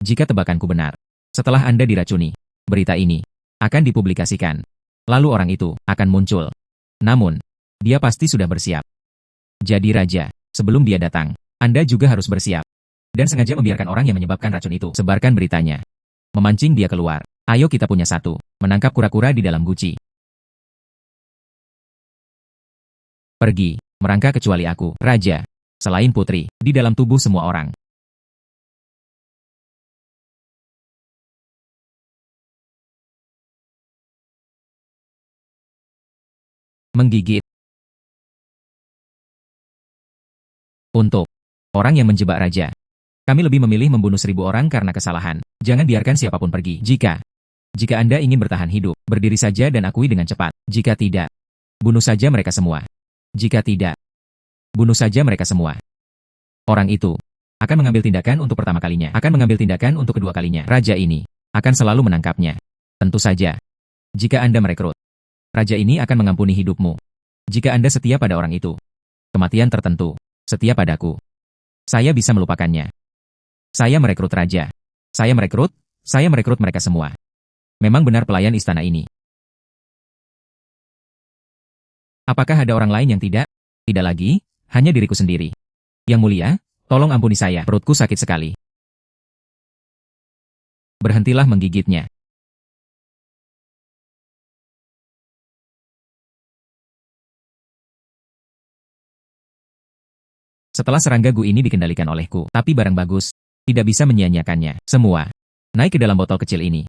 Jika tebakanku benar, setelah Anda diracuni, berita ini akan dipublikasikan. Lalu orang itu akan muncul. Namun, dia pasti sudah bersiap. Jadi raja, sebelum dia datang, Anda juga harus bersiap. Dan sengaja membiarkan orang yang menyebabkan racun itu sebarkan beritanya. Memancing dia keluar. Ayo kita punya satu. Menangkap kura-kura di dalam guci. Pergi, merangkak kecuali aku, raja. Selain putri, di dalam tubuh semua orang. Menggigit. Untuk orang yang menjebak raja. Kami lebih memilih membunuh 1.000 orang karena kesalahan. Jangan biarkan siapapun pergi. Jika Anda ingin bertahan hidup, berdiri saja dan akui dengan cepat. Jika tidak, bunuh saja mereka semua. Jika tidak, bunuh saja mereka semua. Orang itu akan mengambil tindakan untuk pertama kalinya, akan mengambil tindakan untuk kedua kalinya. Raja ini akan selalu menangkapnya. Tentu saja, jika Anda merekrut, raja ini akan mengampuni hidupmu. Jika Anda setia pada orang itu, kematian tertentu, setia padaku. Saya bisa melupakannya. Saya merekrut raja. Saya merekrut mereka semua. Memang benar pelayan istana ini. Apakah ada orang lain yang tidak? Tidak lagi, hanya diriku sendiri. Yang Mulia, tolong ampuni saya, perutku sakit sekali. Berhentilah menggigitnya. Setelah serangga gu ini dikendalikan olehku, tapi barang bagus, Tidak bisa menyia-nyiakannya. Semua. Naik ke dalam botol kecil ini.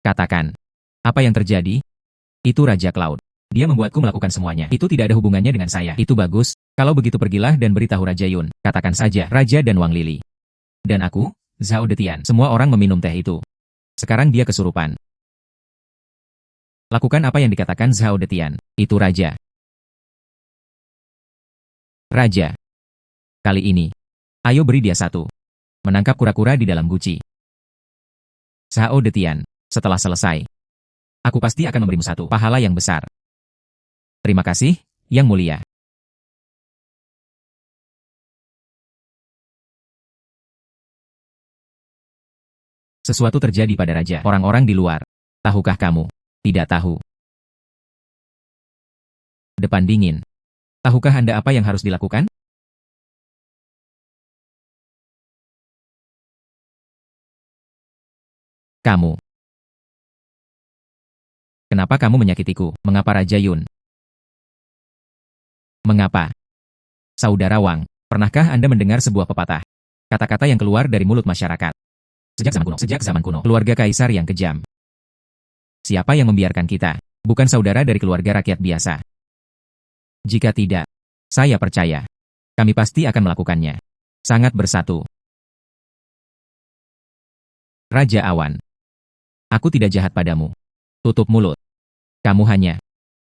Katakan. Apa yang terjadi? Itu Raja Cloud. Dia membuatku melakukan semuanya. Itu tidak ada hubungannya dengan saya. Itu bagus. Kalau begitu pergilah dan beritahu Raja Yun. Katakan saja, Raja dan Wang Lili. Dan aku, Zhao Detian. Semua orang meminum teh itu. Sekarang dia kesurupan. Lakukan apa yang dikatakan Zhao Detian. Itu Raja. Raja. Kali ini. Ayo beri dia satu. Menangkap kura-kura di dalam guci. Zhao Detian. Setelah selesai. Aku pasti akan memberimu satu pahala yang besar. Terima kasih, Yang Mulia. Sesuatu terjadi pada Raja. Orang-orang di luar. Tahukah kamu? Tidak tahu. Depan dingin. Tahukah Anda apa yang harus dilakukan? Kamu. Kenapa kamu menyakitiku? Mengapa Raja Yun? Mengapa? Saudara Wang, pernahkah Anda mendengar sebuah pepatah? Kata-kata yang keluar dari mulut masyarakat. Sejak zaman kuno, keluarga kaisar yang kejam. Siapa yang membiarkan kita? Bukan saudara dari keluarga rakyat biasa. Jika tidak, saya percaya, kami pasti akan melakukannya. Sangat bersatu. Raja Awan. Aku tidak jahat padamu. Tutup mulut. Kamu hanya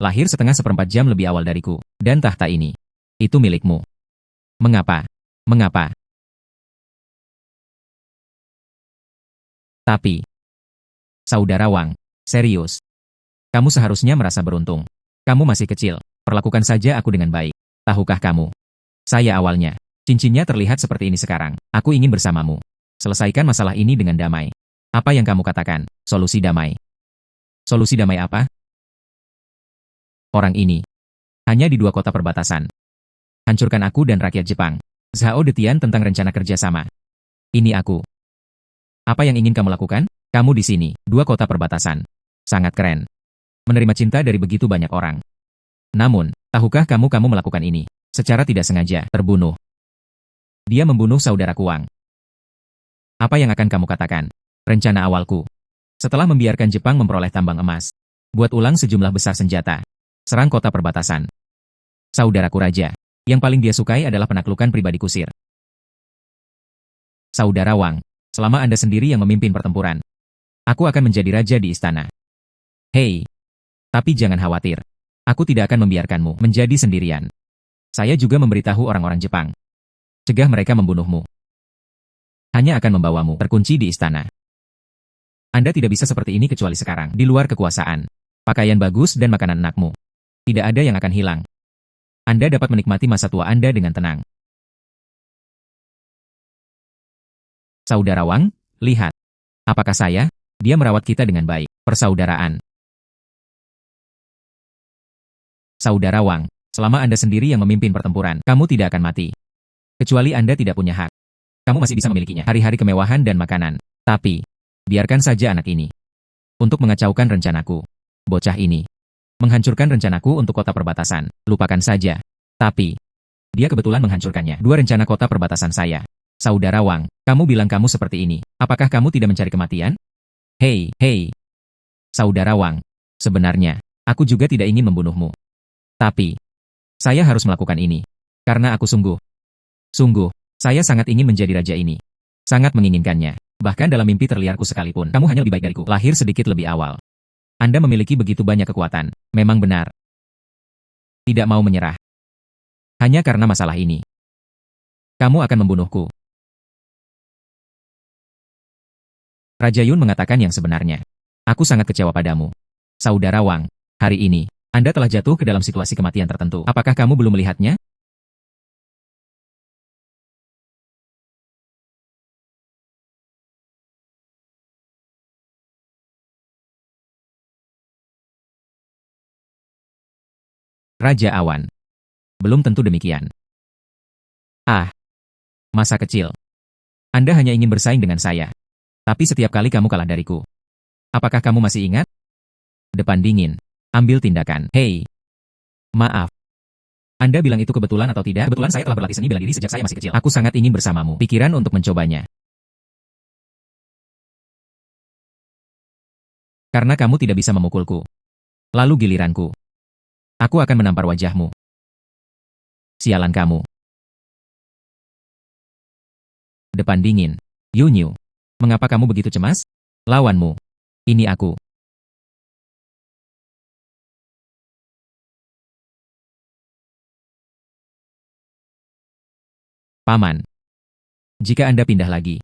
lahir setengah seperempat jam lebih awal dariku, dan tahta ini, itu milikmu. Mengapa? Mengapa? Tapi, Saudara Wang, serius. Kamu seharusnya merasa beruntung. Kamu masih kecil, perlakukan saja aku dengan baik. Tahukah kamu? Saya awalnya, cincinnya terlihat seperti ini sekarang. Aku ingin bersamamu. Selesaikan masalah ini dengan damai. Apa yang kamu katakan? Solusi damai. Solusi damai apa? Orang ini. Hanya di 2 kota perbatasan. Hancurkan aku dan rakyat Jepang. Zhao Detian tentang rencana kerjasama. Ini aku. Apa yang ingin kamu lakukan? Kamu di sini, 2 kota perbatasan. Sangat keren. Menerima cinta dari begitu banyak orang. Namun, tahukah kamu melakukan ini? Secara tidak sengaja, terbunuh. Dia membunuh saudaraku Wang. Apa yang akan kamu katakan? Rencana awalku. Setelah membiarkan Jepang memperoleh tambang emas. Buat ulang sejumlah besar senjata. Serang kota perbatasan. Saudaraku Raja. Yang paling dia sukai adalah penaklukan pribadi kusir. Saudara Wang, selama Anda sendiri yang memimpin pertempuran, aku akan menjadi raja di istana. Hei, tapi jangan khawatir. Aku tidak akan membiarkanmu menjadi sendirian. Saya juga memberitahu orang-orang Jepang. Cegah mereka membunuhmu. Hanya akan membawamu terkunci di istana. Anda tidak bisa seperti ini kecuali sekarang, di luar kekuasaan. Pakaian bagus dan makanan anakmu. Tidak ada yang akan hilang. Anda dapat menikmati masa tua Anda dengan tenang. Saudara Wang, lihat. Apakah saya? Dia merawat kita dengan baik. Persaudaraan. Saudara Wang, selama Anda sendiri yang memimpin pertempuran, kamu tidak akan mati. Kecuali Anda tidak punya hak. Kamu masih bisa memilikinya. Hari-hari kemewahan dan makanan. Tapi, biarkan saja anak ini. Untuk mengacaukan rencanaku. Bocah ini. Menghancurkan rencanaku untuk kota perbatasan. Lupakan saja. Tapi, dia kebetulan menghancurkannya. 2 rencana kota perbatasan saya. Saudara Wang, kamu bilang kamu seperti ini. Apakah kamu tidak mencari kematian? Hei, hei. Saudara Wang, sebenarnya, aku juga tidak ingin membunuhmu. Tapi, saya harus melakukan ini. Karena aku sungguh, saya sangat ingin menjadi raja ini. Sangat menginginkannya. Bahkan dalam mimpi terliarku sekalipun, kamu hanya lebih baik dariku. Lahir sedikit lebih awal. Anda memiliki begitu banyak kekuatan. Memang benar. Tidak mau menyerah. Hanya karena masalah ini. Kamu akan membunuhku. Raja Yun mengatakan yang sebenarnya. Aku sangat kecewa padamu. Saudara Wang, hari ini, Anda telah jatuh ke dalam situasi kematian tertentu. Apakah kamu belum melihatnya? Raja Awan. Belum tentu demikian. Ah, masa kecil. Anda hanya ingin bersaing dengan saya. Tapi setiap kali kamu kalah dariku. Apakah kamu masih ingat? Depan dingin. Ambil tindakan. Hei. Maaf. Anda bilang itu kebetulan atau tidak? Kebetulan saya telah berlatih seni bela diri sejak saya masih kecil. Aku sangat ingin bersamamu. Pikiran untuk mencobanya. Karena kamu tidak bisa memukulku. Lalu giliranku. Aku akan menampar wajahmu. Sialan kamu. Depan dingin. Yunyu. Mengapa kamu begitu cemas? Lawanmu. Ini aku. Paman. Jika Anda pindah lagi,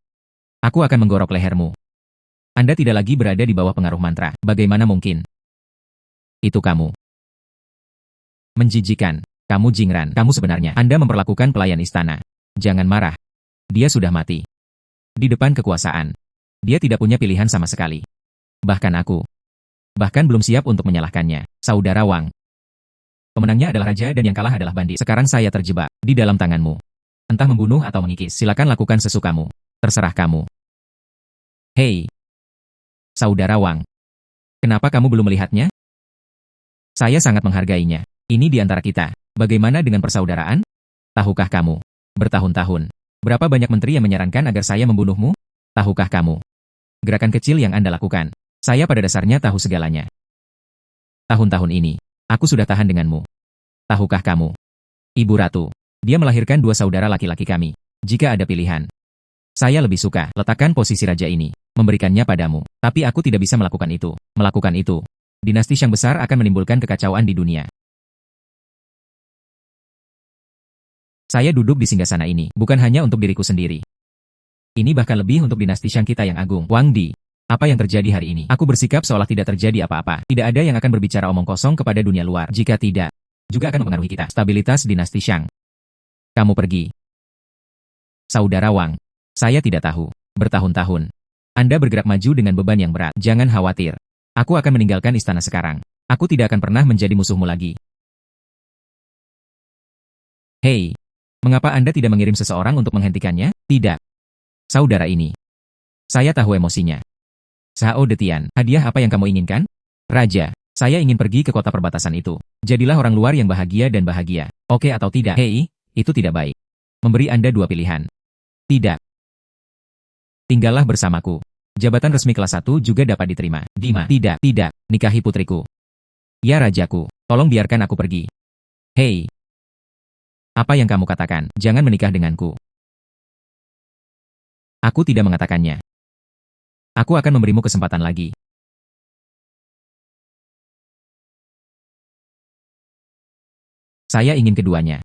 aku akan menggorok lehermu. Anda tidak lagi berada di bawah pengaruh mantra. Bagaimana mungkin? Itu kamu. Menjijikan. Kamu Jingran. Kamu sebenarnya. Anda memperlakukan pelayan istana. Jangan marah. Dia sudah mati. Di depan kekuasaan. Dia tidak punya pilihan sama sekali. Bahkan aku. Bahkan belum siap untuk menyalahkannya. Saudara Wang. Pemenangnya adalah raja dan yang kalah adalah bandit. Sekarang saya terjebak di dalam tanganmu. Entah membunuh atau mengikis. Silakan lakukan sesukamu. Terserah kamu. Hei. Saudara Wang. Kenapa kamu belum melihatnya? Saya sangat menghargainya. Ini di antara kita. Bagaimana dengan persaudaraan? Tahukah kamu? Bertahun-tahun. Berapa banyak menteri yang menyarankan agar saya membunuhmu? Tahukah kamu? Gerakan kecil yang Anda lakukan. Saya pada dasarnya tahu segalanya. Tahun-tahun ini, aku sudah tahan denganmu. Tahukah kamu? Ibu Ratu. Dia melahirkan dua saudara laki-laki kami. Jika ada pilihan, saya lebih suka letakkan posisi raja ini, memberikannya padamu. Tapi aku tidak bisa melakukan itu. Melakukan itu, dinasti Shang besar akan menimbulkan kekacauan di dunia. Saya duduk di singgasana ini, bukan hanya untuk diriku sendiri. Ini bahkan lebih untuk dinasti Shang kita yang agung. Wang Di, apa yang terjadi hari ini? Aku bersikap seolah tidak terjadi apa-apa. Tidak ada yang akan berbicara omong kosong kepada dunia luar. Jika tidak, juga akan mempengaruhi kita. Stabilitas dinasti Shang. Kamu pergi. Saudara Wang, saya tidak tahu. Bertahun-tahun. Anda bergerak maju dengan beban yang berat. Jangan khawatir. Aku akan meninggalkan istana sekarang. Aku tidak akan pernah menjadi musuhmu lagi. Hei. Mengapa Anda tidak mengirim seseorang untuk menghentikannya? Tidak. Saudara ini. Saya tahu emosinya. Sao Detian, hadiah apa yang kamu inginkan? Raja, saya ingin pergi ke kota perbatasan itu. Jadilah orang luar yang bahagia dan bahagia. Oke atau tidak? Hei, itu tidak baik. Memberi Anda dua pilihan. Tidak. Tinggallah bersamaku. Jabatan resmi kelas 1 juga dapat diterima. Dima, tidak, tidak. Nikahi putriku. Ya rajaku, tolong biarkan aku pergi. Hei. Apa yang kamu katakan? Jangan menikah denganku. Aku tidak mengatakannya. Aku akan memberimu kesempatan lagi. Saya ingin keduanya.